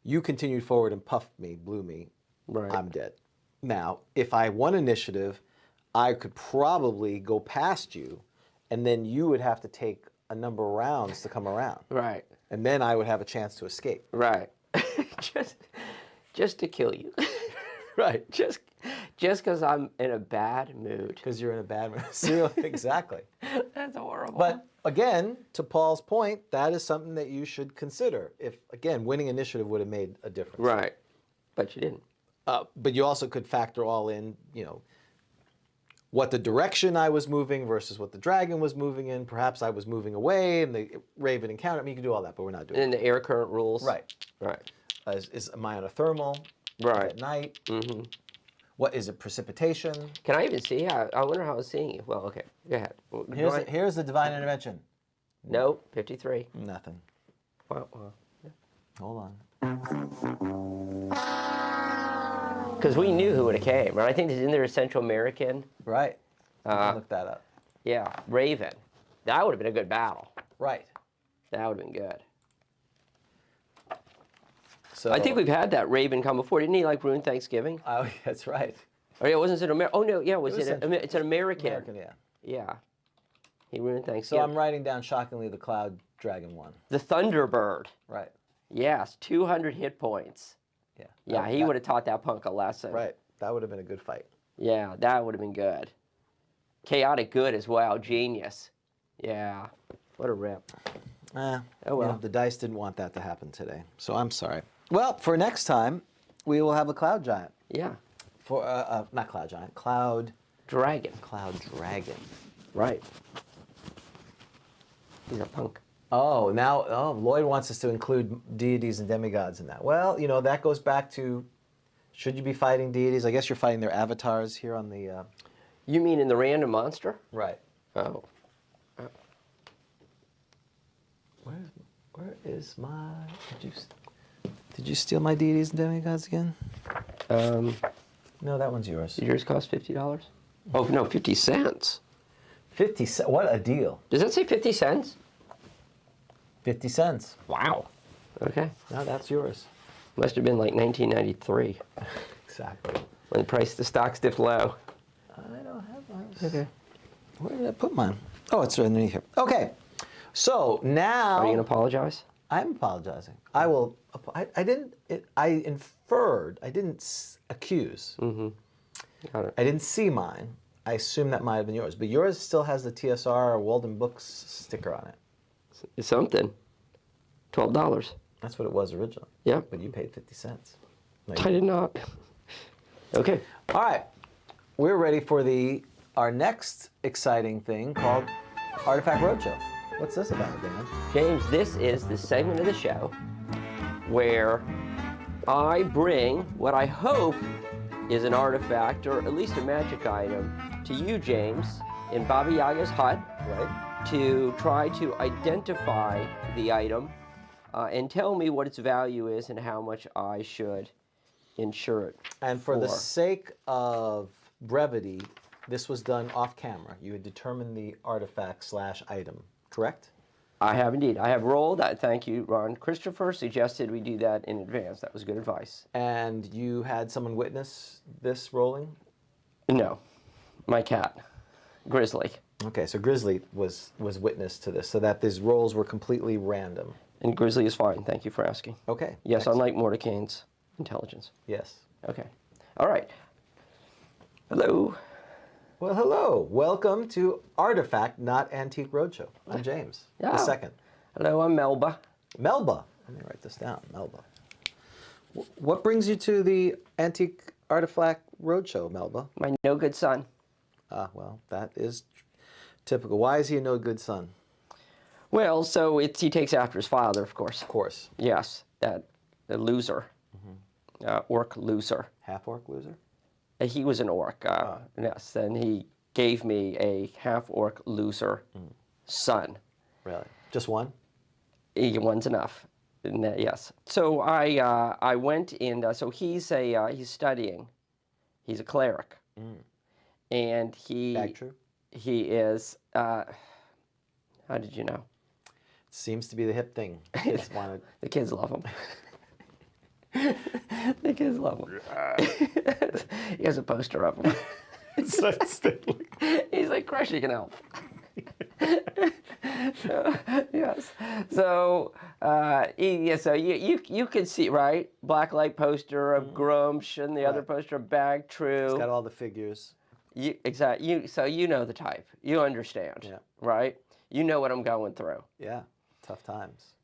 You continued forward and puffed me, blew me. Right. I'm dead. Now, if I won initiative, I could probably go past you, and then you would have to take a number of rounds to come around, Right. and then I would have a chance to escape. Right. just to kill you. Right. Just because I'm in a bad mood. Because you're in a bad mood. Seriously, exactly. That's horrible. But again, to Paul's point, that is something that you should consider. If, again, winning initiative would have made a difference. Right. But you didn't. But you also could factor all in, what the direction I was moving versus what the dragon was moving in. Perhaps I was moving away and the raven encountered me. You can do all that, but we're not doing And then the air current rules. Right. Right. Am I on a thermal? Right. At night? Mm-hmm. What is it? Precipitation? Can I even see? I wonder how I was seeing you. Well, okay. Go ahead. Here's the divine intervention. Nope. 53. Nothing. Well, Hold on. because we knew who would have came, right? I think isn't there a Central American? Right. You can look that up. Yeah, Raven. That would have been a good battle. Right. That would have been good. So I think we've had that Raven come before. Didn't he like ruin Thanksgiving? Oh, that's right. Oh yeah, wasn't it American? Oh no, yeah, was it's an American. American, yeah. Yeah. He ruined So Thanksgiving. I'm writing down shockingly the Cloud Dragon one. The Thunderbird. Right. Yes, 200 hit points. Yeah. Yeah, he would have taught that punk a lesson. Right. That would have been a good fight. Yeah, that would have been good. Chaotic good as well. Genius. Yeah. What a rip. Oh well. well. The dice didn't want that to happen today, so I'm sorry. Well, for next time, we will have a Cloud Giant. Yeah. For not Cloud Giant, Cloud Dragon. Dragon. Right. He's a punk. Oh, now Lloyd wants us to include deities and demigods in that. Well, you know, that goes back to, should you be fighting deities? I guess you're fighting their avatars here on the... You mean in the random monster? Right. Oh. Where is my... Did you steal my deities and demigods again? No, that one's yours. Did yours cost $50? Oh, no, 50 cents. 50 cents. What a deal. Does that say 50 cents? 50 cents. Wow. Okay. Now that's yours. Must have been like 1993 Exactly. when the price of the stocks dipped low. I don't have mine. Okay. Where did I put mine? Oh, it's right underneath here. Okay. So now... Are you going to apologize? I'm apologizing. I will... I didn't... I inferred. I didn't accuse. Mm-hmm. Got it. I didn't see mine. I assume that might have been yours. But yours still has the TSR Walden Books sticker on it. It's something. $12. That's what it was originally. Yep. But you paid 50 cents. No, I did not. Okay. All right. We're ready for our next exciting thing called Artifact Roadshow. What's this about, Dan? James, this is the segment of the show where I bring what I hope is an artifact or at least a magic item to you, James, in Baba Yaga's hut, Right? to try to identify the item and tell me what its value is and how much I should insure it. And for the sake of brevity, this was done off camera. You had determined the artifact / item, correct? I have indeed. I have rolled. Thank you, Ron. Christopher suggested we do that in advance. That was good advice. And you had someone witness this rolling? No, my cat, Grizzly. Okay, so Grizzly was witness to this, so that these rolls were completely random. And Grizzly is fine. Thank you for asking. Okay. Yes, excellent. unlike Mordecai's intelligence. Yes. Okay. All right. Hello. Well, hello. Welcome to Artifact, Not Antique Roadshow. I'm James, Yeah. the second. Hello, I'm Melba. Melba. Let me write this down, Melba. What brings you to the Antique Artifact Roadshow, Melba? My no good son. Well, that is typical. Why is he a no good son? Well, so he takes after his father, of course. Of course. Yes, the loser, orc loser. Half-orc loser? He was an orc, yes, and he gave me a half-orc loser son. Really? Just one? One's enough. Yes. So I went and so he's studying. He's a cleric, and Bag true? he is. How did you know? Seems to be the hip thing. Kids wanted. The kids love him. The kids love him. He has a poster of him. He's like crushing an elf. Yes. So, so you can see, right? Blacklight poster of Grumsh and the other poster of Bag True. It's got all the figures. Exactly. So you know the type. You understand. Yeah. Right? You know what I'm going through. Yeah. Tough times.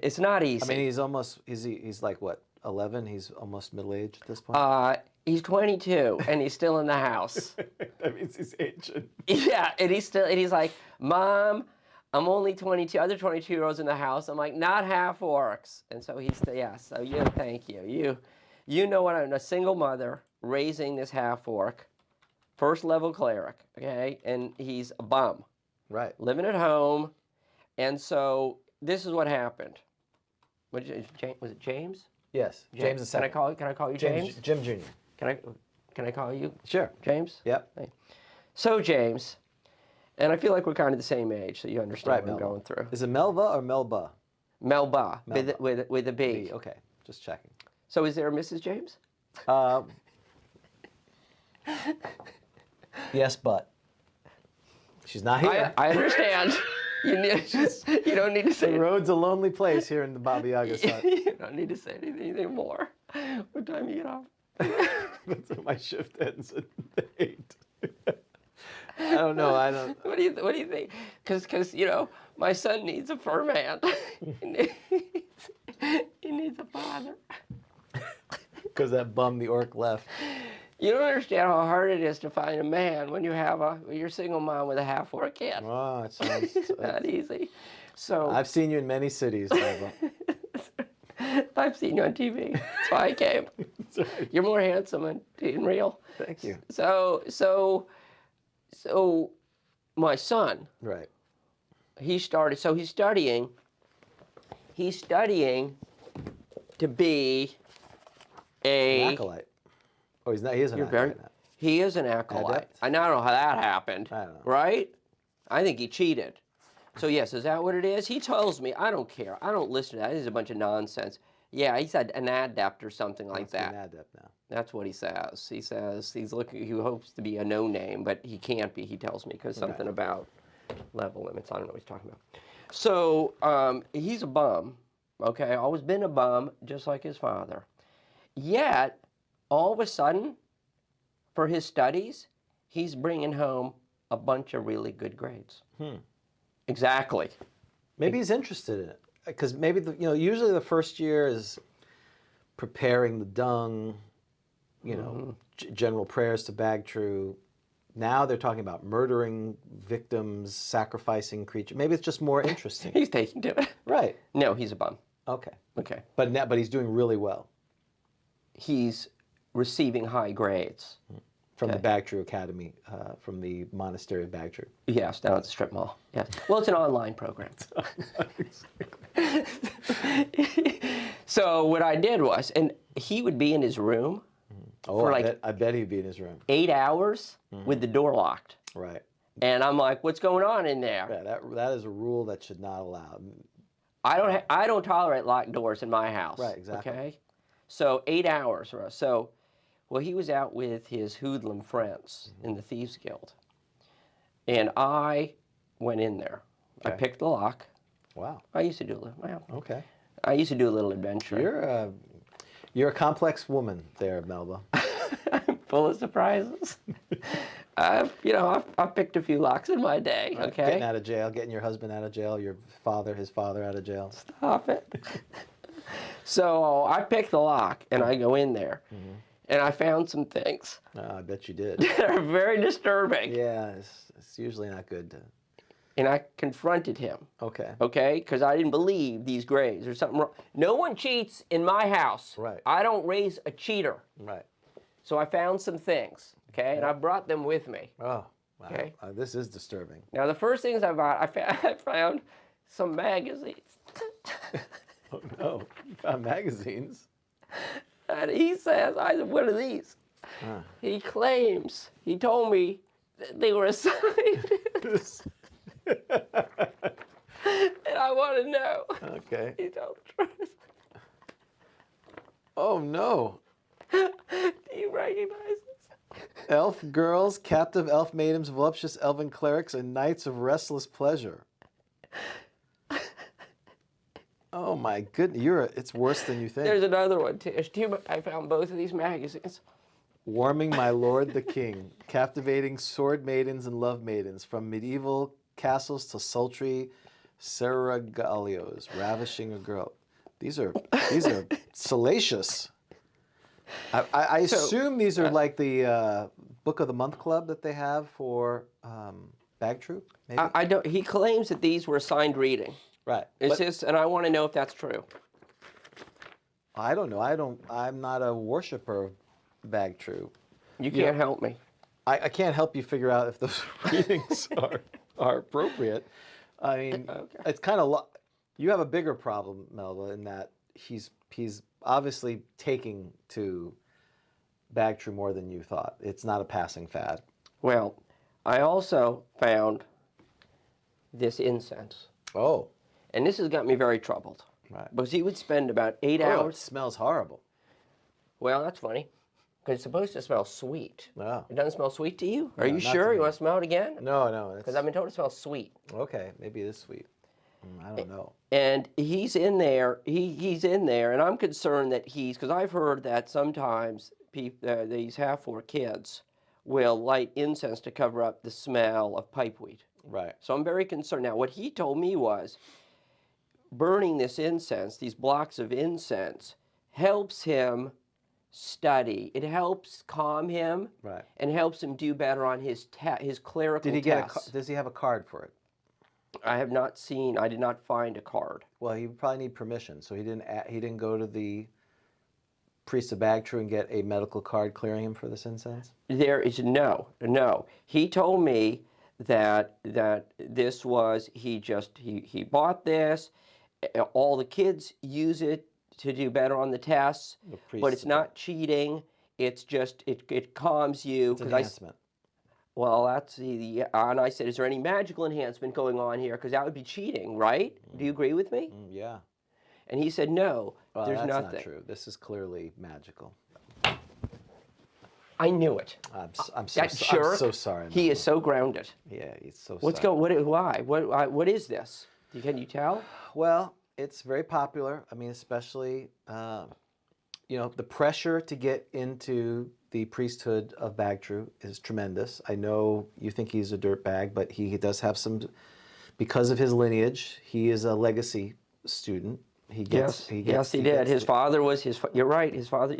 It's not easy. I mean, he's like what, 11? He's almost middle-aged at this point? He's 22 and he's still in the house. That means he's ancient. Yeah, and he's like, Mom, I'm only 22. Other 22-year-olds in the house. I'm like, not half orcs. And so so thank you. You know what? I'm a single mother raising this half orc, first level cleric, okay? And he's a bum. Right. Living at home. And so this is what happened. Was it James? Yes. James the second. Can I call you James? Jim Jr. Can I call you Sure. James? Yep. Hey. So James, and I feel like we're kind of the same age, so you understand Right, what I'm Melba. going through. Is it Melba or Melba? Melba, Melba. with a B. B. Okay. Just checking. So is there a Mrs. James? Yes, but she's not here. I understand. You don't need to say The road's a lonely place here in the Baba Yaga's hut. You don't need to say anything more. What time you get off? That's when my shift ends at 8. I don't know. What do you think? Because my son needs a fur man. He needs a father. Because that bum the orc left. You don't understand how hard it is to find a man when you're a single mom with a half-orc kid. Oh, it sounds. It's not easy. So I've seen you in many cities, Melba. I've seen you on TV. That's why I came. You're more handsome in real. Thank you. So my son, Right. he's studying to be An acolyte. Oh, he's not. He is an acolyte now. He is an acolyte. Adept? I don't know how that happened. I don't know. Right? I think he cheated. So yes, is that what it is? He tells me, I don't care. I don't listen to that. This is a bunch of nonsense. Yeah, he said an adept or something like Must be that. an adept now. That's what he says. He says he hopes to be a no name, but he can't be, he tells me, because something about level limits. I don't know what he's talking about. So he's a bum, okay? Always been a bum, just like his father. Yet, all of a sudden, for his studies, he's bringing home a bunch of really good grades. Exactly. Maybe he's interested in it, because maybe usually the first year is preparing the dung, general prayers to Bagtru. Now they're talking about murdering victims, sacrificing creatures. Maybe it's just more interesting. He's taking to it. Right. No, he's a bum. Okay. Okay. But he's doing really well He's receiving high grades. from the Bagtru Academy, from the monastery of Bagtru. Yes, down at the strip mall. Yes. Well, it's an online program. So what I did was, and he would be in his room Oh, for I bet he'd be in his room. 8 hours with the door locked. Right. And I'm like, what's going on in there? Yeah, that is a rule that should not allow. I don't tolerate locked doors in my house. Right, exactly. Okay? So 8 hours. Well, he was out with his hoodlum friends in the Thieves Guild. And I went in there. I Okay. picked the lock. Wow. I used to do a little, Okay. I used to do a little adventure. You're a complex woman there, Melba. I'm full of surprises. I've picked a few locks in my day, okay? Getting out of jail, getting your husband out of jail, his father out of jail. Stop it. So I picked the lock and I go in there and I found some things I bet you did. that are very disturbing. Yeah, it's usually not good. And I confronted him, Okay. okay? Because I didn't believe these grades. There's something wrong. No one cheats in my house. Right. I don't raise a cheater. Right. So I found some things, okay? And I brought them with me. Oh, wow. Okay. This is disturbing. Now, the first things I bought, I found some magazines. Oh, no. You found magazines. And he says, I said, what are these? He claims, he told me that they were assigned. And I want to know. Okay. He told the truth. Oh, no. Do you recognize this? Elf girls, captive elf maidens, voluptuous elven clerics, and knights of restless pleasure. Oh my goodness, it's worse than you think. There's another one, Tish. I found both of these magazines. Warming my lord the king, captivating sword maidens and love maidens, from medieval castles to sultry serragalios, ravishing a girl. These are salacious. I assume these are like the Book of the Month Club that they have for Bagtru, maybe? I don't. He claims that these were assigned reading. Right. And I want to know if that's true. I don't know. I'm not a worshiper of Bagtru. You can't help me. I can't help you figure out if those readings are appropriate. I mean, it's kind of you have a bigger problem, Melba, in that he's obviously taking to Bagtru more than you thought. It's not a passing fad. Well, I also found this incense. Oh, And this has got me very troubled. right. Because he would spend about 8 Oh, it hours. smells horrible. Well, that's funny. Because it's supposed to smell sweet. Oh. It doesn't smell sweet to you? Are No, you not sure? to You me. want to smell it again? No. Because I've been told it smells sweet. Okay, maybe it is sweet. I don't know. And he's in there. He's in there, and I'm concerned that because I've heard that sometimes these half-orc kids will light incense to cover up the smell of pipeweed. Right. So I'm very concerned. Now, what he told me was burning this incense, these blocks of incense, helps him study. It helps calm him, Right. and helps him do better on his clerical Did he get tests. does he have a card for it? I have not seen. I did not find a card. Well, he would probably need permission, so he didn't go to the priest of Bagtrue and get a medical card clearing him for this incense. There is no. He told me that this was he bought this. All the kids use it to do better on the tests, but it's not cheating. It's just it calms you. It's enhancement. Well, that's and I said, is there any magical enhancement going on here? Because that would be cheating, right? Do you agree with me? Yeah. And he said, no, Well, there's that's nothing. not true. This is clearly magical. I knew it. I'm That jerk, I'm so sorry. He is so grounded. Yeah, he's so What's sorry. why? What is this? Can you tell? Well, it's very popular. I mean, especially, the pressure to get into the priesthood of Bagtrue is tremendous. I know you think he's a dirtbag, but he does have some, because of his lineage, he is a legacy student. He did. His father was You're right. His father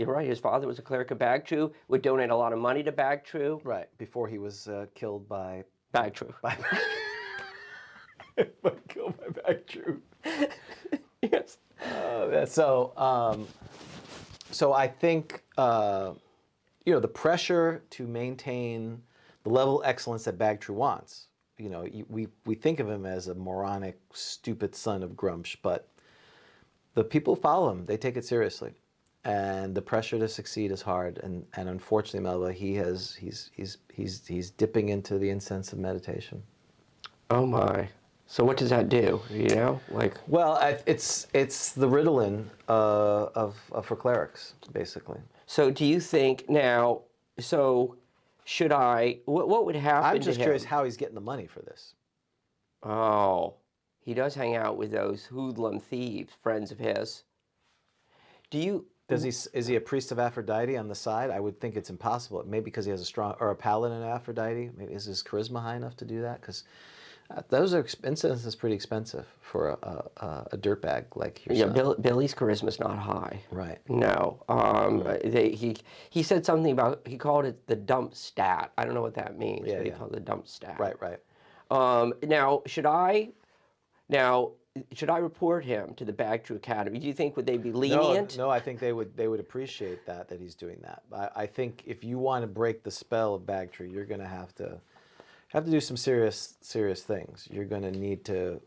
was a cleric of Bagtrue. Would donate a lot of money to Bagtrue. Right before he was killed by Bagtrue. Killed by Bagtrue. Yes. So I think the pressure to maintain the level of excellence that Bagtrue wants. We think of him as a moronic, stupid son of Grumsh, but the people who follow him, they take it seriously, and the pressure to succeed is hard. And unfortunately, Melba, he's dipping into the incense of meditation. Oh my! So what does that do? Well, it's the Ritalin for clerics, basically. So do you think now? So should I? What would happen? I'm just to him? curious how he's getting the money for this. Oh, he does hang out with those hoodlum thieves, friends of his. Is he a priest of Aphrodite on the side? I would think it's impossible. Maybe because he has a paladin of Aphrodite. Maybe is his charisma high enough to do that? Because those are incense is pretty expensive for a dirtbag like yourself. Yeah, Billy's charisma's not high. Right. No. He said something about, he called it the dump stat. I don't know what that means, but he called it the dump stat. Right. Now, should I report him to the Bagtrue Academy? Do you think would they be lenient? No, I think they would appreciate that he's doing that. I think if you want to break the spell of Bagtrue, you're going to have to do some serious things. You're going to need to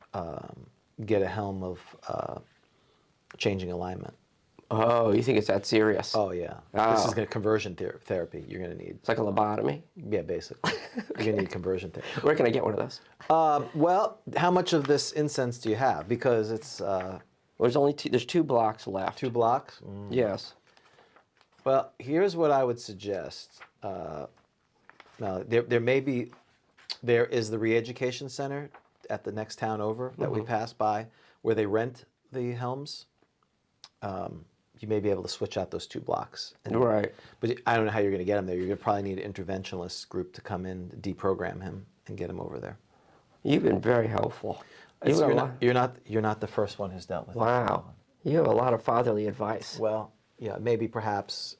get a helm of changing alignment. Oh, you think it's that serious? Oh yeah. Oh. This is conversion therapy. You're going to need. It's like a lobotomy. Yeah, basically. You're going to need conversion therapy. Where can I get one of those? Well, how much of this incense do you have? Because it's. There's only there's 2 blocks left. 2 blocks. Yes. Well, here's what I would suggest. Now, there is the re-education center at the next town over that we passed by, where they rent the helms. You may be able to switch out those 2 blocks. Right. But I don't know how you're going to get him there. You're going to probably need an interventionist group to come in, deprogram him, and get him over there. You've been very helpful. You're not the first one who's dealt with it. Wow. You have a lot of fatherly advice. Well, yeah, maybe perhaps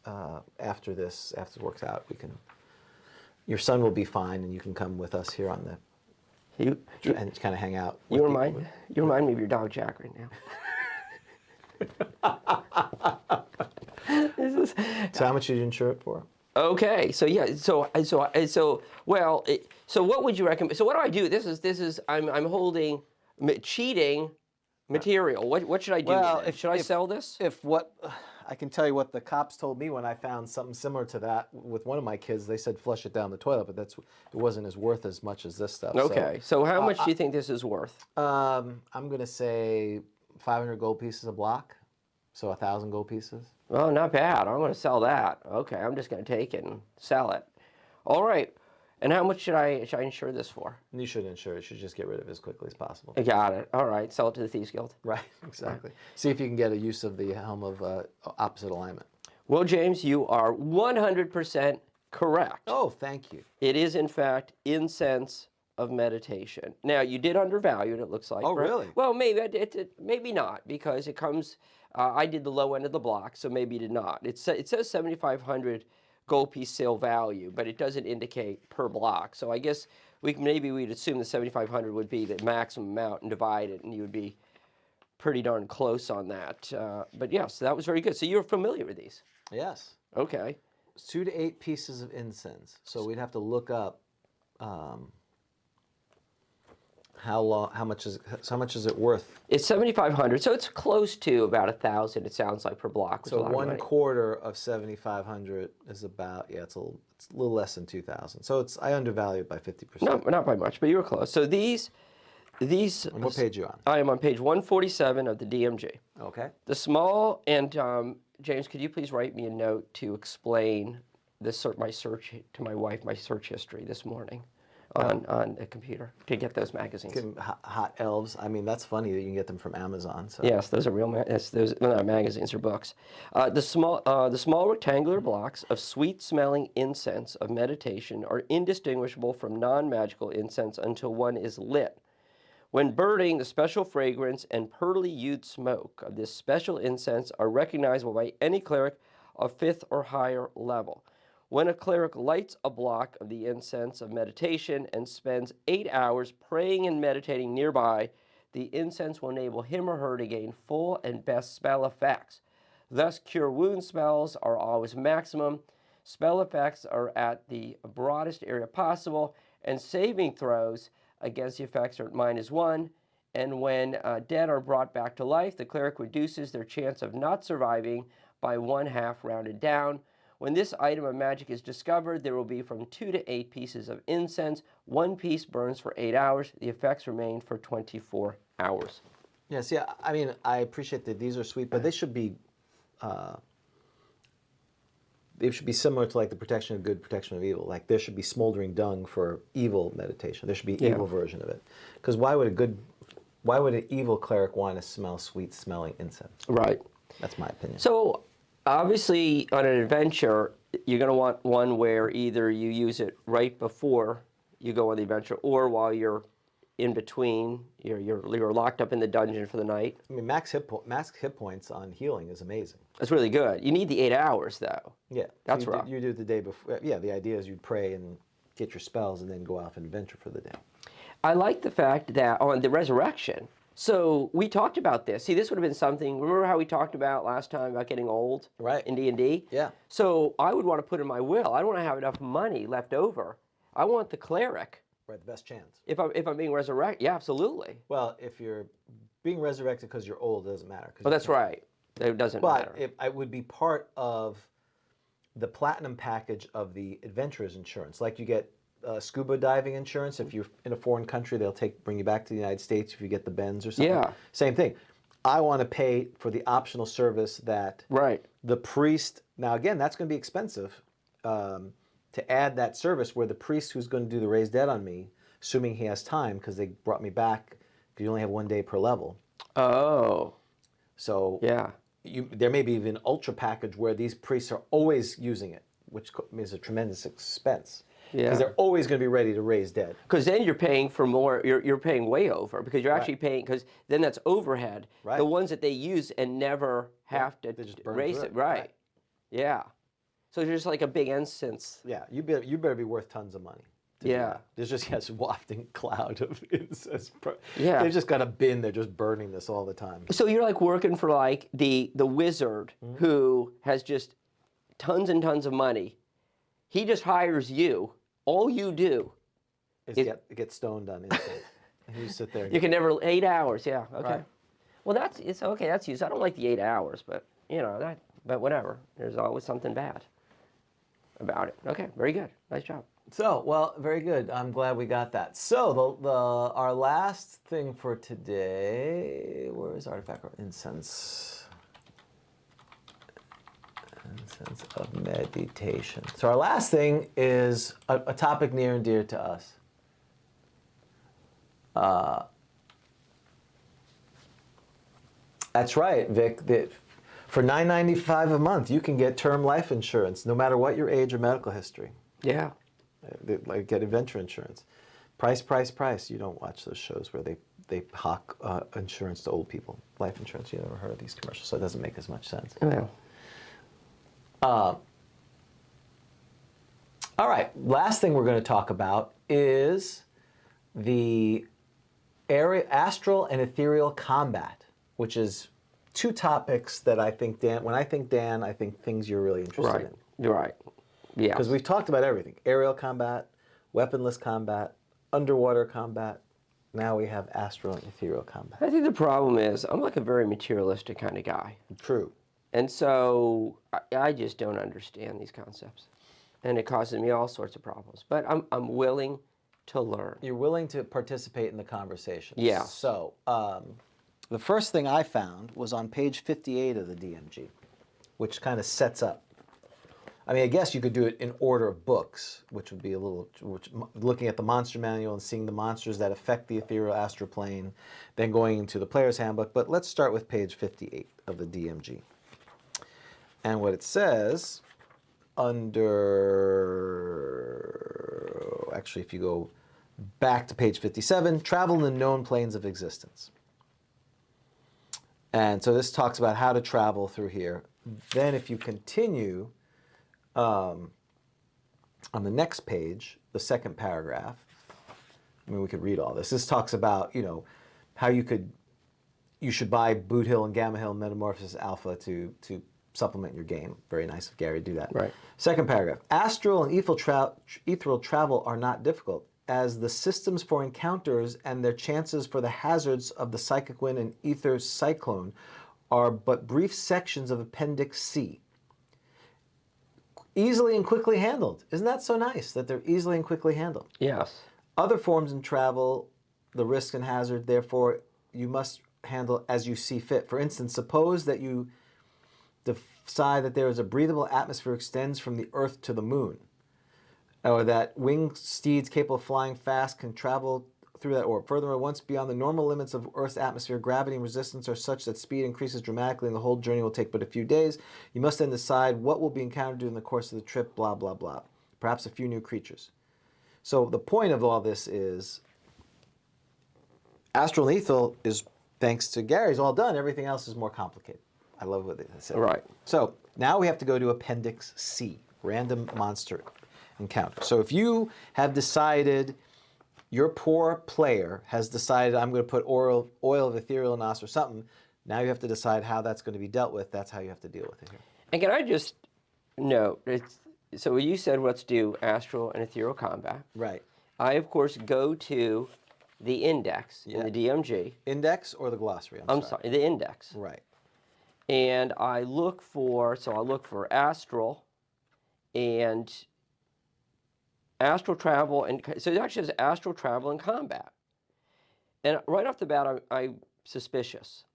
after it works out, your son will be fine, and you can come with us here on and kind of hang out. You remind me of your dog Jack right now. So how much did you insure it for? Okay, so what would you recommend? So what do I do? This is I'm holding cheating material. What should I do? Well, should I sell this? I can tell you what the cops told me when I found something similar to that with one of my kids. They said flush it down the toilet, but it wasn't as worth as much as this stuff. Okay, so how much do you think this is worth? I'm gonna say 500 gold pieces a block, so 1,000 gold pieces. Oh, not bad. I'm going to sell that. Okay, I'm just going to take it and sell it. All right. And how much should I insure this for? You shouldn't insure it. You should just get rid of it as quickly as possible. I got it. All right. Sell it to the Thieves Guild. Right, exactly. See if you can get a use of the helm of opposite alignment. Well, James, you are 100% correct. Oh, thank you. It is, in fact, Incense of meditation. Now, you did undervalue it, it looks like. Oh, right? really? Well, maybe maybe not, because it comes, I did the low end of the block, so maybe you did not. It says 7,500 gold piece sale value, but it doesn't indicate per block. So I guess maybe we'd assume the 7,500 would be the maximum amount and divide it, and you would be pretty darn close on that. But yeah, so that was very good. So you're familiar with these? Yes. Okay. 2 to 8 pieces of incense. So we'd have to look up how much is it worth? It's 7,500, so it's close to about 1,000. It sounds like per block. Which is a So lot of one money. quarter of 7,500 is about it's a little less than 2,000. So I undervalued by 50%. No, not by much, but you were close. So these. And what page are you on? I am on page 147 of the DMG. Okay. The small, and James, could you please write me a note to explain my search to my wife, my search history this morning on the computer to get those magazines. Hot elves. I mean, that's funny that you can get them from Amazon. So. Yes, those are real. Those are not magazines or books. The small rectangular blocks of sweet-smelling incense of meditation are indistinguishable from non-magical incense until one is lit. When burning, the special fragrance and pearly hued smoke of this special incense are recognizable by any cleric of 5th or higher level. When a cleric lights a block of the incense of meditation and spends 8 hours praying and meditating nearby, the incense will enable him or her to gain full and best spell effects. Thus, cure wound spells are always maximum, spell effects are at the broadest area possible, and saving throws against the effects are at -1, and when dead are brought back to life, the cleric reduces their chance of not surviving by 1/2 rounded down. When this item of magic is discovered, there will be from 2 to 8 pieces of incense. 1 piece burns for 8 hours. The effects remain for 24 hours. Yes, yeah. I mean, I appreciate that these are sweet, but they should be similar to like the protection of good, protection of evil. Like there should be smoldering dung for evil meditation. There should be an evil version of it. Because why would an evil cleric want to smell sweet smelling incense? Right. That's my opinion. So obviously on an adventure, you're going to want one where either you use it right before you go on the adventure or while you're in between, you're locked up in the dungeon for the night. I mean, max hit points on healing is amazing. That's really good. You need the 8 hours though. Yeah, That's so right. You do it the day before. Yeah, the idea is you'd pray and get your spells and then go off and adventure for the day. I like the fact that on the resurrection, so we talked about this. See, this would have been something, remember how we talked about last time about getting old? Right. In D&D? Yeah. So I would want to put in my will, I don't want to have enough money left over. I want the cleric. Right, the best chance. If I'm being resurrected, yeah, absolutely. Well, if you're being resurrected because you're old, it doesn't matter. Oh, that's right. It doesn't matter. But it would be part of the platinum package of the adventurer's insurance. Like you get scuba diving insurance. If you're in a foreign country, they'll bring you back to the United States if you get the bends or something. Yeah. Same thing. I want to pay for the optional service that the priest, now again, that's going to be expensive, to add that service where the priest who's going to do the raise dead on me, assuming he has time because they brought me back, because you only have 1 day per level. Oh. So yeah. There may be even an ultra package where these priests are always using it, which is a tremendous expense. Yeah. Because they're always going to be ready to raise dead. Because then you're paying for more, you're paying way over, because you're actually paying, because then that's overhead. Right. The ones that they use and never have to they just burn raise through it. Right. Yeah. So it's just like a big incense. Yeah, you better be worth tons of money. Yeah. There's just this wafting cloud of incense. Yeah. They've just got a bin, they're just burning this all the time. So you're like working for like the wizard who has just tons and tons of money. He just hires you. All you do is get stoned on incense. And you sit there. You can never 8 hours, yeah. Okay. Right. Well, it's okay. That's used. I don't like the 8 hours, but but whatever. There's always something bad about it. Okay, very good. Nice job. So, well, very good. I'm glad we got that. So, our last thing for today, where is artifact or incense? Incense of meditation. So our last thing is a topic near and dear to us. That's right, Vic. For $9.95 a month, you can get term life insurance, no matter what your age or medical history. Yeah. Like get adventure insurance. Price. You don't watch those shows where they hawk insurance to old people, life insurance. You never heard of these commercials, so it doesn't make as much sense. Well, All right, last thing we're going to talk about is the astral and ethereal combat, which is two topics that I think Dan, when I think Dan, I think things you're really interested right. in. You're right. Yeah. Because we've talked about everything: aerial combat, weaponless combat, underwater combat. Now we have astral and ethereal combat. I think the problem is I'm like a very materialistic kind of guy. True. And so I just don't understand these concepts. And it causes me all sorts of problems. But I'm willing to learn. You're willing to participate in the conversation. Yeah. So the first thing I found was on page 58 of the DMG, which kind of sets up. I mean, I guess you could do it in order of books, which would be a little, looking at the monster manual and seeing the monsters that affect the ethereal astral plane, then going into the player's handbook. But let's start with page 58 of the DMG. And what it says under, actually, if you go back to page 57, travel in the known planes of existence. And so this talks about how to travel through here. Then if you continue on the next page, the second paragraph, I mean, we could read all this. This talks about, how you should buy Boot Hill and Gamma Hill Metamorphosis Alpha to supplement your game. Very nice of Gary to do that. Right. Second paragraph. Astral and ethereal travel are not difficult, as the systems for encounters and their chances for the hazards of the psychic wind and ether cyclone are but brief sections of Appendix C. Easily and quickly handled. Isn't that so nice that they're easily and quickly handled? Yes. Other forms in travel, the risk and hazard, therefore, you must handle as you see fit. For instance, suppose that you decide that there is a breathable atmosphere extends from the Earth to the Moon, or that winged steeds capable of flying fast can travel through that orb. Furthermore, once beyond the normal limits of Earth's atmosphere, gravity and resistance are such that speed increases dramatically and the whole journey will take but a few days. You must then decide what will be encountered during the course of the trip, blah, blah, blah. Perhaps a few new creatures. So the point of all this is Astral and Ethereal is, thanks to Gary's, all done. Everything else is more complicated. I love what they said. Right. So now we have to go to Appendix C, Random Monster Encounter. So if you have decided, your poor player has decided, I'm going to put oil of ethereal nos or something, now you have to decide how that's going to be dealt with. That's how you have to deal with it here. And can I just note, so you said let's do astral and ethereal combat. Right. I, of course, go to the index in the DMG. Index or the glossary? I'm sorry, the index. Right. And I look for, astral and astral travel, and so it actually says astral travel and combat. And right off the bat, I'm suspicious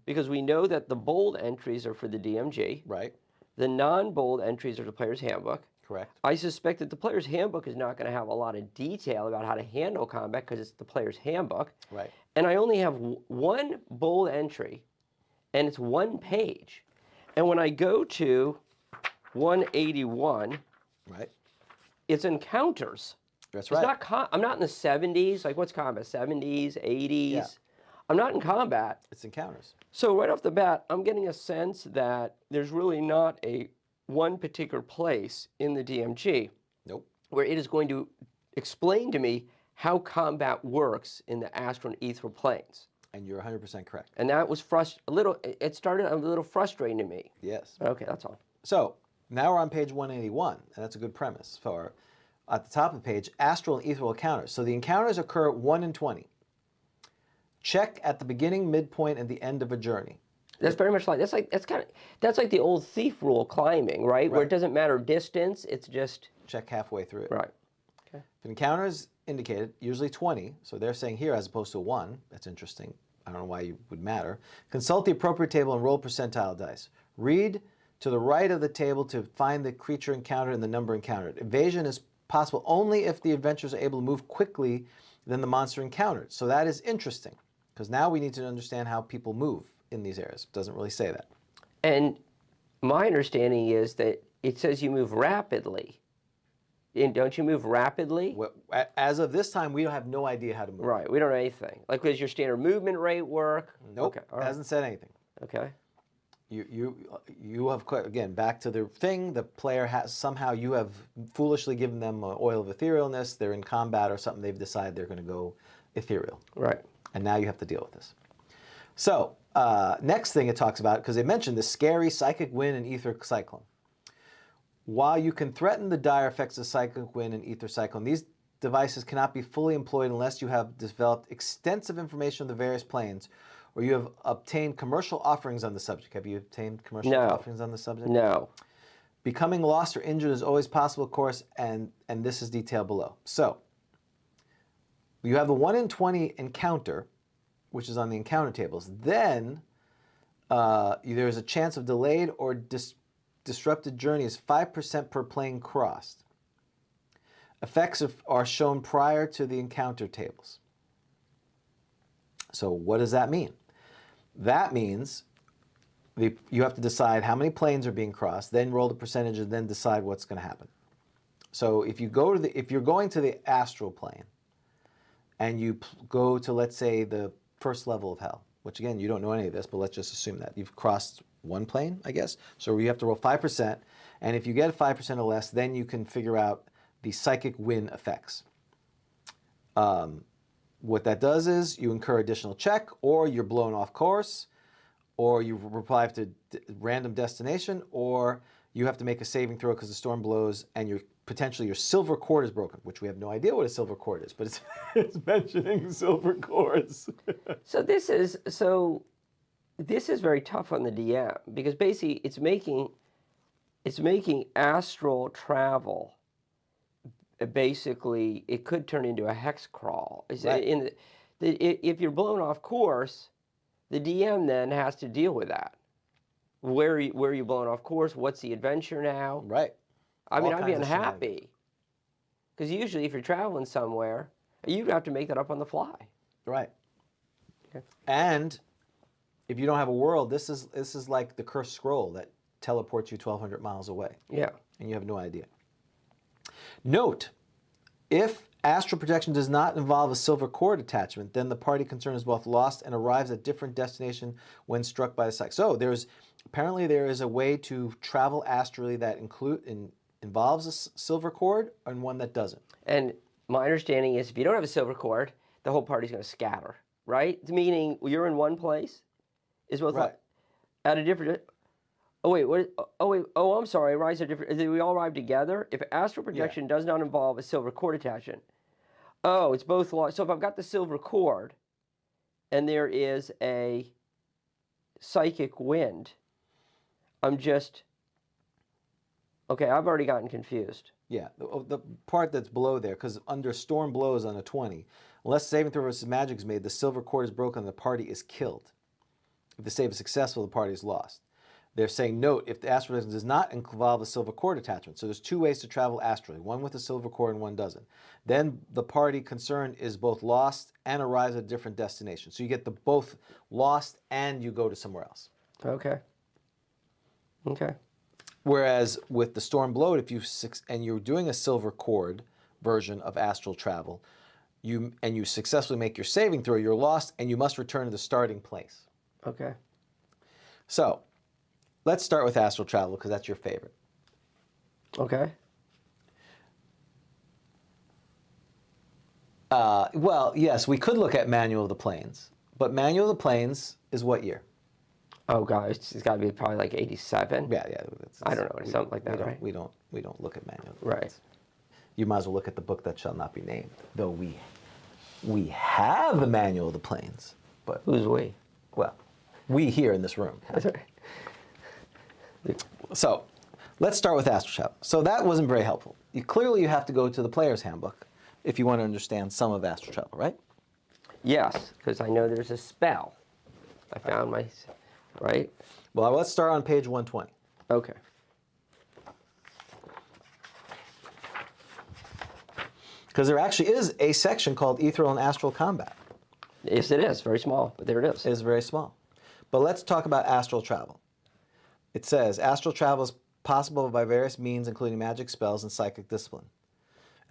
because we know that the bold entries are for the DMG. Right. The non-bold entries are the player's handbook. Correct. I suspect that the player's handbook is not going to have a lot of detail about how to handle combat because it's the player's handbook. Right. And I only have one bold entry, and it's one page. And when I go to 181, right, it's encounters. That's right. It's not I'm not in the 70s. Like, what's combat? 70s, 80s? Yeah. I'm not in combat. It's encounters. So right off the bat, I'm getting a sense that there's really not one particular place in the DMG Nope. where it is going to explain to me how combat works in the astral and ethereal planes. And you're 100% correct. And that was it started a little frustrating to me. Yes. Okay, that's all. So now we're on page 181, and that's a good premise for, at the top of the page, astral and ethereal encounters. So the encounters occur 1 in 20. Check at the beginning, midpoint, and the end of a journey. That's very much that's like the old thief rule climbing, right? Where it doesn't matter distance, it's just check halfway through it. Right. Okay. If an encounter is indicated, usually 20, so they're saying here as opposed to 1, that's interesting. I don't know why you would matter. Consult the appropriate table and roll percentile dice. Read to the right of the table to find the creature encountered and the number encountered. Evasion is possible only if the adventurers are able to move quickly than the monster encountered. So that is interesting, because now we need to understand how people move in these areas. It doesn't really say that. And my understanding is that it says you move rapidly. And don't you move rapidly? As of this time, we have no idea how to move. Right. We don't know anything. Like, does your standard movement rate work? Nope. Okay. All right. Hasn't said anything. Okay. You have, again, back to the thing, the player has, somehow you have foolishly given them oil of etherealness, they're in combat or something, they've decided they're going to go ethereal. Right. And now you have to deal with this. So, next thing it talks about, because they mentioned the scary psychic wind and ether cyclone. While you can threaten the dire effects of psychic wind and ether cyclone, these devices cannot be fully employed unless you have developed extensive information on the various planes, or you have obtained commercial offerings on the subject. Have you obtained commercial offerings on the subject? No. Becoming lost or injured is always possible, of course, and this is detailed below. So, you have the 1 in 20 encounter, which is on the encounter tables. Then, there's a chance of delayed or disrupted journey is 5% per plane crossed. Effects are shown prior to the encounter tables. So what does that mean? That means you have to decide how many planes are being crossed, then roll the percentage, and then decide what's going to happen. So if you're going to the astral plane, and you go to, let's say, the first level of hell, which again, you don't know any of this, but let's just assume that you've crossed one plane, I guess. So you have to roll 5%, and if you get 5% or less, then you can figure out the psychic wind effects. What that does is you incur additional check, or you're blown off course, or you reply to random destination, or you have to make a saving throw because the storm blows and potentially your silver cord is broken, which we have no idea what a silver cord is, but it's mentioning silver cords. So this is very tough on the DM because basically it's making astral travel. Basically, it could turn into a hex crawl. Right. If you're blown off course, the DM then has to deal with that. Where are you blown off course? What's the adventure now? Right. I mean, All I'd be kinds of unhappy. Because usually if you're traveling somewhere, you'd have to make that up on the fly. Right. Okay. And if you don't have a world, this is like the cursed scroll that teleports you 1,200 miles away. Yeah. And you have no idea. Note, if astral projection does not involve a silver cord attachment, then the party concerned is both lost and arrives at different destination when struck by the psych. So apparently there is a way to travel astrally that involves a silver cord and one that doesn't. And my understanding is if you don't have a silver cord, the whole party's going to scatter, right? Meaning you're in one place, is both Right. at a different. Oh wait, what? Oh wait, oh I'm sorry. Rise are different. Did we all arrive together? If astral projection does not involve a silver cord attachment, it's both lost. So if I've got the silver cord, and there is a psychic wind, I'm just. Okay, I've already gotten confused. Yeah, the part that's below there, because under storm blows on a 20, unless saving throw versus magic is made, the silver cord is broken and the party is killed. If the save is successful, the party is lost. They're saying, note, if the astral projection does not involve a silver cord attachment, so there's two ways to travel astrally, one with a silver cord and one doesn't, then the party concerned is both lost and arrives at a different destination. So you get both lost and you go to somewhere else. Okay. Okay. Whereas with the storm blow, and you're doing a silver cord version of astral travel, you successfully make your saving throw, you're lost, and you must return to the starting place. Okay. So, let's start with astral travel because that's your favorite. Okay. Well, yes, we could look at Manual of the Planes, but Manual of the Planes is what year? Oh gosh, it's got to be probably like 87. Yeah. I don't know, something like that, right? We don't look at Manual of the Right. Planes. You might as well look at the book that shall not be named, though we have the Manual of the Planes, but Who's we? well, we here in this room. That's right. So, let's start with astral travel. So that wasn't very helpful. Clearly, you have to go to the player's handbook if you want to understand some of astral travel, right? Yes, because I know there's a spell. I found right? Well, let's start on page 120. Okay. Because there actually is a section called Ethereal and Astral Combat. Yes, it is. Very small, but there it is. It is very small. But let's talk about astral travel. It says, astral travel is possible by various means, including magic spells and psychic discipline.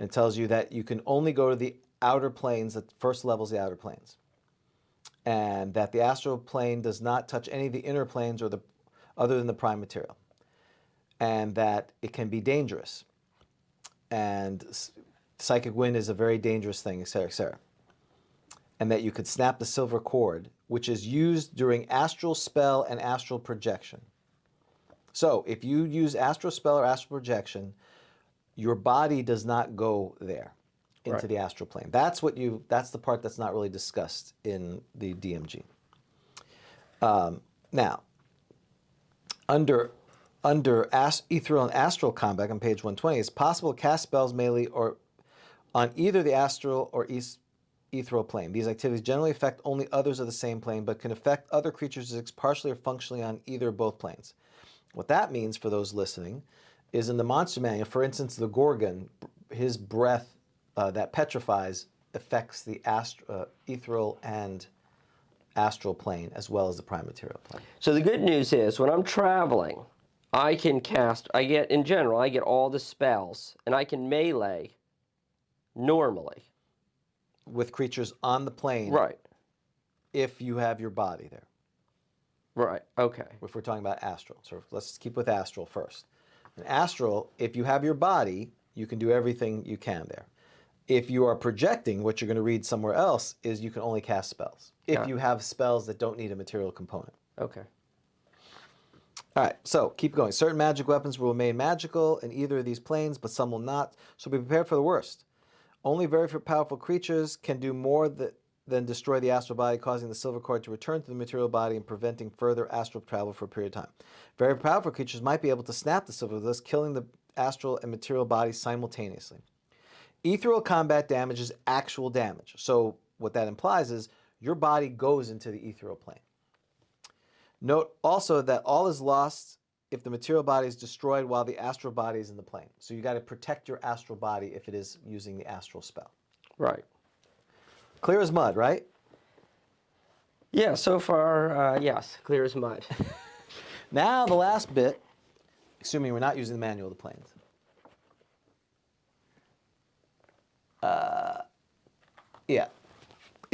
And it tells you that you can only go to the outer planes, the first levels of the outer planes. And that the astral plane does not touch any of the inner planes other than the prime material. And that it can be dangerous. And psychic wind is a very dangerous thing, etc., etc. And that you could snap the silver cord, which is used during astral spell and astral projection. So if you use astral spell or astral projection, your body does not go there into the astral plane. That's the part that's not really discussed in the DMG. Now, under ethereal and astral combat on page 120, it's possible to cast spells melee or on either the astral or ethereal plane. These activities generally affect only others of the same plane, but can affect other creatures partially or functionally on either or both planes. What that means for those listening is in the monster manual, for instance, the Gorgon, his breath that petrifies affects the ethereal and astral plane as well as the prime material plane. So the good news is when I'm traveling, I get all the spells, and I can melee normally. With creatures on the plane, Right. if you have your body there. Right, okay. If we're talking about astral. So let's keep with astral first. In astral, if you have your body, you can do everything you can there. If you are projecting, what you're going to read somewhere else is you can only cast spells. If you have spells that don't need a material component. Okay. All right, so keep going. Certain magic weapons will remain magical in either of these planes, but some will not. So be prepared for the worst. Only very powerful creatures can do more than destroy the astral body, causing the silver cord to return to the material body and preventing further astral travel for a period of time. Very powerful creatures might be able to snap the silver, thus killing the astral and material bodies simultaneously. Ethereal combat damage is actual damage. So what that implies is your body goes into the ethereal plane. Note also that all is lost if the material body is destroyed while the astral body is in the plane. So you got to protect your astral body if it is using the astral spell. Right. Clear as mud, right? Yeah, so far, yes, clear as mud. Now the last bit, assuming we're not using the manual of the planes.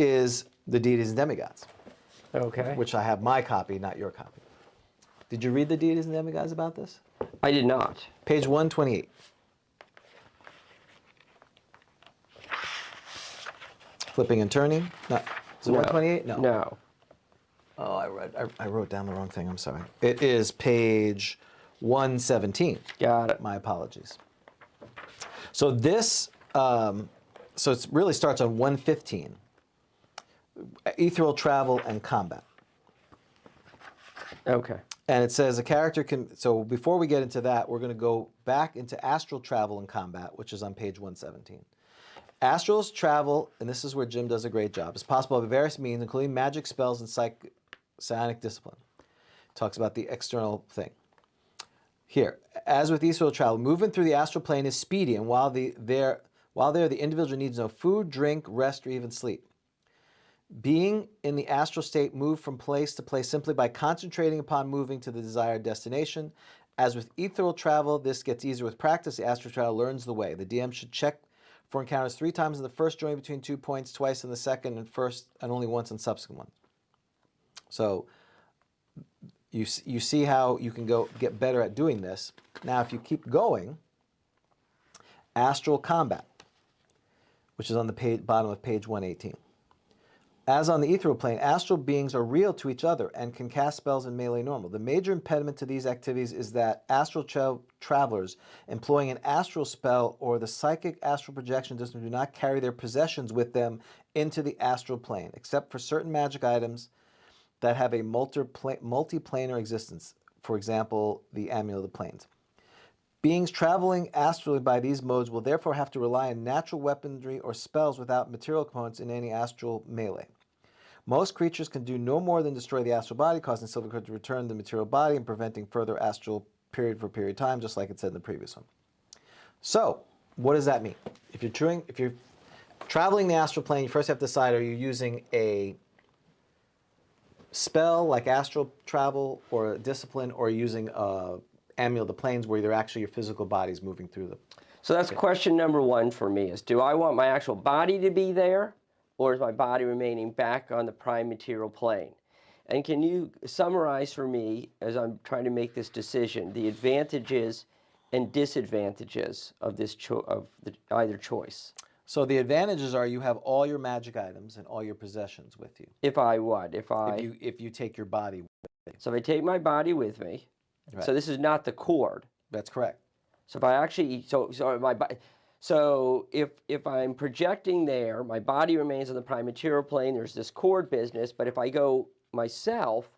Is the deities and demigods. Okay. Which I have my copy, not your copy. Did you read the deities and demigods about this? I did not. Page 128. Flipping and turning. No. Is it 128? No. No. Oh, I wrote down the wrong thing. I'm sorry. It is page 117. Got it. My apologies. So this, so it really starts on 115. Ethereal travel and combat. Okay. And it says a character can, so before we get into that, we're going to go back into astral travel and combat, which is on page 117. Astral's travel, and this is where Jim does a great job, is possible by various means, including magic spells and psionic discipline. Talks about the external thing. Here, as with ethereal travel, movement through the astral plane is speedy, and while there, the individual needs no food, drink, rest, or even sleep. Being in the astral state, move from place to place simply by concentrating upon moving to the desired destination. As with ethereal travel, this gets easier with practice. The astral travel learns the way. The DM should check for encounters 3 times in the first journey between 2 points, twice in the second and first, and only once in subsequent ones. So you see how you can get better at doing this. Now, if you keep going, astral combat, which is on the bottom of page 118. As on the ethereal plane, astral beings are real to each other and can cast spells in melee normal. The major impediment to these activities is that astral travelers employing an astral spell or the psychic astral projection system do not carry their possessions with them into the astral plane, except for certain magic items that have a multiplanar existence, for example, the amulet of the planes. Beings traveling astrally by these modes will therefore have to rely on natural weaponry or spells without material components in any astral melee. Most creatures can do no more than destroy the astral body, causing silver cord to return to the material body and preventing further astral period for period of time, just like it said in the previous one. So, what does that mean? If you're traveling the astral plane, you first have to decide, are you using a spell like astral travel or a discipline, or are you using amulet of the planes where they're actually your physical body's moving through them? So that's question number one for me is, do I want my actual body to be there, or is my body remaining back on the prime material plane? And can you summarize for me, as I'm trying to make this decision, the advantages and disadvantages of this either choice? So the advantages are you have all your magic items and all your possessions with you. If I what? If you take your body with you. So if I take my body with me, Right. so this is not the cord. That's correct. So if I actually, if I'm projecting there, my body remains on the prime material plane. There's this cord business, but if I go myself,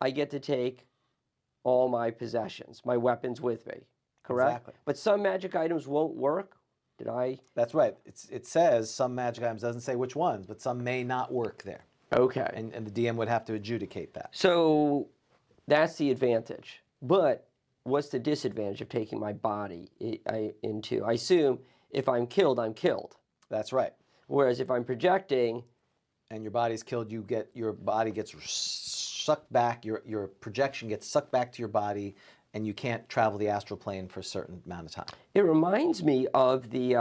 I get to take all my possessions, my weapons with me. Correct? Exactly. But some magic items won't work. That's right. It says some magic items, doesn't say which ones, but some may not work there. Okay. And the DM would have to adjudicate that. So that's the advantage. But what's the disadvantage of taking my body into? I assume if I'm killed, I'm killed. That's right. Whereas if I'm projecting, and your body's killed, your body gets sucked back. Your projection gets sucked back to your body, and you can't travel the astral plane for a certain amount of time. it reminds me of the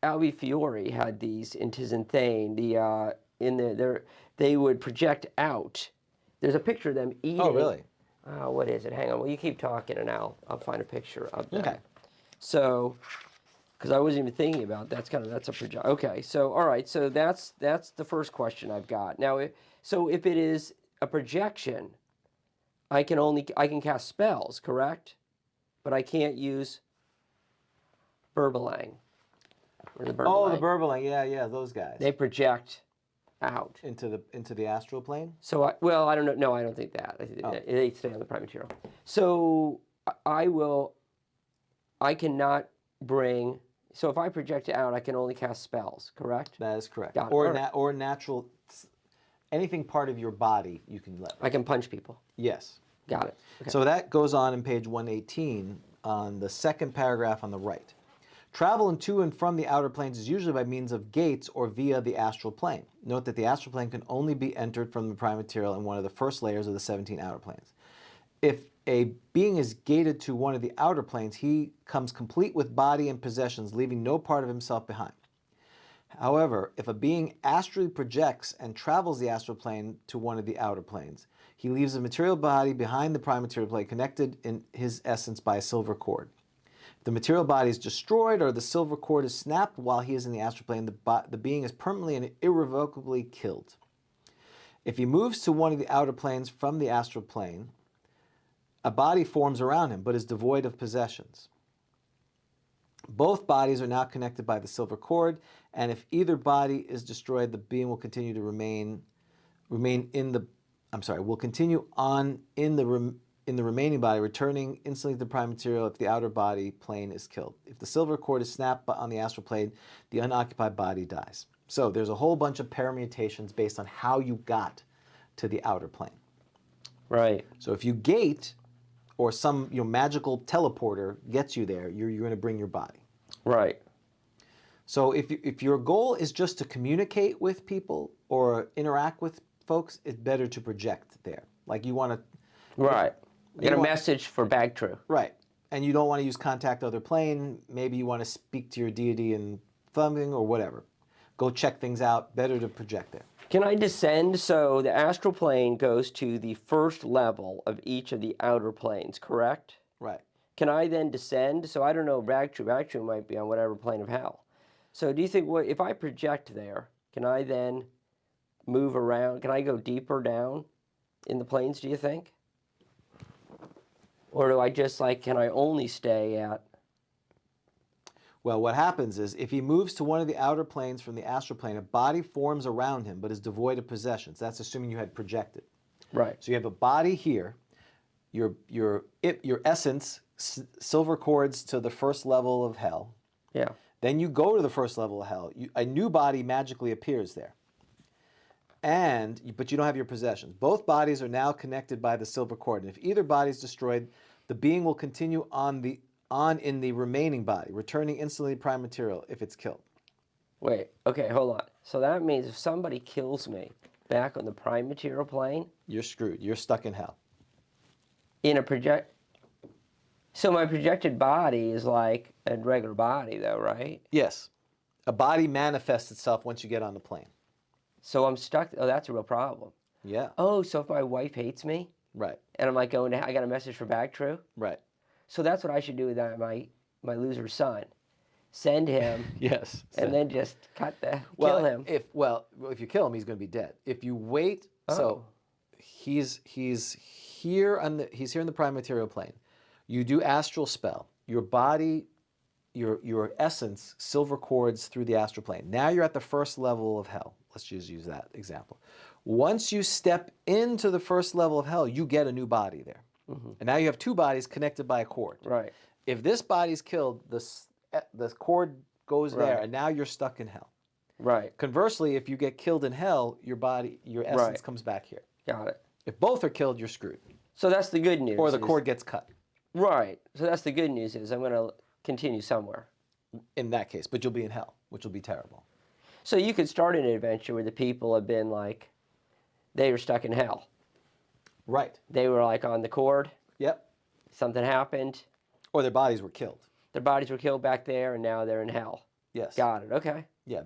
Albi Fiore had these in Tizenthane. They would project out. There's a picture of them eating. Oh, really? What is it? Hang on. Well, you keep talking, and I'll find a picture of them. Okay. So, because I wasn't even thinking about that's a project. Okay. So, all right. So that's the first question I've got. Now, if it is a projection, I can cast spells, correct? But I can't use Burbalang. Or the Burbalang. Oh, the Burbalang. Yeah, those guys. They project out into the astral plane? So I don't know. No, I don't think that. They stay on the prime material. So I cannot bring. So if I project it out, I can only cast spells. Correct? That is correct. Got it. Or natural. Anything part of your body you can let. I can punch people. Yes. Got it. Okay. So that goes on in page 118 on the second paragraph on the right. Travel to and from the outer planes is usually by means of gates or via the astral plane. Note that the astral plane can only be entered from the prime material in one of the first layers of the 17 outer planes. If a being is gated to one of the outer planes, he comes complete with body and possessions, leaving no part of himself behind. However, if a being astrally projects and travels the astral plane to one of the outer planes, he leaves a material body behind the prime material plane connected in his essence by a silver cord. If the material body is destroyed or the silver cord is snapped while he is in the astral plane, the being is permanently and irrevocably killed. If he moves to one of the outer planes from the astral plane, a body forms around him but is devoid of possessions. Both bodies are now connected by the silver cord, and if either body is destroyed, the being will continue to remain in the remaining body, returning instantly to the prime material if the outer body plane is killed. If the silver cord is snapped on the astral plane, the unoccupied body dies. So there's a whole bunch of permutations based on how you got to the outer plane. Right. So if you gate, or some magical teleporter gets you there, you're going to bring your body. Right. So if your goal is just to communicate with people or interact with folks, it's better to project there. Like you want to... Right. Get a message for Bagtrue. Right. And you don't want to use contact other plane. Maybe you want to speak to your deity in thumbing or whatever. Go check things out. Better to project there. Can I descend? So the astral plane goes to the first level of each of the outer planes, correct? Right. Can I then descend? So I don't know, Bagtrue might be on whatever plane of hell. So do you think, if I project there, can I then move around? Can I go deeper down in the planes, do you think? Or do I just can I only stay at... Well, what happens is if he moves to one of the outer planes from the astral plane, a body forms around him but is devoid of possessions. That's assuming you had projected. Right. So you have a body here, your essence, silver cords to the first level of hell. Yeah. Then you go to the first level of hell. A new body magically appears there. But you don't have your possessions. Both bodies are now connected by the silver cord. And if either body is destroyed, the being will continue on in the remaining body, returning instantly to prime material if it's killed. Wait, okay, hold on. So that means if somebody kills me back on the prime material plane... You're screwed. You're stuck in hell. In a project... So my projected body is like a regular body, though, right? Yes. A body manifests itself once you get on the plane. So I'm stuck. Oh, that's a real problem. Yeah. Oh, so if my wife hates me, Right. and I'm like I got a message for back true. Right. So that's what I should do with my loser son. Send him, Yes. and then just kill him. If you kill him, he's going to be dead. If you wait, so he's here in the prime material plane. You do astral spell. Your body, your essence, silver cords through the astral plane. Now you're at the first level of hell. Let's just use that example. Once you step into the first level of hell, you get a new body there, and now you have two bodies connected by a cord. Right. If this body's killed, the cord goes there, Right. and now you're stuck in hell. Right. Conversely, if you get killed in hell, your essence Right. comes back here. Got it. If both are killed, you're screwed. So that's the good news. Or the cord gets cut. Right. So that's the good news is I'm going to continue somewhere. In that case, but you'll be in hell, which will be terrible. So you could start an adventure where the people have been like, they were stuck in hell. Right. They were like on the cord. Yep. Something happened. Or their bodies were killed. Their bodies were killed back there, and now they're in hell. Yes. Got it. Okay. Yeah.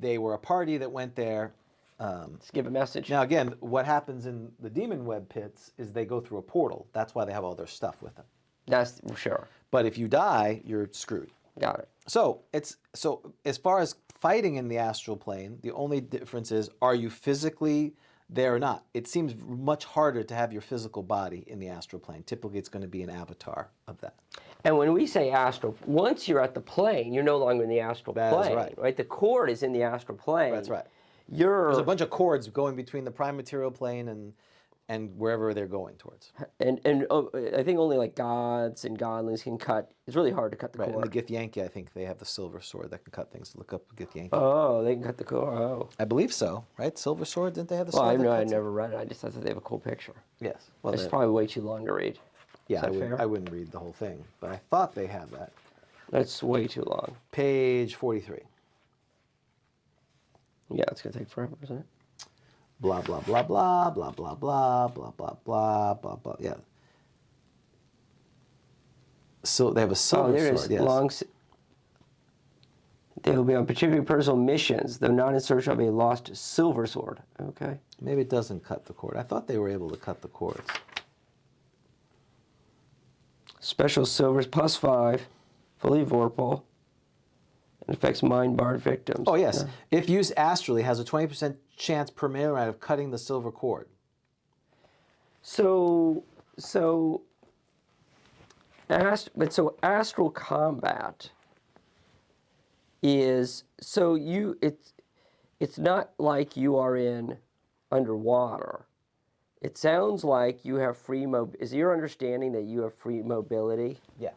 They were a party that went there. Let's give a message. Now again, what happens in the demon web pits is they go through a portal. That's why they have all their stuff with them. That's sure. But if you die, you're screwed. Got it. So as far as fighting in the astral plane, the only difference is, are you physically there or not? It seems much harder to have your physical body in the astral plane. Typically, it's going to be an avatar of that. And when we say astral, once you're at the plane, you're no longer in the astral That is plane. right. The cord is in the astral plane. That's right. There's There's a bunch of cords going between the prime material plane and wherever they're going towards. and I think only like gods and godlings can cut. It's really hard to cut the Right. And cord. the Githyanki, I think they have the silver sword that can cut things. Look up Githyanki. Oh, they can cut the cord. Oh. I believe so, right? Silver sword, didn't they have the Well, sword? I know that I cuts it? never read it. I just thought that they have a cool picture. Yes. Well, It's probably way too long to read. yeah, Is that fair? I wouldn't read the whole thing, but I thought they had that. That's way too long. Page 43. Yeah, it's gonna take forever, isn't it? Blah, blah, blah, blah, blah, blah, blah, blah, blah, blah, blah, blah. Yeah. So they have a silver there it sword, is. yes. They will be on particularly personal missions, though not in search of a lost silver sword. Okay. Maybe it doesn't cut the cord. I thought they were able to cut the cords. Special silvers +5, fully vorpal, and affects mind-barred victims. Oh, yes. If used astrally, has a 20% chance per melee round of cutting the silver cord. So astral combat is it's not like you are in underwater. It sounds like you have free is your understanding that you have free mobility? Yeah.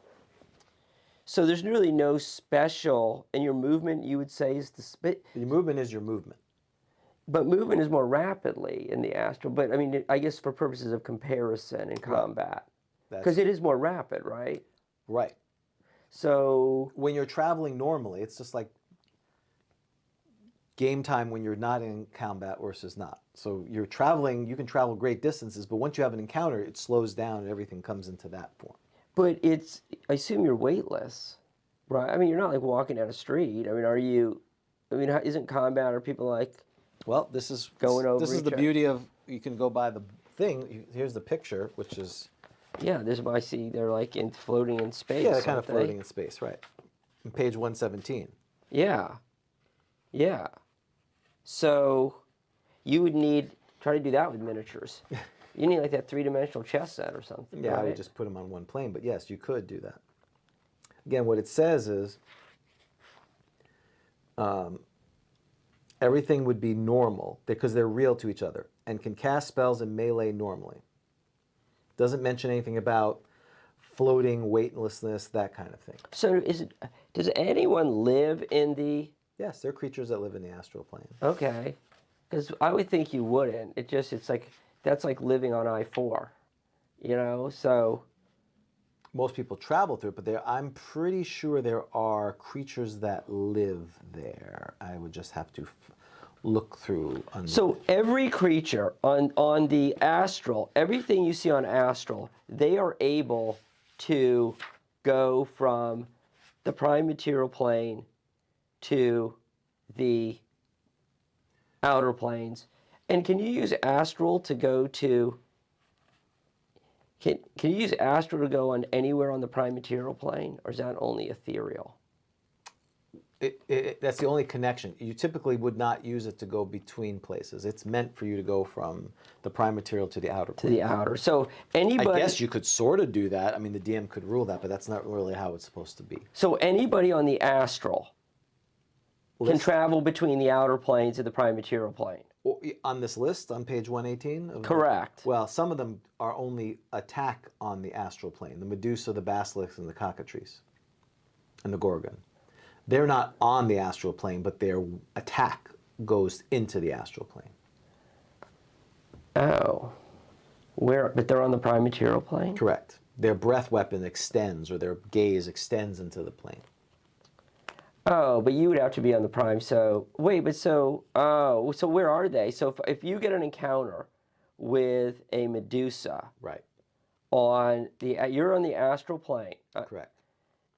So there's really no special, and your movement you would say is Your movement is your movement. but movement is more rapidly in the astral. But I mean, I guess for purposes of comparison and combat, because it is more rapid, right? Right. So When you're traveling normally, it's just like game time when you're not in combat versus not. So you're traveling, you can travel great distances, but once you have an encounter, it slows down and everything comes into that form. but I assume you're weightless, right? I mean, you're not like walking down a street. I mean, are you? I mean, isn't combat? Are people like? Well, this is Going This is over the each other. beauty of, you can go by the thing. Here's the picture, which is Yeah, this is what I see. They're like floating in space. they're kind of aren't they? floating in space, right? On page 117. Yeah, yeah. So you would try to do that with miniatures. You need like that 3-dimensional chess set or something. Yeah, I right? would just put them on one plane, but yes, you could do that. Again, what it says is everything would be normal because they're real to each other and can cast spells in melee normally. Doesn't mention anything about floating, weightlessness, that kind of thing. So does anyone live in the? Yes, they're creatures that live in the astral plane. Okay, because I would think you wouldn't. It's like that's like living on I-4, you know. So Most people travel through it, but I'm pretty sure there are creatures that live there. I would just have to look through. so every creature on the astral, everything you see on astral, they are able to go from the prime material plane to the outer planes? And can you use astral to go to, can you use astral to go on anywhere on the prime material plane, or is that only ethereal? That's the only connection. You typically would not use it to go between places. It's meant for you to go from the prime material to the outer To plane. the outer. So anybody. I guess you could sort of do that. I mean, the DM could rule that, but that's not really how it's supposed to be. So anybody on the astral can travel between the outer planes and the prime material plane. On this list, on page 118? Correct. Well, some of them are only attack on the astral plane. The Medusa, the Basilisk, and the Cockatrice, and the Gorgon. They're not on the astral plane, but their attack goes into the astral plane. Oh. But they're on the prime material plane? Correct. Their breath weapon extends, or their gaze extends into the plane. Oh, but you would have to be on the prime. So wait, but so where are they? So if you get an encounter with a Medusa, Right. You're on the astral plane, Correct.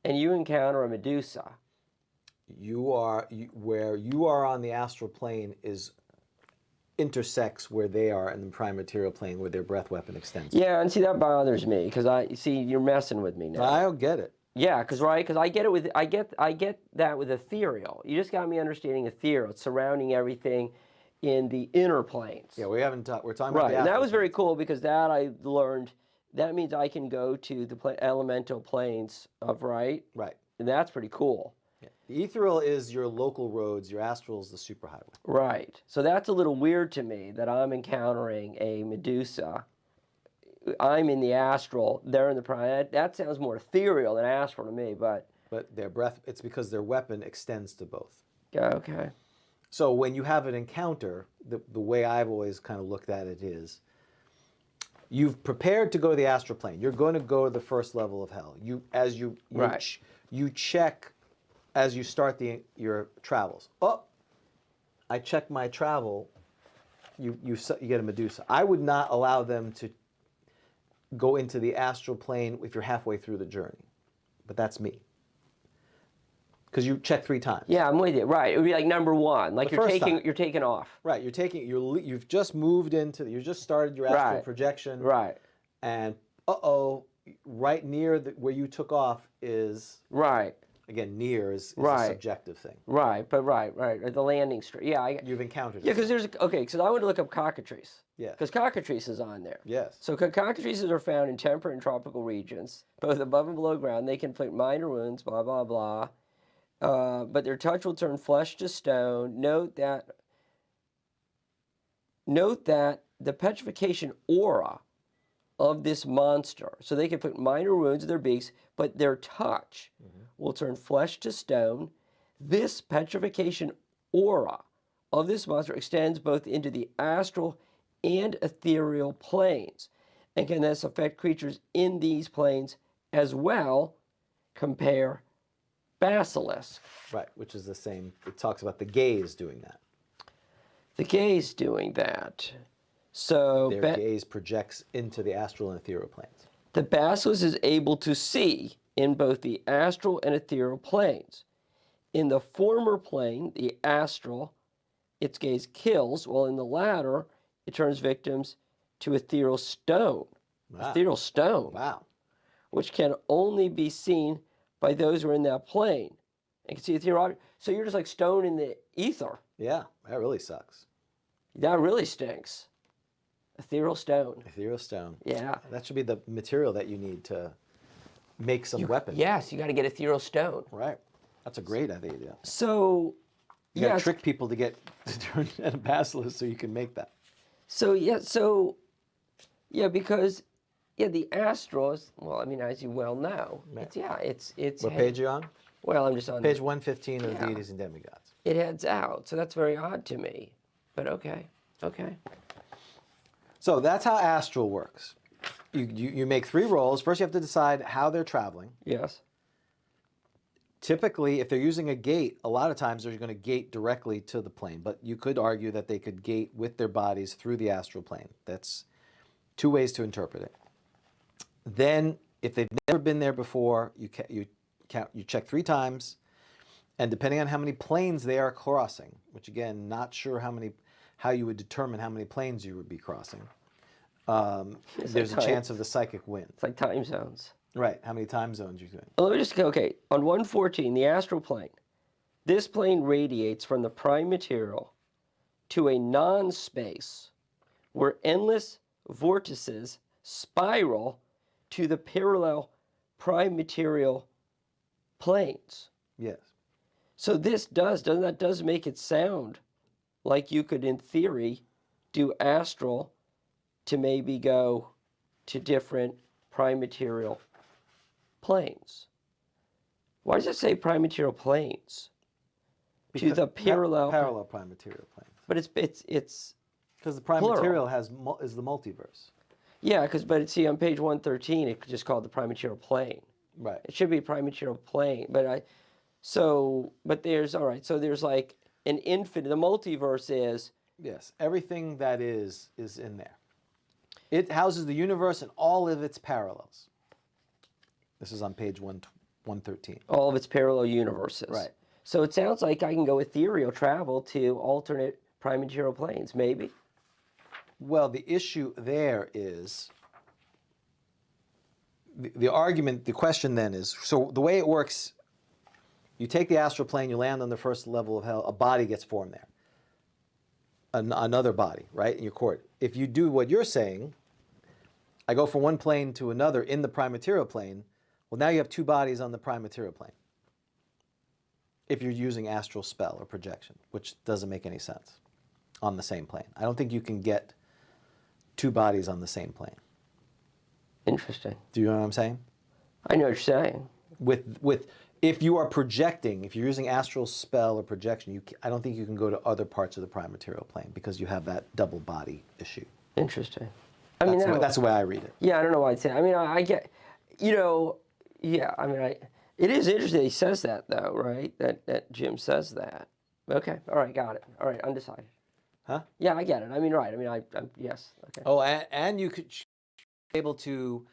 and you encounter a Medusa. Where you are on the astral plane intersects where they are in the prime material plane, where their breath weapon extends. Yeah, and see that bothers me because you're messing with me now. I don't get it. Yeah, because I get that with ethereal. You just got me understanding ethereal. It's surrounding everything in the inner planes. Yeah, we're talking about the Right, and that astral was very planes. cool because that I learned. That means I can go to the elemental planes of right. Right. And that's pretty cool. Yeah. The ethereal is your local roads. Your astral is the superhighway. Right. So that's a little weird to me that I'm encountering a Medusa. I'm in the astral. They're in the prime. That sounds more ethereal than astral to me, but their breath, it's because their weapon extends to both. okay. So when you have an encounter, the way I've always kind of looked at it is, you've prepared to go to the astral plane. You're going to go to the first level of hell. You check as you start your travels. Oh, I check my travel. You get a Medusa. I would not allow them to go into the astral plane if you're halfway through the journey, but that's me. Because you check 3 times. Yeah, I'm with you. Right. It would be like number 1. Like The you're first taking time. you're taking off. Right. You've just moved into. You just started your astral Right. projection. Right. And right near where you took off is. Right. Again, near is Right. a subjective thing. Right. But right. The landing strip. Yeah. You've encountered it. Yeah, because because I want to look up cockatrice. Yes. Because cockatrice is on there. Yes. So cockatrices are found in temperate and tropical regions, both above and below ground. They can inflict minor wounds, blah, blah, blah. But their touch will turn flesh to stone. Note that the petrification aura of this monster, so they can put minor wounds in their beaks, but their touch will turn flesh to stone. This petrification aura of this monster extends both into the astral and ethereal planes, and can thus affect creatures in these planes as well. Compare Basilisk. Right, which is the same. It talks about the gaze doing that. The gaze doing that. So Their gaze projects into the astral and ethereal planes. the basilisk is able to see in both the astral and ethereal planes. In the former plane, the astral, its gaze kills, while in the latter, it turns victims to ethereal stone. Wow. Ethereal stone, Wow. which can only be seen by those who are in that plane. And can see ethereal. So you're just like stone in the ether. Yeah, that really sucks. That really stinks. Ethereal stone. Ethereal stone. Yeah. That should be the material that you need to make some weapon. Yes, you got to get ethereal stone. Right. That's a great idea. So, You gotta yes. trick people to turn into a basilisk so you can make that. Because the astral is, well, I mean, as you well know, it's What page are you on? Well, I'm just on Page 115 of Yeah. Deities and Demigods. It heads out, so that's very odd to me. But okay. So that's how astral works. You make 3 rolls. First, you have to decide how they're traveling. Yes. Typically, if they're using a gate, a lot of times they're going to gate directly to the plane. But you could argue that they could gate with their bodies through the astral plane. That's 2 ways to interpret it. Then If they've never been there before, you check 3 times, and depending on how many planes they are crossing, which again, not sure how you would determine how many planes you would be crossing. There's a chance of the psychic win. It's like time zones. Right, how many time zones you're doing. Well, let me just go, okay, on 114, the astral plane. This plane radiates from the prime material to a non-space where endless vortices spiral to the parallel prime material planes. Yes. So this does make it sound like you could, in theory, do astral to maybe go to different prime material planes. Why does it say prime material planes? To the parallel prime material planes. But it's because the prime plural. material is the multiverse. Yeah, but see on page 113 it's just called the prime material plane. Right. It should be prime material plane, but there's all right. So there's like an infinite. The multiverse is Yes, everything that is in there. It houses the universe and all of its parallels. This is on page 113. all of its parallel universes. Right. So it sounds like I can go ethereal travel to alternate prime material planes, maybe. Well, the issue there is the argument, the question then is, so the way it works, you take the astral plane, you land on the first level of hell, a body gets formed there. Another body, right, in your court. If you do what you're saying, I go from one plane to another in the prime material plane, well, now you have 2 bodies on the prime material plane. If you're using astral spell or projection, which doesn't make any sense on the same plane. I don't think you can get 2 bodies on the same plane. Interesting. Do you know what I'm saying? I know what you're saying. If you are projecting, if you're using astral spell or projection, I don't think you can go to other parts of the prime material plane because you have that double body issue. Interesting. That's the way I read it. Yeah, I don't know why I'd say. I mean, I get, yeah. I mean, it is interesting. He says that though, right? That Jim says that. Okay. All right. Got it. All right. Undecided. Huh? Yeah, I get it. I mean, right. I mean, I'm yes. Okay. Oh, and you could be able to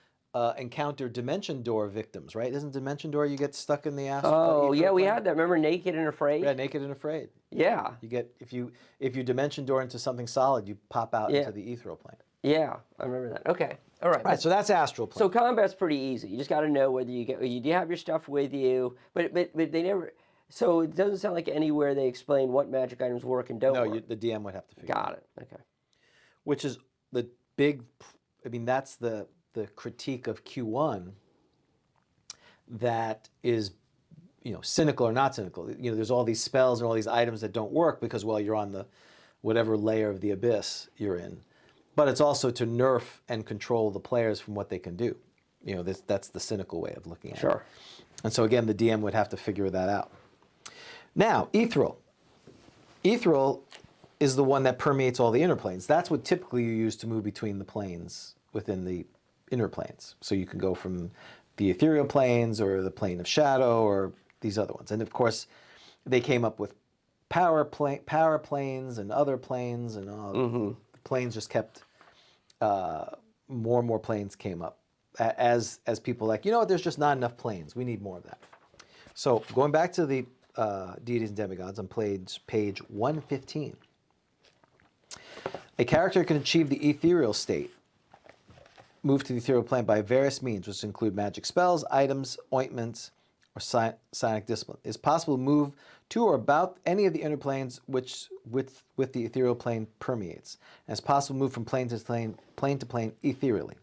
encounter dimension door victims, right? Isn't dimension door you get stuck in the astral? Oh, yeah, we had that. Remember Naked and Afraid? Yeah, Naked and Afraid. Yeah. You get if you dimension door into something solid, you pop out Yeah. into the ethereal plane. Yeah, I remember that. Okay. All right. Right, so that's astral plane. So combat's pretty easy. You just got to know whether you have your stuff with you, but they never. So it doesn't sound like anywhere they explain what magic items work and don't work. The DM would have to figure. Got it. Okay. Which is the big. I mean, that's the critique of Q1. That is, cynical or not cynical. There's all these spells and all these items that don't work because, well, you're on the whatever layer of the abyss you're in. But it's also to nerf and control the players from what they can do. That's the cynical way of looking at it. Sure. And so again, the DM would have to figure that out. Now, ethereal. Ethereal is the one that permeates all the inner planes. That's what typically you use to move between the planes within the inner planes. So you can go from the ethereal planes or the plane of shadow or these other ones. And of course, they came up with power planes and other planes and all. Mm-hmm. The planes just kept more and more planes came up as people like, there's just not enough planes. We need more of that. So going back to the deities and demigods on page 115, a character can achieve the ethereal state, move to the ethereal plane by various means, which include magic spells, items, ointments, or psionic discipline. It's possible to move to or about any of the inner planes which with the ethereal plane permeates. And it's possible to move from plane to plane ethereally.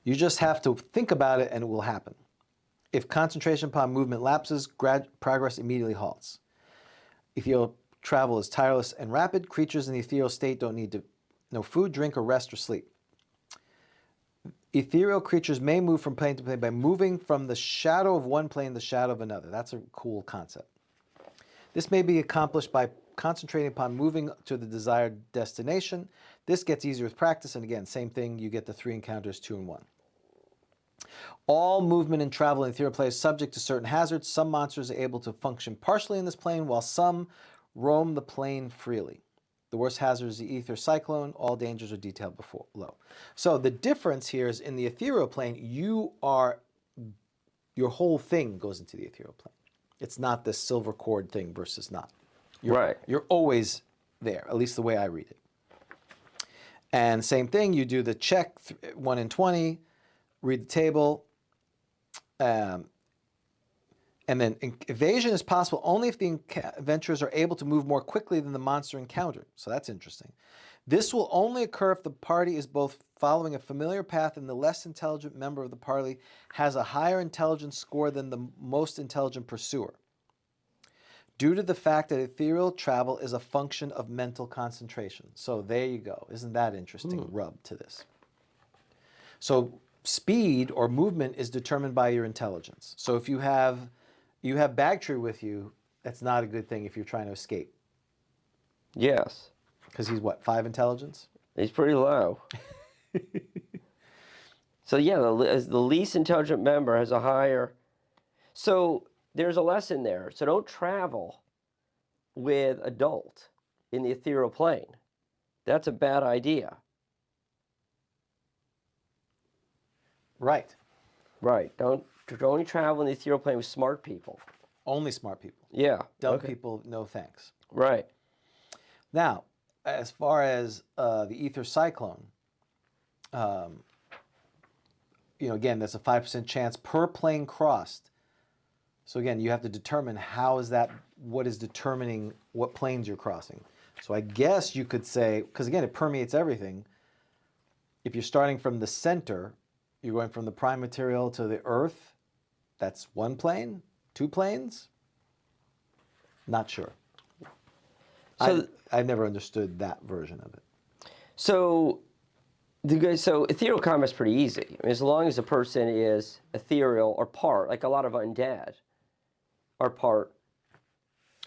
You just have to think about it and it will happen. If concentration upon movement lapses, progress immediately halts. Ethereal travel is tireless and rapid. Creatures in the ethereal state don't need no food, drink, or rest or sleep. Ethereal creatures may move from plane to plane by moving from the shadow of one plane to the shadow of another. That's a cool concept. This may be accomplished by concentrating upon moving to the desired destination. This gets easier with practice, and again, same thing, you get the 3 encounters 2 in 1. All movement and travel in the ethereal plane is subject to certain hazards. Some monsters are able to function partially in this plane, while some roam the plane freely. The worst hazard is the ether cyclone. All dangers are detailed below. So the difference here is in the ethereal plane, your whole thing goes into the ethereal plane. It's not this silver cord thing versus not. You're always there, at least the way I read it. And same thing, you do the check 1 in 20, read the table, and then evasion is possible only if the adventurers are able to move more quickly than the monster encountered. So that's interesting. This will only occur if the party is both following a familiar path and the less intelligent member of the party has a higher intelligence score than the most intelligent pursuer, due to the fact that ethereal travel is a function of mental concentration. So there you go. Isn't that interesting rub to this? So speed or movement is determined by your intelligence. So if you have Bagtree with you, that's not a good thing if you're trying to escape. Yes. Because he's what, 5 intelligence? He's pretty low. So yeah, the least intelligent member has a higher. So there's a lesson there. So don't travel with adult in the ethereal plane. That's a bad idea. Right. Right. Don't only travel in the ethereal plane with smart people. Only smart people. Yeah. Dumb people, no thanks. Right. Now, as far as the ether cyclone, again, that's a 5% chance per plane crossed. So again, you have to determine what is determining what planes you're crossing. So I guess you could say, because again, it permeates everything. If you're starting from the center, you're going from the prime material to the earth, that's 1 plane, 2 planes? Not sure. So I've never understood that version of it. So ethereal combat's pretty easy. I mean, as long as a person is ethereal or part, like a lot of undead are part.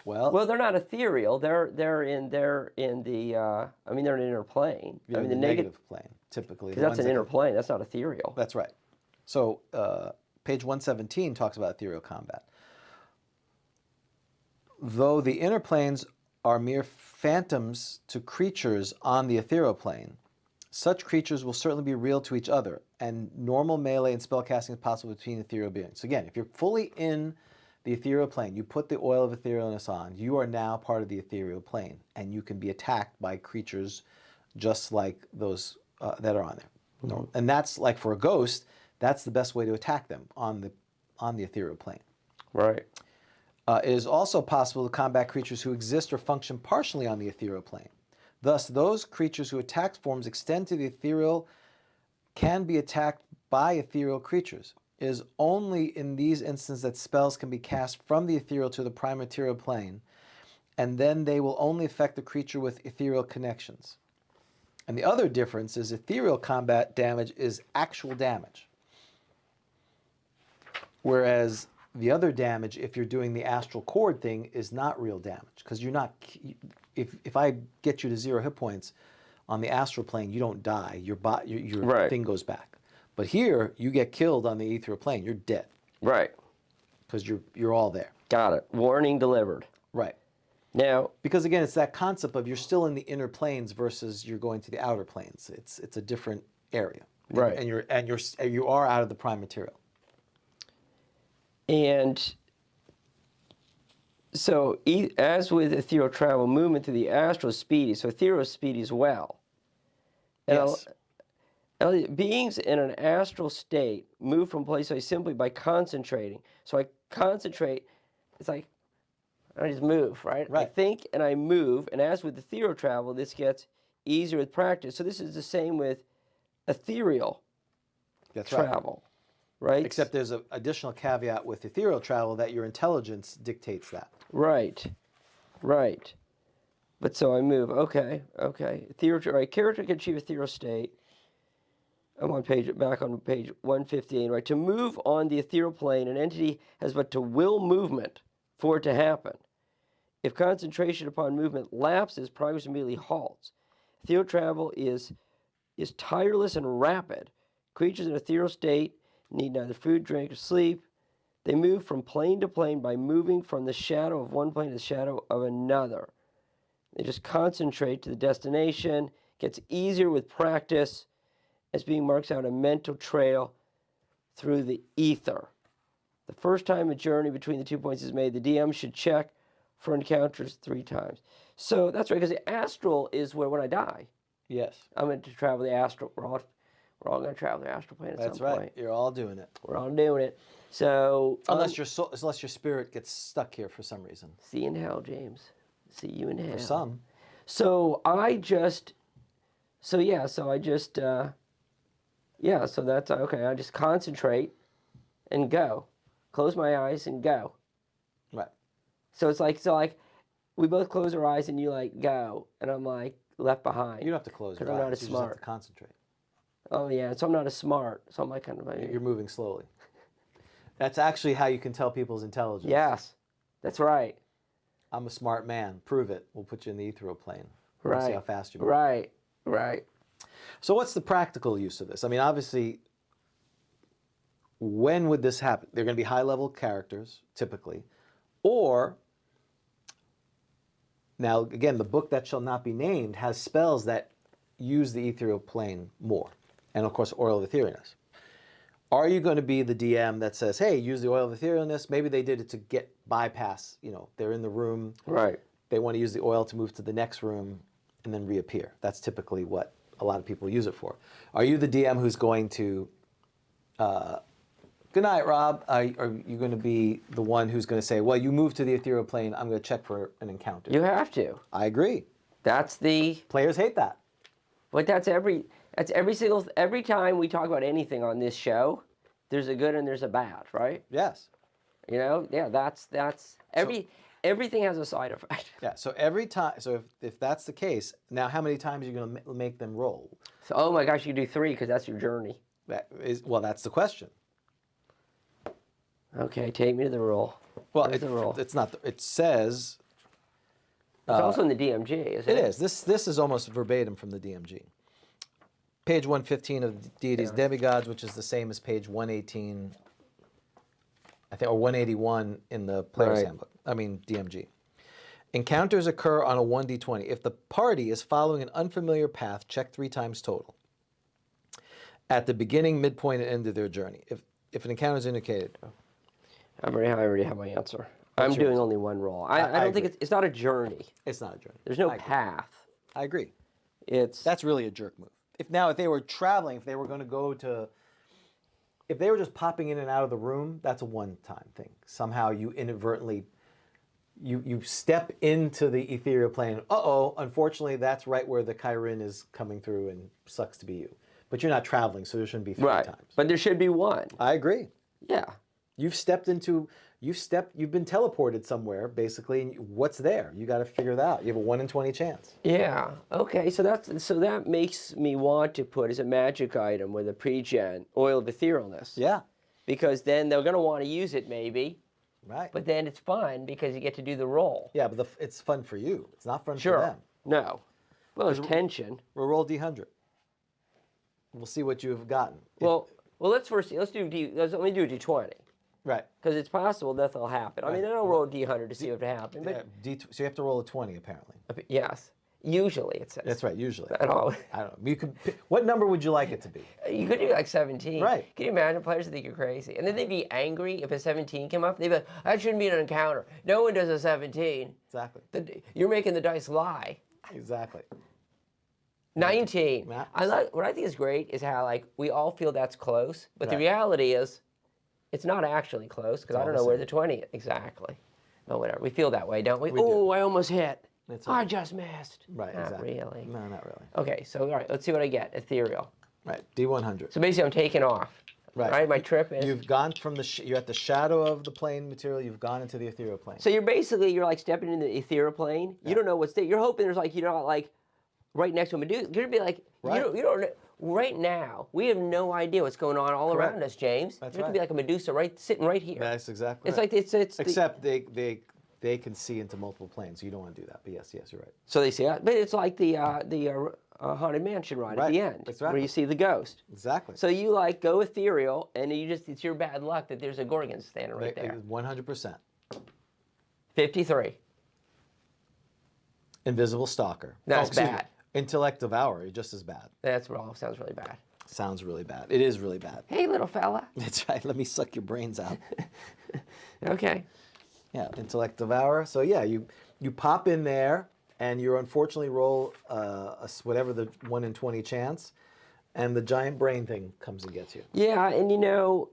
Well, they're not ethereal. They're in the they're an inner plane. I mean the negative plane typically. Because that's an inner plane. That's not ethereal. That's right. So page 117 talks about ethereal combat. Though the inner planes are mere phantoms to creatures on the ethereal plane, such creatures will certainly be real to each other, and normal melee and spellcasting is possible between ethereal beings. So again, if you're fully in the ethereal plane, you put the oil of etherealness on, you are now part of the ethereal plane, and you can be attacked by creatures just like those that are on there. Mm-hmm. And that's like for a ghost, that's the best way to attack them on the ethereal plane. Right. It is also possible to combat creatures who exist or function partially on the ethereal plane. Thus, those creatures whose attack forms extend to the ethereal can be attacked by ethereal creatures. It is only in these instances that spells can be cast from the ethereal to the prime material plane, and then they will only affect the creature with ethereal connections. And the other difference is ethereal combat damage is actual damage, whereas the other damage, if you're doing the astral cord thing, is not real damage, because you're not. If I get you to 0 hit points on the astral plane, you don't die. Your right. thing goes back. But here, you get killed on the ethereal plane, you're dead. Right. Because you're all there. Got it. Warning delivered. Right. Now, because again, it's that concept of you're still in the inner planes versus you're going to the outer planes. It's a different area. Right. And you are out of the prime material. And so, as with ethereal travel, movement through the astral is speedy. So ethereal is speedy as well. And yes. Beings in an astral state move from place to place simply by concentrating. So I concentrate. It's like I just move, right? Right. I think and I move. And as with ethereal travel, this gets easier with practice. So this is the same with ethereal travel. Right. Except there's an additional caveat with ethereal travel that your intelligence dictates that. Right. Right. But so I move. Okay. Ethereal, right. Character can achieve ethereal state. I'm back on page 115. Right. To move on the ethereal plane, an entity has but to will movement for it to happen. If concentration upon movement lapses, progress immediately halts. Ethereal travel is tireless and rapid. Creatures in ethereal state need neither food, drink, or sleep. They move from plane to plane by moving from the shadow of one plane to the shadow of another. They just concentrate to the destination. Gets easier with practice as being marks out a mental trail through the ether. The first time a journey between the 2 points is made, the DM should check for encounters 3 times. So that's right, because the astral is where when I die, Yes. I'm going to travel the astral. We're all going to travel the astral plane at That's some right. point. You're all doing it. We're all doing it. So Unless your spirit gets stuck here for some reason. see you in hell, James. See you in hell. For some. So so that's okay. I just concentrate and go. Close my eyes and go. Right. So it's like we both close our eyes and you like go, and I'm like left behind. You don't have to close your eyes. I'm not as You just have smart. to concentrate. Oh yeah, so I'm not as smart. So I'm like kind of You're moving slowly. That's actually how you can tell people's intelligence. Yes, that's right. I'm a smart man. Prove it. We'll put you in the ethereal plane. Right. We'll see how fast you move. Right. So what's the practical use of this? I mean, obviously, when would this happen? They're going to be high-level characters, typically. Or, now, again, the book that shall not be named has spells that use the ethereal plane more. And, of course, oil of etherealness. Are you going to be the DM that says, hey, use the oil of etherealness? Maybe they did it to get bypass, they're in the room. Right. They want to use the oil to move to the next room and then reappear. That's typically what a lot of people use it for. Are you the DM who's going to, good night, Rob? Are you going to be the one who's going to say, well, you move to the ethereal plane, I'm going to check for an encounter? You have to. I agree. That's the. Players hate that. But every time we talk about anything on this show, there's a good and there's a bad, right? Yes. That's everything has a side effect. Yeah, so every time, so if that's the case, now how many times are you going to make them roll? So, oh my gosh, you do 3 because that's your journey. That's the question. Okay, take me to the roll. Well, Where's the roll? it's not, it says, It's also in the DMG, isn't it? it is. This is almost verbatim from the DMG. Page 115 of the Deities Demigods, which is the same as page 118, I think, or 181 in the Player's Right. Handbook. I mean, DMG. Encounters occur on a 1d20. If the party is following an unfamiliar path, check 3 times total. At the beginning, midpoint, and end of their journey. If an encounter is indicated. I already have my answer. I'm yours? doing only one roll. I don't think agree. it's not a journey. It's not a journey. There's no I agree. path. I agree. It's That's really a jerk move. If they were traveling, if they were going to go to, if they were just popping in and out of the room, that's a one-time thing. Somehow you inadvertently, you step into the ethereal plane. Unfortunately, that's right where the Chiron is coming through and sucks to be you. But you're not traveling, so there shouldn't be 3 right. times. But there should be one. I agree. Yeah. You've been teleported somewhere, basically, and what's there? You got to figure that out. You have a 1 in 20 chance. Yeah. Okay. So that makes me want to put as a magic item with a pre-gen oil of etherealness. Yeah. Because then they're going to want to use it maybe, Right. but then it's fun because you get to do the roll. Yeah, but it's fun for you. It's not fun for Sure. them. No. Well, there's tension. We'll roll D100. We'll see what you've gotten. Well, let's let me do a D20 Right. because it's possible that'll happen. I mean, Right. I don't roll a D100 to see if it happened, but So you have to roll a 20, apparently. yes, usually it says. That's right, usually. At all. I don't know. You could what number would you like it to be? You could do like 17. Right. Can you imagine players think you're crazy? And then they'd be angry if a 17 came up. They'd be like, that shouldn't be an encounter. No one does a 17. Exactly. You're making the dice lie. Exactly. 19. Matt? What I think is great is how like we all feel that's close, but the Right. reality is it's not actually close because I all don't the know where same. the 20 is. Exactly. No, whatever. We feel that way, don't we? We do. Oh, I almost hit. It's I okay. just missed. Right, Not exactly. really. No, not really. Okay, so all right, let's see what I get. Ethereal. Right, D100. So basically, I'm taking off. Right. My trip is. You've gone from you're at the shadow of the plane material, you've gone into the ethereal plane. So you're like stepping into the ethereal plane. You don't know what's there. You're hoping there's like like right next to a Medusa. You're gonna be like Right. you don't know. Right now, we have no idea what's going on all Correct. around us, James. That's There could right. be like a Medusa sitting right here. That's exactly It's right. like it's Except they can see into multiple planes, so you don't want to do that. But yes, you're right. so they see it, but it's like the haunted mansion ride at Right. the end Exactly. where you see the ghost. Exactly. So you like go ethereal, and it's your bad luck that there's a Gorgon standing right there. 100%. 53. Invisible Stalker. That's excuse me. bad. Intellect Devourer, just as bad. That's wrong. Sounds really bad. Sounds really bad. It is really bad. Hey, little fella. That's right. Let me suck your brains out. Okay. Yeah, Intellect Devourer. So yeah, you pop in there, and you unfortunately roll whatever the 1 in 20 chance, and the giant brain thing comes and gets you. Yeah, and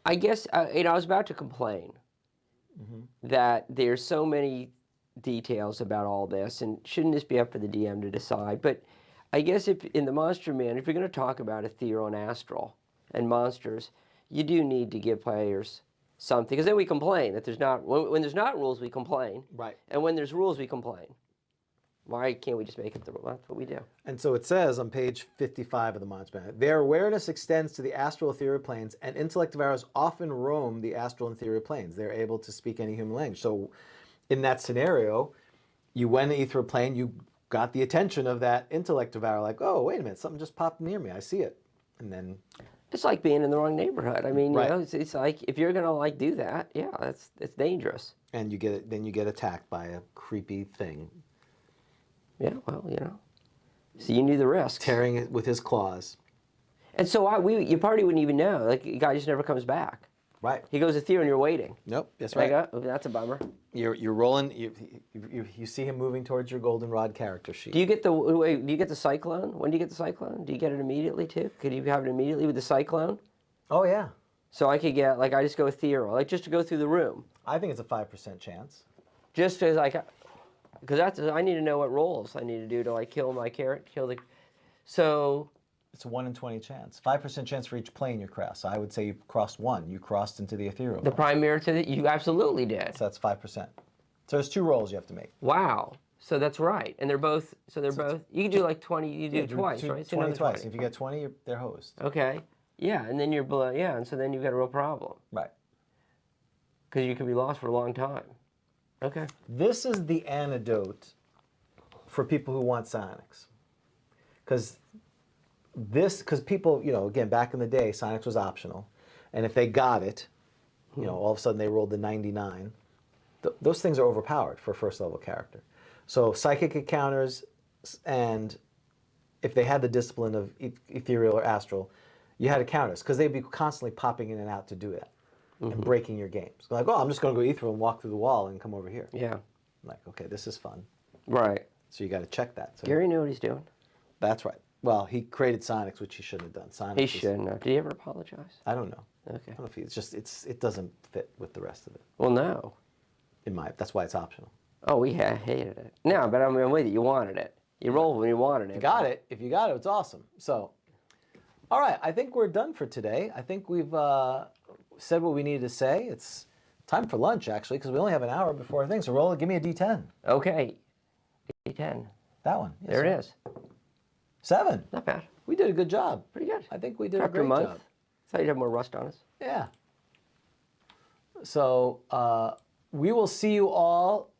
I guess I was about to complain that there's so many details about all this, and shouldn't this be up for the DM to decide? But I guess if in the Monster Man, if you're going to talk about ethereal and astral and monsters, you do need to give players something, because then we complain that there's not when there's not rules, we complain, Right. and when there's rules, we complain. Why can't we just make it the rule? That's what we do. And so it says on page 55 of the Monster Manual, their awareness extends to the astral ethereal planes, and intellect devourers often roam the astral and ethereal planes. They're able to speak any human language. So in that scenario, you went in the ethereal plane, you got the attention of that intellect devourer, like, oh, wait a minute, something just popped near me. I see it. And then... It's like being in the wrong neighborhood. I mean, Right. you know, it's like if you're going to do that, yeah, it's dangerous. And then you get attacked by a creepy thing. Yeah, well, so you knew the risks. Tearing it with his claws. And so you probably wouldn't even know. Like, the guy just never comes back. Right. He goes ethereal and you're waiting. Nope, that's right. Oh, that's a bummer. You're rolling. You see him moving towards your goldenrod character sheet. Do you get the cyclone? When do you get the cyclone? Do you get it immediately too? Could you have it immediately with the cyclone? Oh yeah. So I could get I just go ethereal, just to go through the room. I think it's a 5% chance. Just as because I need to know what rolls I need to do to kill my character, So It's a 1 in 20 chance. 5% chance for each plane you cross. So I would say you crossed one. You crossed into the ethereal. the prime mirror you absolutely did. So that's 5%. So there's 2 rolls you have to make. Wow. So that's right, and they're both. You can do 20. You do twice, right? So 20 another twice. If you get 20, they're hosed. Okay. Yeah, and then you're below. Yeah, and so then you've got a real problem Right. because you could be lost for a long time. Okay. This is the antidote for people who want psionics. Because people, again, back in the day, psionics was optional. And if they got it, all of a sudden they rolled the 99. Those things are overpowered for a first level character. So psychic encounters, and if they had the discipline of ethereal or astral, you had encounters because they'd be constantly popping in and out to do that and breaking your games. Like, oh, I'm just going to go ethereal and walk through the wall and come over here. Yeah. Like, okay, this is fun. Right. So you got to check that. So Gary knew what he's doing. that's right. Well, he created Sonics, which he shouldn't have done. Sonics He is- shouldn't have. Did he ever apologize? I don't know. Okay. I don't know if it doesn't fit with the rest of it. Well, no. That's why it's optional. Oh, we hated it. No, but I'm with you. You wanted it. You rolled when you wanted it. If you got it, it's awesome. So, all right, I think we're done for today. I think we've said what we needed to say. It's time for lunch, actually, because we only have an hour before things. So roll it. Give me a D10. Okay. D10. That one. Yes, There sir. it is. 7. Not bad. We did a good job. Pretty good. I think we did After a a great month. job. Thought you'd have more rust on us. Yeah. So we will see you all.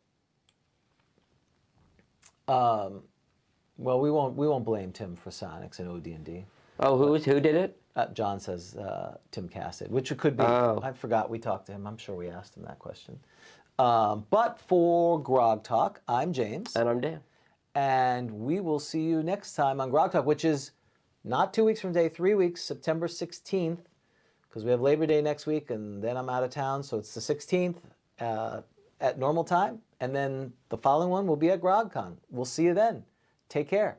Well, we won't blame Tim for Sonics and AD&D. Oh, who did it? John says Tim Cassidy, which it could be. Oh. I forgot we talked to him. I'm sure we asked him that question. But for Grog Talk, I'm James. And I'm Dan. And we will see you next time on Grog Talk, which is not 2 weeks from today, 3 weeks, September 16th, because we have Labor Day next week, and then I'm out of town, so it's the 16th at normal time, and then the following one will be at GrogCon. We'll see you then. Take care.